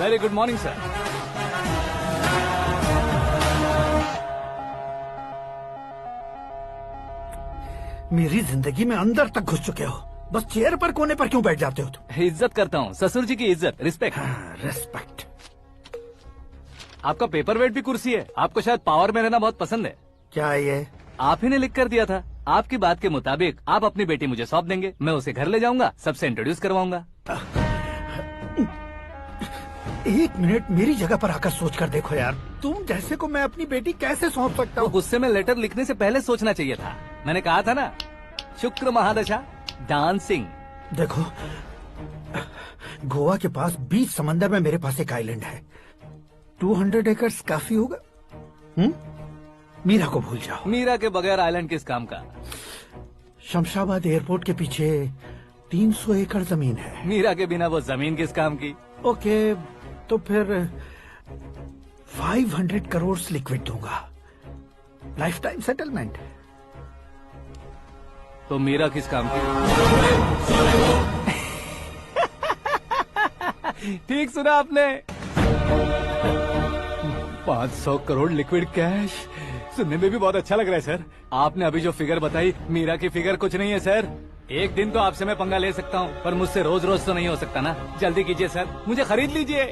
Very good morning sir. मेरी जिंदगी में अंदर तक घुस चुके हो, बस चेयर पर कोने पर क्यों बैठ जाते हो तुम? इज्जत करता हूँ, ससुर जी की इज्जत, रिस्पेक्ट। रिस्पेक्ट। आपका पेपर वेट भी कुर्सी है। आपको शायद पावर में रहना बहुत पसंद है। क्या ये? आप ही ने लिख कर दिया था। आपकी बात के मुताबिक आप अपनी बेटी मुझे सौंप देंगे, मैं उसे घर ले जाऊंगा, सबसे इंट्रोड्यूस करवाऊंगा। एक मिनट मेरी जगह पर आकर सोच कर देखो यार, तुम जैसे को मैं अपनी बेटी कैसे सौंप सकता हूँ? गुस्से में लेटर लिखने से पहले सोचना चाहिए था। मैंने कहा था ना, शुक्र महादशा डांसिंग। देखो, गोवा के पास बीच समंदर में मेरे पास एक आइलैंड है, 200 एकर्स काफी होगा। मीरा को भूल जाओ। मीरा के बगैर आइलैंड किस काम का? शमशाबाद एयरपोर्ट के पीछे 300 एकड़ जमीन है। मीरा के बिना वो जमीन किस काम की? ओके, तो फिर 500 करोड़ लिक्विड दूंगा, लाइफ टाइम सेटलमेंट। तो मीरा किस काम की? ठीक सुना आपने, 500 करोड़ लिक्विड कैश। सुनने में भी बहुत अच्छा लग रहा है सर। आपने अभी जो फिगर बताई, मीरा की फिगर कुछ नहीं है सर। एक दिन तो आपसे मैं पंगा ले सकता हूँ, पर मुझसे रोज रोज तो नहीं हो सकता ना। जल्दी कीजिए सर, मुझे खरीद लीजिए।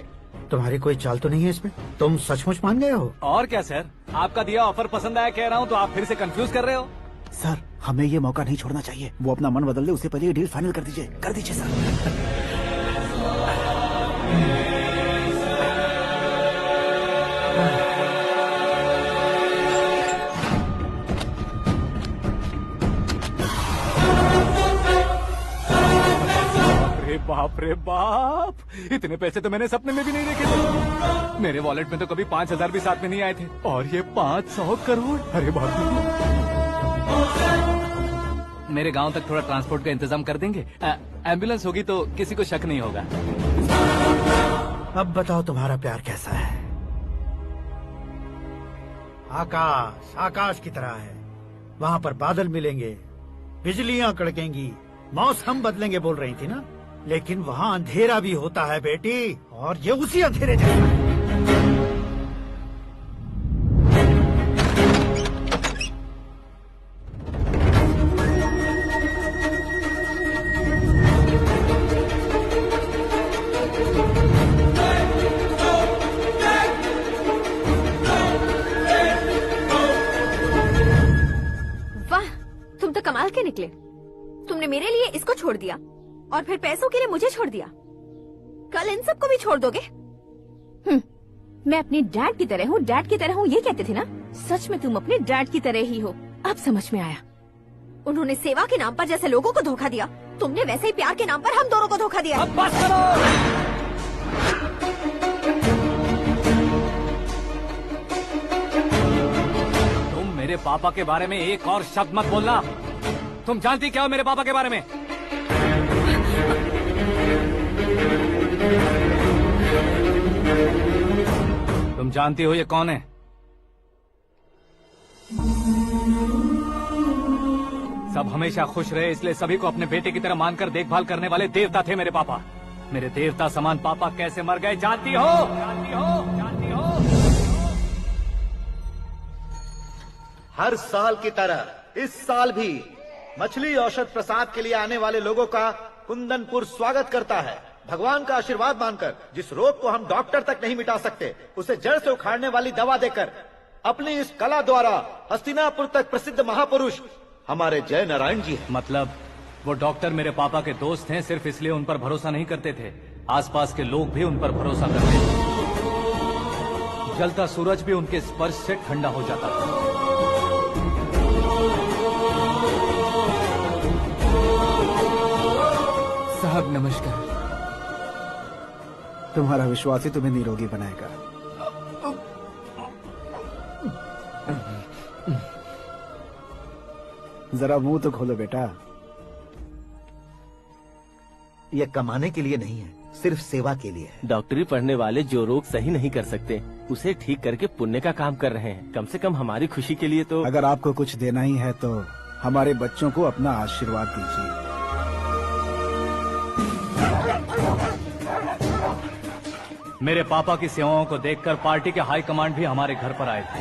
तुम्हारी कोई चाल तो नहीं है इसमें? तुम सचमुच मान गए हो? और क्या सर, आपका दिया ऑफर पसंद आया कह रहा हूँ, तो आप फिर से कंफ्यूज कर रहे हो। सर, हमें ये मौका नहीं छोड़ना चाहिए। वो अपना मन बदल दे, उससे पहले ये डील फाइनल कर दीजिए। कर दीजिए सर। बाप रे बाप, इतने पैसे तो मैंने सपने में भी नहीं देखे थे। मेरे वॉलेट में तो कभी 5000 भी साथ में नहीं आए थे, और ये 500 करोड़। अरे बाप रे। मेरे गांव तक थोड़ा ट्रांसपोर्ट का इंतजाम कर देंगे? एम्बुलेंस होगी तो किसी को शक नहीं होगा। अब बताओ तुम्हारा प्यार कैसा है? आकाश आकाश की तरह है, वहाँ पर बादल मिलेंगे, बिजलियाँ कड़केंगी, मौसम बदलेंगे बोल रही थी ना, लेकिन वहाँ अंधेरा भी होता है बेटी, और ये उसी अंधेरे जैसा है। वाह, तुम तो कमाल के निकले। तुमने मेरे लिए इसको छोड़ दिया और फिर पैसों के लिए मुझे छोड़ दिया। कल इन सबको भी छोड़ दोगे? मैं अपने डैड की तरह हूँ, डैड की तरह हूँ, ये कहते थे ना। सच में तुम अपने डैड की तरह ही हो, अब समझ में आया। उन्होंने सेवा के नाम पर जैसे लोगों को धोखा दिया, तुमने वैसे ही प्यार के नाम पर हम दोनों को धोखा दिया। अब बस करो। तुम मेरे पापा के बारे में एक और शब्द मत बोलना। तुम जानती क्या हो मेरे पापा के बारे में? तुम जानती हो ये कौन है? सब हमेशा खुश रहे, इसलिए सभी को अपने बेटे की तरह मानकर देखभाल करने वाले देवता थे मेरे पापा। मेरे देवता समान पापा कैसे मर गए जानती हो? जानती हो? जानती हो? हर साल की तरह इस साल भी मछली औषध प्रसाद के लिए आने वाले लोगों का कुंदनपुर स्वागत करता है। भगवान का आशीर्वाद मानकर जिस रोग को हम डॉक्टर तक नहीं मिटा सकते, उसे जड़ से उखाड़ने वाली दवा देकर अपनी इस कला द्वारा हस्तिनापुर तक प्रसिद्ध महापुरुष हमारे जय नारायण जी हैं। मतलब वो डॉक्टर मेरे पापा के दोस्त हैं, सिर्फ इसलिए उन पर भरोसा नहीं करते थे, आसपास के लोग भी उन पर भरोसा करते थे। जलता सूरज भी उनके स्पर्श से ठंडा हो जाता था। साहब नमस्कार। तुम्हारा विश्वास ही तुम्हें निरोगी बनाएगा। जरा मुंह तो खोलो बेटा। यह कमाने के लिए नहीं है, सिर्फ सेवा के लिए है। डॉक्टरी पढ़ने वाले जो रोग सही नहीं कर सकते, उसे ठीक करके पुण्य का काम कर रहे हैं। कम से कम हमारी खुशी के लिए तो। अगर आपको कुछ देना ही है तो हमारे बच्चों को अपना आशीर्वाद दीजिए। मेरे पापा की सेवाओं को देखकर पार्टी के हाई कमांड भी हमारे घर पर आए थे।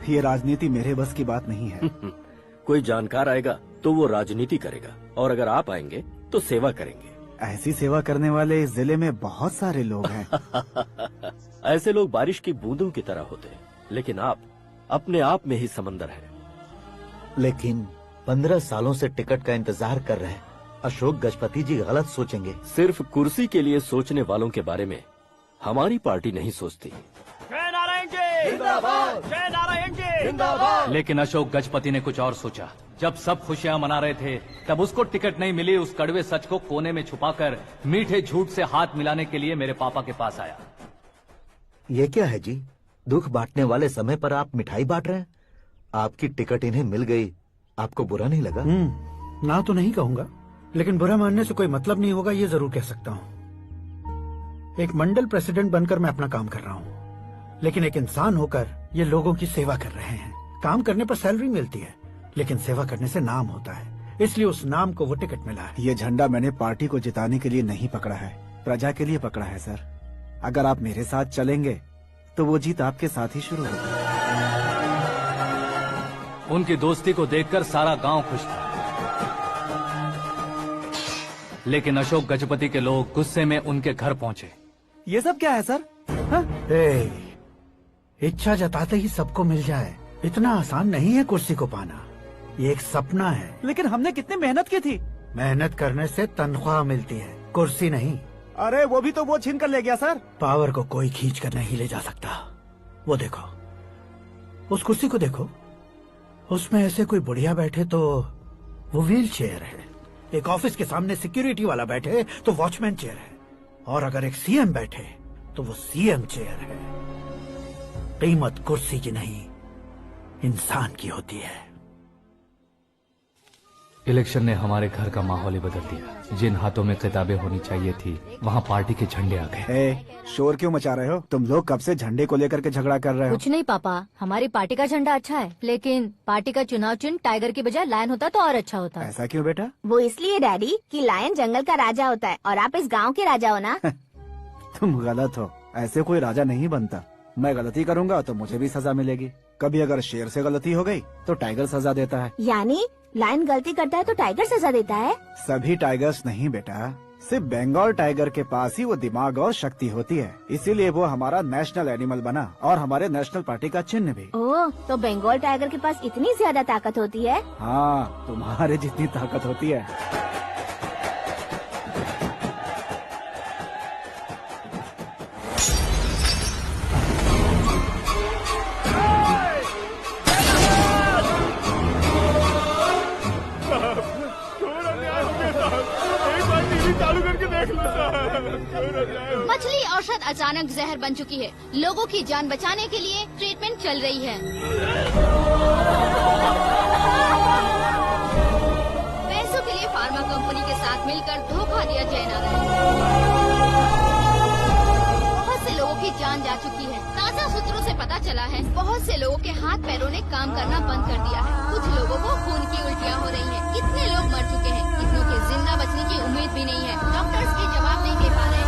ये राजनीति मेरे बस की बात नहीं है। कोई जानकार आएगा तो वो राजनीति करेगा, और अगर आप आएंगे तो सेवा करेंगे। ऐसी सेवा करने वाले इस जिले में बहुत सारे लोग हैं। ऐसे लोग बारिश की बूंदों की तरह होते हैं, लेकिन आप अपने आप में ही समंदर हैं। लेकिन 15 सालों से टिकट का इंतजार कर रहे अशोक गजपति जी गलत सोचेंगे। सिर्फ कुर्सी के लिए सोचने वालों के बारे में हमारी पार्टी नहीं सोचती। जय नारायण जी जिंदाबाद, जय नारायण जी जिंदाबाद। लेकिन अशोक गजपति ने कुछ और सोचा। जब सब खुशियां मना रहे थे तब उसको टिकट नहीं मिली। उस कड़वे सच को कोने में छुपाकर मीठे झूठ से हाथ मिलाने के लिए मेरे पापा के पास आया। ये क्या है जी, दुख बांटने वाले समय पर आप मिठाई बांट रहे हैं। आपकी टिकट इन्हें मिल गई, आपको बुरा नहीं लगा? ना तो नहीं कहूंगा, लेकिन बुरा मानने से कोई मतलब नहीं होगा, ये जरूर कह सकता हूँ। एक मंडल प्रेसिडेंट बनकर मैं अपना काम कर रहा हूँ, लेकिन एक इंसान होकर ये लोगों की सेवा कर रहे हैं। काम करने पर सैलरी मिलती है, लेकिन सेवा करने से नाम होता है, इसलिए उस नाम को वो टिकट मिला है। ये झंडा मैंने पार्टी को जिताने के लिए नहीं पकड़ा है, प्रजा के लिए पकड़ा है सर। अगर आप मेरे साथ चलेंगे तो वो जीत आपके साथ ही शुरू होगी। उनकी दोस्ती को देखकर सारा गांव खुश था, लेकिन अशोक गजपति के लोग गुस्से में उनके घर पहुंचे। ये सब क्या है सर? इच्छा जताते ही सबको मिल जाए, इतना आसान नहीं है कुर्सी को पाना। ये एक सपना है। लेकिन हमने कितनी मेहनत की थी। मेहनत करने से तनख्वाह मिलती है, कुर्सी नहीं। अरे वो भी तो वो छीन कर ले गया सर। पावर को कोई खींच कर नहीं ले जा सकता। वो देखो, उस कुर्सी को देखो, उसमें ऐसे कोई बुढ़िया बैठे तो वो व्हील चेयर है। एक ऑफिस के सामने सिक्योरिटी वाला बैठे तो वॉचमैन चेयर है, और अगर एक सीएम बैठे तो वो सीएम चेयर है। कीमत कुर्सी की नहीं, इंसान की होती है। इलेक्शन ने हमारे घर का माहौल ही बदल दिया। जिन हाथों में किताबें होनी चाहिए थी, वहाँ पार्टी के झंडे आ गए। शोर क्यों मचा रहे हो? तुम लोग कब से झंडे को लेकर के झगड़ा कर रहे हो? कुछ नहीं पापा, हमारी पार्टी का झंडा अच्छा है, लेकिन पार्टी का चुनाव चिन्ह टाइगर की बजाय लायन होता तो और अच्छा होता। ऐसा क्यों बेटा? वो इसलिए डैडी कि लायन जंगल का राजा होता है और आप इस गांव के राजा हो ना। तुम गलत हो, ऐसे कोई राजा नहीं बनता। मैं गलती करूंगा तो मुझे भी सजा मिलेगी। कभी अगर शेर से गलती हो गई तो टाइगर सजा देता है। यानी लायन गलती करता है तो टाइगर सजा देता है? सभी टाइगर्स नहीं बेटा, सिर्फ बंगाल टाइगर के पास ही वो दिमाग और शक्ति होती है, इसीलिए वो हमारा नेशनल एनिमल बना और हमारे नेशनल पार्टी का चिन्ह भी। ओह, तो बंगाल टाइगर के पास इतनी ज्यादा ताकत होती है? हाँ, तुम्हारे जितनी ताकत होती है। मछली औषध अचानक जहर बन चुकी है। लोगों की जान बचाने के लिए ट्रीटमेंट चल रही है। पैसों के लिए फार्मा कंपनी के साथ मिलकर धोखा दिया जय नारायण। बहुत से लोगों की जान जा चुकी है। ताज़ा सूत्रों से पता चला है बहुत से लोगों के हाथ पैरों ने काम करना बंद कर दिया है। कुछ लोगों को खून की उल्टियाँ हो रही हैं। कितने लोग मर चुके हैं, कितनों के जिंदा बचने की उम्मीद भी नहीं है। डॉक्टर्स के जवाब नहीं दे पा रहे हैं।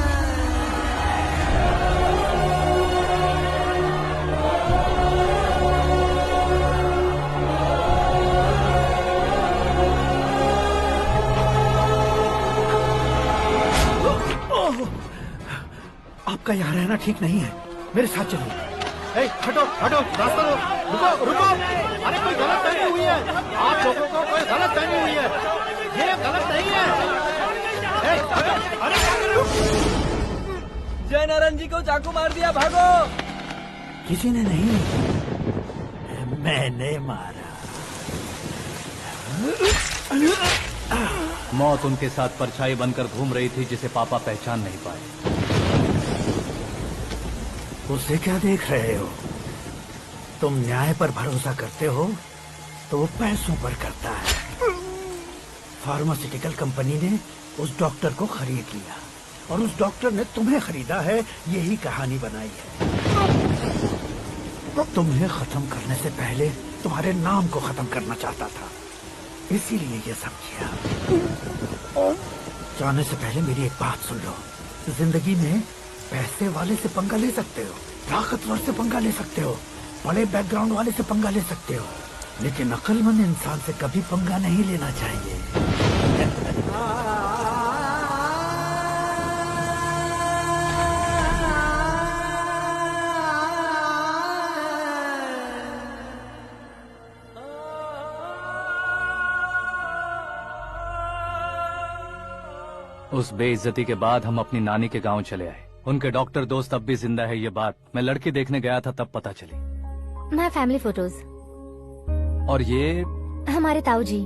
आपका यहाँ रहना ठीक नहीं है, मेरे साथ चलिए। हटो हटो, रास्ता रुको रुको। अरे कोई गलत फहमी हुई है, आप लोगों को कोई गलत फहमी हुई है, ये गलत नहीं है। जय नारायण जी को चाकू मार दिया, भागो। किसी ने नहीं, मैंने मारा। मौत उनके साथ परछाई बनकर घूम रही थी, जिसे पापा पहचान नहीं पाए। उसे क्या देख रहे हो? तुम न्याय पर भरोसा करते हो तो वो पैसों पर करता है। फार्मास्यूटिकल कंपनी ने उस डॉक्टर को खरीद लिया और उस डॉक्टर ने तुम्हें खरीदा है, यही कहानी बनाई है। तुम्हें खत्म करने से पहले तुम्हारे नाम को खत्म करना चाहता था, इसीलिए ये सब किया। जाने से पहले मेरी एक बात सुन लो। जिंदगी में पैसे वाले से पंगा ले सकते हो, ताकतवर से पंगा ले सकते हो, बड़े बैकग्राउंड वाले से पंगा ले सकते हो, लेकिन अक्लमंद इंसान से कभी पंगा नहीं लेना चाहिए। उस बेइज्जती के बाद हम अपनी नानी के गांव चले आए। उनके डॉक्टर दोस्त अब भी जिंदा है, ये बात मैं लड़की देखने गया था तब पता चली। My family photos. और ये हमारे ताऊ जी।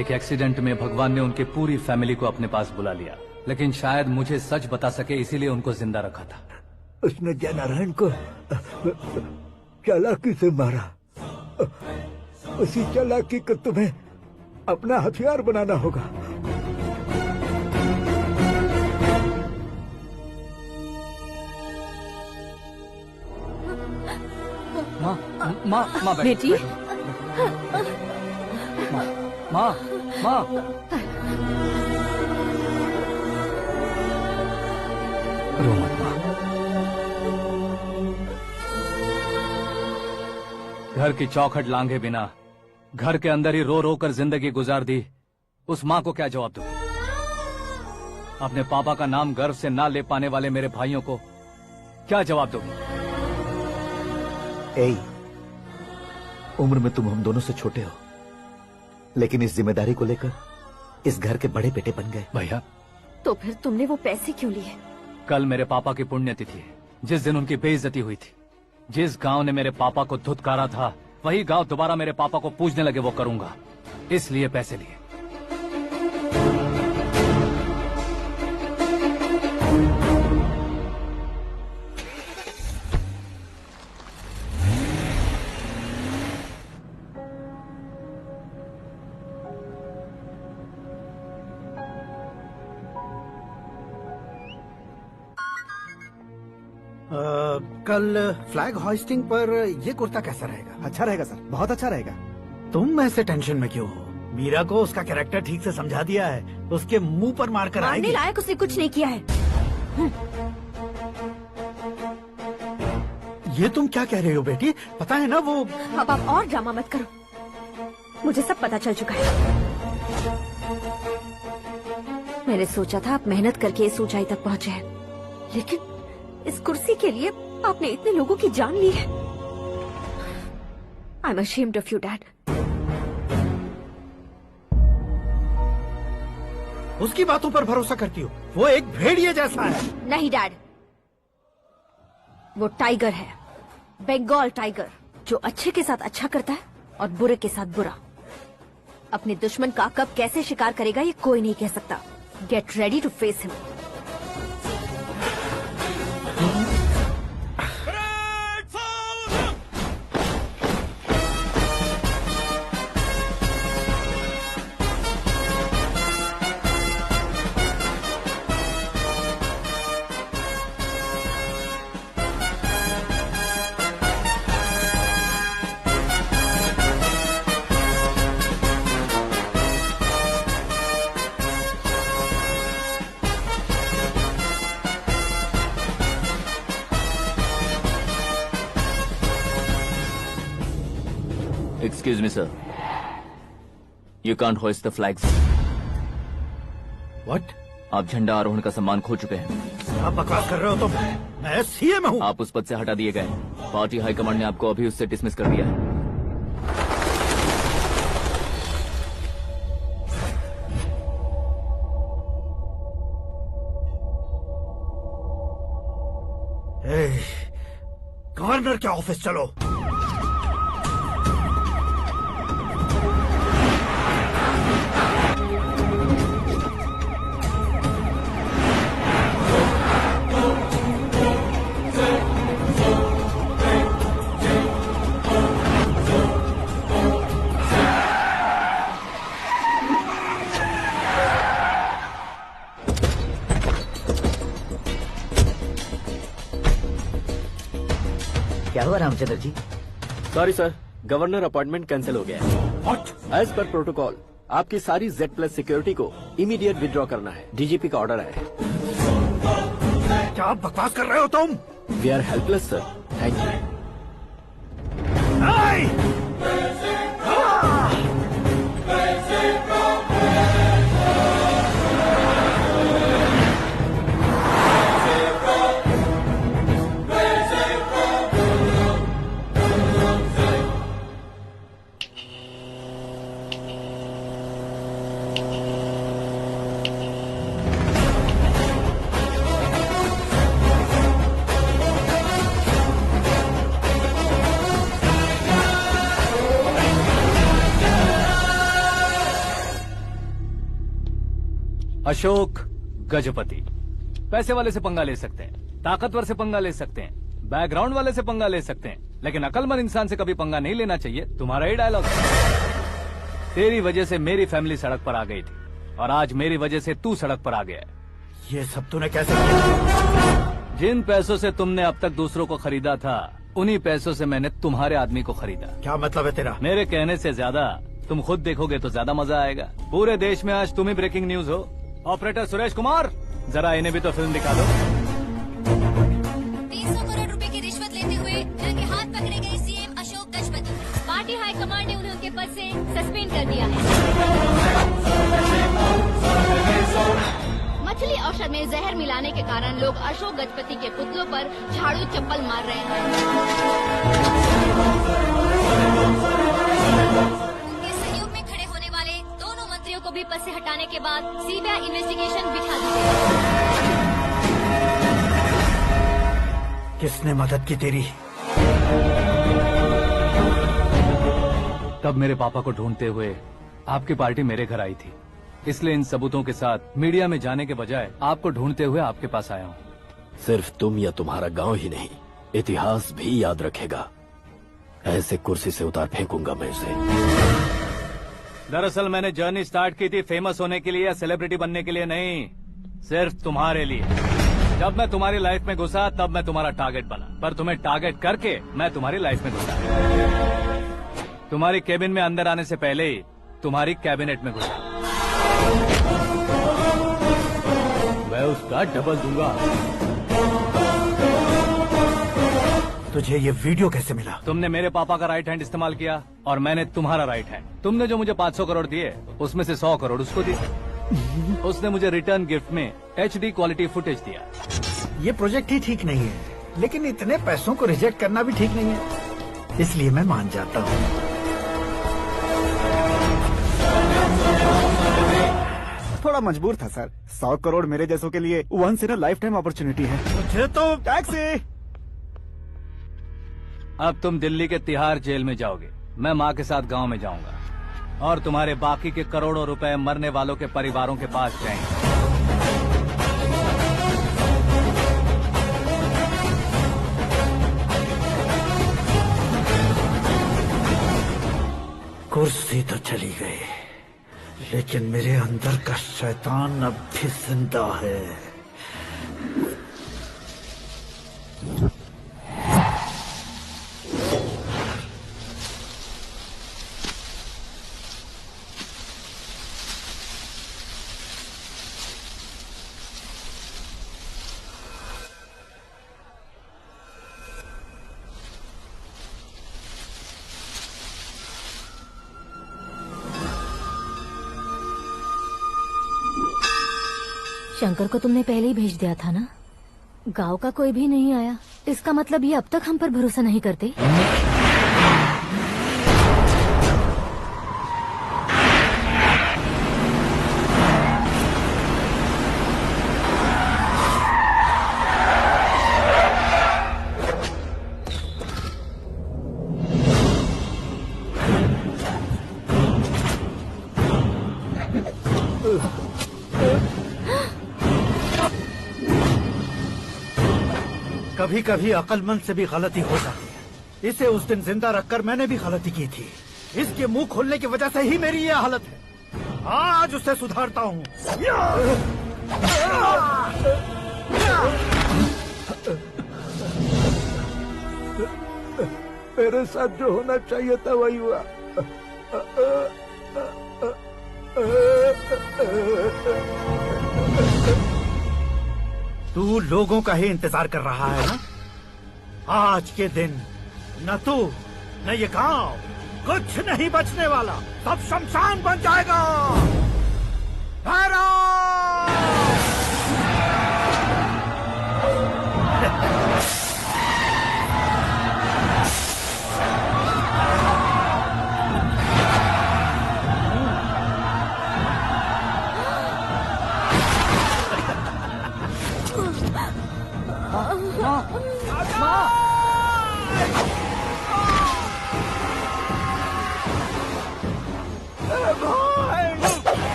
एक एक्सीडेंट में भगवान ने उनकी पूरी फैमिली को अपने पास बुला लिया, लेकिन शायद मुझे सच बता सके इसीलिए उनको जिंदा रखा था। उसने जयनारायण को चालाकी से मारा। उसी चालाकी को तुम्हें अपना हथियार बनाना होगा। माँ बेटी। माँ रो मत माँ। घर की चौखट लांघे बिना घर के अंदर ही रो रो कर जिंदगी गुजार दी उस माँ को क्या जवाब दूं? अपने पापा का नाम गर्व से ना ले पाने वाले मेरे भाइयों को क्या जवाब दूं? उम्र में तुम हम दोनों से छोटे हो, लेकिन इस जिम्मेदारी को लेकर इस घर के बड़े बेटे बन गए। भैया, तो फिर तुमने वो पैसे क्यों लिए? कल मेरे पापा की पुण्यतिथि है, जिस दिन उनकी बेइज्जती हुई थी। जिस गांव ने मेरे पापा को धुतकारा था, वही गांव दोबारा मेरे पापा को पूजने लगे वो करूंगा, इसलिए पैसे लिए। कल फ्लैग होइस्टिंग पर ये कुर्ता कैसा रहेगा? अच्छा रहेगा सर, बहुत अच्छा रहेगा। तुम ऐसे टेंशन में क्यों हो? मीरा को उसका कैरेक्टर ठीक से समझा दिया है, उसके मुंह पर मारकर आएगी। मारने लायक उसने कुछ नहीं किया है। ये तुम क्या कह रहे हो बेटी? पता है ना वो। अब आप और ड्रामा मत करो, मुझे सब पता चल चुका है। मैंने सोचा था आप मेहनत करके इस ऊंचाई तक पहुंचे हैं, लेकिन इस कुर्सी के लिए आपने इतने लोगों की जान ली है। I am ashamed of you, Dad. उसकी बातों पर भरोसा करती हो? वो एक भेड़िए जैसा है। नहीं डैड, वो टाइगर है, बंगाल टाइगर, जो अच्छे के साथ अच्छा करता है और बुरे के साथ बुरा। अपने दुश्मन का कब कैसे शिकार करेगा ये कोई नहीं कह सकता। Get ready to face him. Excuse me, sir. You can't hoist the flags. What? आप झंडा आरोहण का सम्मान खो चुके हैं। आप बकवास कर रहे हो तुम? मैं सीएम हूँ। आप उस पद से हटा दिए गए। पार्टी हाईकमांड ने आपको अभी उससे डिसमिस कर दिया है। गवर्नर के ऑफिस चलो। क्या हुआ Ramchandra ji? Sorry sir, governor appointment cancel हो गया है। What? एज पर प्रोटोकॉल आपकी सारी Z+ सिक्योरिटी को इमीडिएट विड्रॉ करना है। डीजीपी का ऑर्डर है। क्या बकवास कर रहे हो तुम? We are helpless sir, thank you. Ashok Gajapati पैसे वाले से पंगा ले सकते हैं, ताकतवर से पंगा ले सकते हैं, बैकग्राउंड वाले से पंगा ले सकते हैं, लेकिन अकलमंद इंसान से कभी पंगा नहीं लेना चाहिए। तुम्हारा ही डायलॉग। तेरी वजह से मेरी फैमिली सड़क पर आ गई थी और आज मेरी वजह से तू सड़क पर आ गया है। ये सब तूने कैसे किया? जिन पैसों से तुमने अब तक दूसरों को खरीदा था, उन्हीं पैसों से मैंने तुम्हारे आदमी को खरीदा। क्या मतलब है तेरा? मेरे कहने से ज्यादा तुम खुद देखोगे तो ज्यादा मजा आएगा। पूरे देश में आज तुम ही ब्रेकिंग न्यूज हो। ऑपरेटर सुरेश कुमार, जरा इन्हें भी तो फिल्म दिखा दो। 300 करोड़ रुपए की रिश्वत लेते हुए रंगे हाथ पकड़े गए CM Ashok Gajapati. Party high command ने उन्हें उनके पद से सस्पेंड कर दिया है। मछली औषध में जहर मिलाने के कारण लोग अशोक गजपति के पुतलों पर झाड़ू चप्पल मार रहे हैं। उनके सहयोग में खड़े होने वाले दोनों मंत्रियों को भी पद से हटाने के बाद सीबीआई इन्वेस्टिगेशन बिठा दी गई। किसने मदद की तेरी? तब मेरे पापा को ढूंढते हुए आपकी पार्टी मेरे घर आई थी, इसलिए इन सबूतों के साथ मीडिया में जाने के बजाय आपको ढूंढते हुए आपके पास आया हूँ। सिर्फ तुम या तुम्हारा गांव ही नहीं, इतिहास भी याद रखेगा। ऐसे कुर्सी से उतार फेंकूंगा मैं उसे। दरअसल मैंने जर्नी स्टार्ट की थी फेमस होने के लिए या सेलिब्रिटी बनने के लिए नहीं, सिर्फ तुम्हारे लिए। जब मैं तुम्हारी लाइफ में घुसा तब मैं तुम्हारा टारगेट बना, पर तुम्हें टारगेट करके मैं तुम्हारी लाइफ में घुसा। तुम्हारी केबिन में अंदर आने से पहले ही तुम्हारी कैबिनेट में घुसा। मैं उसका डबल दूंगा। तुझे ये वीडियो कैसे मिला? तुमने मेरे पापा का राइट हैंड इस्तेमाल किया और मैंने तुम्हारा राइट हैंड। तुमने जो मुझे 500 करोड़ दिए उसमें से 100 करोड़ उसको दिए। उसने मुझे रिटर्न गिफ्ट में HD क्वालिटी फुटेज दिया। ये प्रोजेक्ट ही ठीक नहीं है, लेकिन इतने पैसों को रिजेक्ट करना भी ठीक नहीं है, इसलिए मैं मान जाता हूँ। थोड़ा मजबूर था सर। 100 करोड़ मेरे जैसों के लिए once in a lifetime opportunity है। मुझे तो टैक्सी। अब तुम दिल्ली के तिहाड़ जेल में जाओगे, मैं माँ के साथ गांव में जाऊंगा और तुम्हारे बाकी के करोड़ों रुपए मरने वालों के परिवारों के पास जाएंगे। कुर्सी तो चली गई, लेकिन मेरे अंदर का शैतान अब भी जिंदा है। शंकर को तुमने पहले ही भेज दिया था ना? गांव का कोई भी नहीं आया, इसका मतलब ये अब तक हम पर भरोसा नहीं करते। कभी कभी अक्लमंद से भी गलती हो जाती है। इसे उस दिन जिंदा रखकर मैंने भी गलती की थी। इसके मुंह खोलने की वजह से ही मेरी ये हालत है। आज उसे सुधारता हूँ। मेरे साथ जो होना चाहिए था वही हुआ। तू लोगों का ही इंतजार कर रहा है ना? आज के दिन न तू न ये गांव कुछ नहीं बचने वाला, सब शमशान बन जाएगा।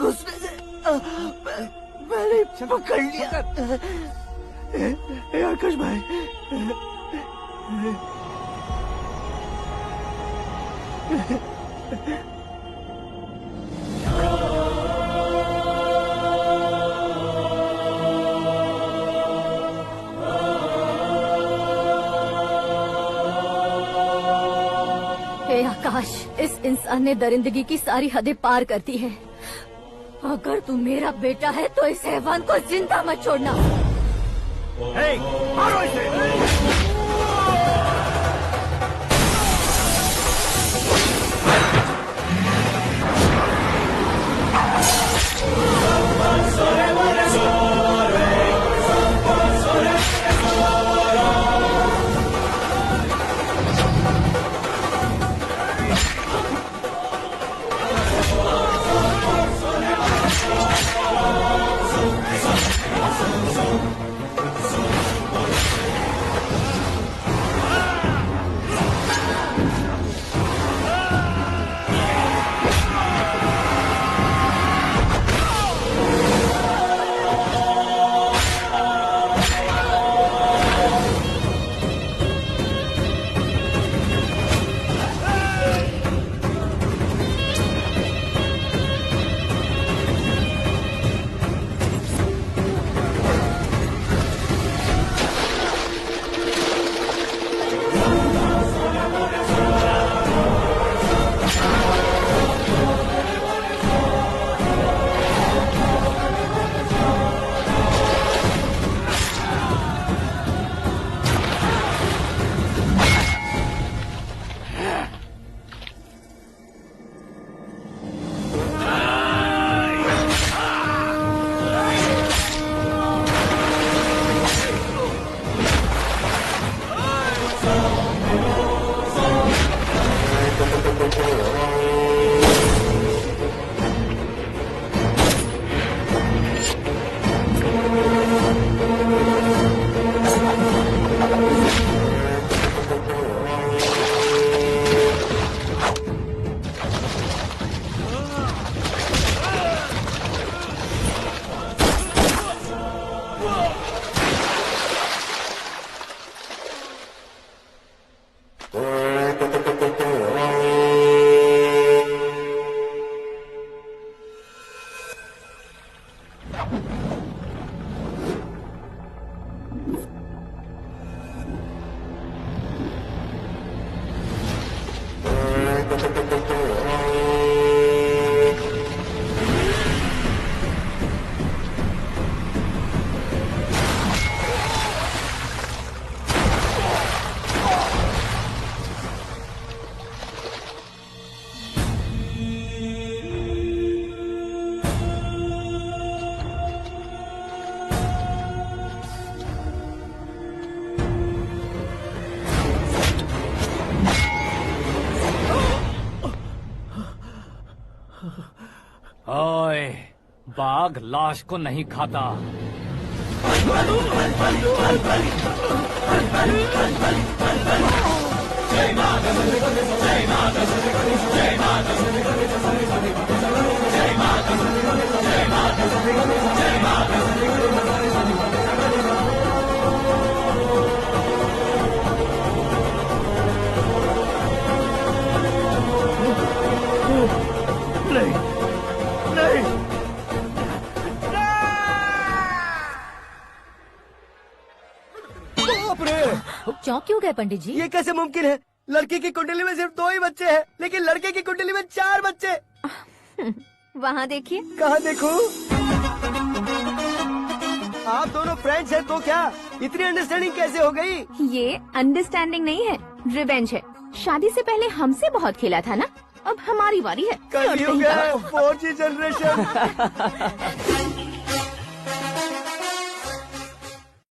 घुसने से मैंने पकड़ लिया। आकाश भाई, हे आकाश, इस इंसान ने दरिंदगी की सारी हदें पार कर दी है। अगर तू मेरा बेटा है तो इस हैवान को जिंदा मत छोड़ना। मारो इसे। ओए, बाघ लाश को नहीं खाता। नहीं, नहीं। बाप रे! चौंक क्यों गए पंडित जी? ये कैसे मुमकिन है? लड़की की कुंडली में सिर्फ 2 ही बच्चे हैं, लेकिन लड़के की कुंडली में 4 बच्चे। वहाँ देखिए। कहाँ देखूं? आप दोनों फ्रेंड्स हैं तो क्या इतनी अंडरस्टैंडिंग कैसे हो गई? ये अंडरस्टैंडिंग नहीं है, रिवेंज है। शादी से पहले हमसे बहुत खेला था ना, अब हमारी बारी है। कलयुग है, 4G जनरेशन।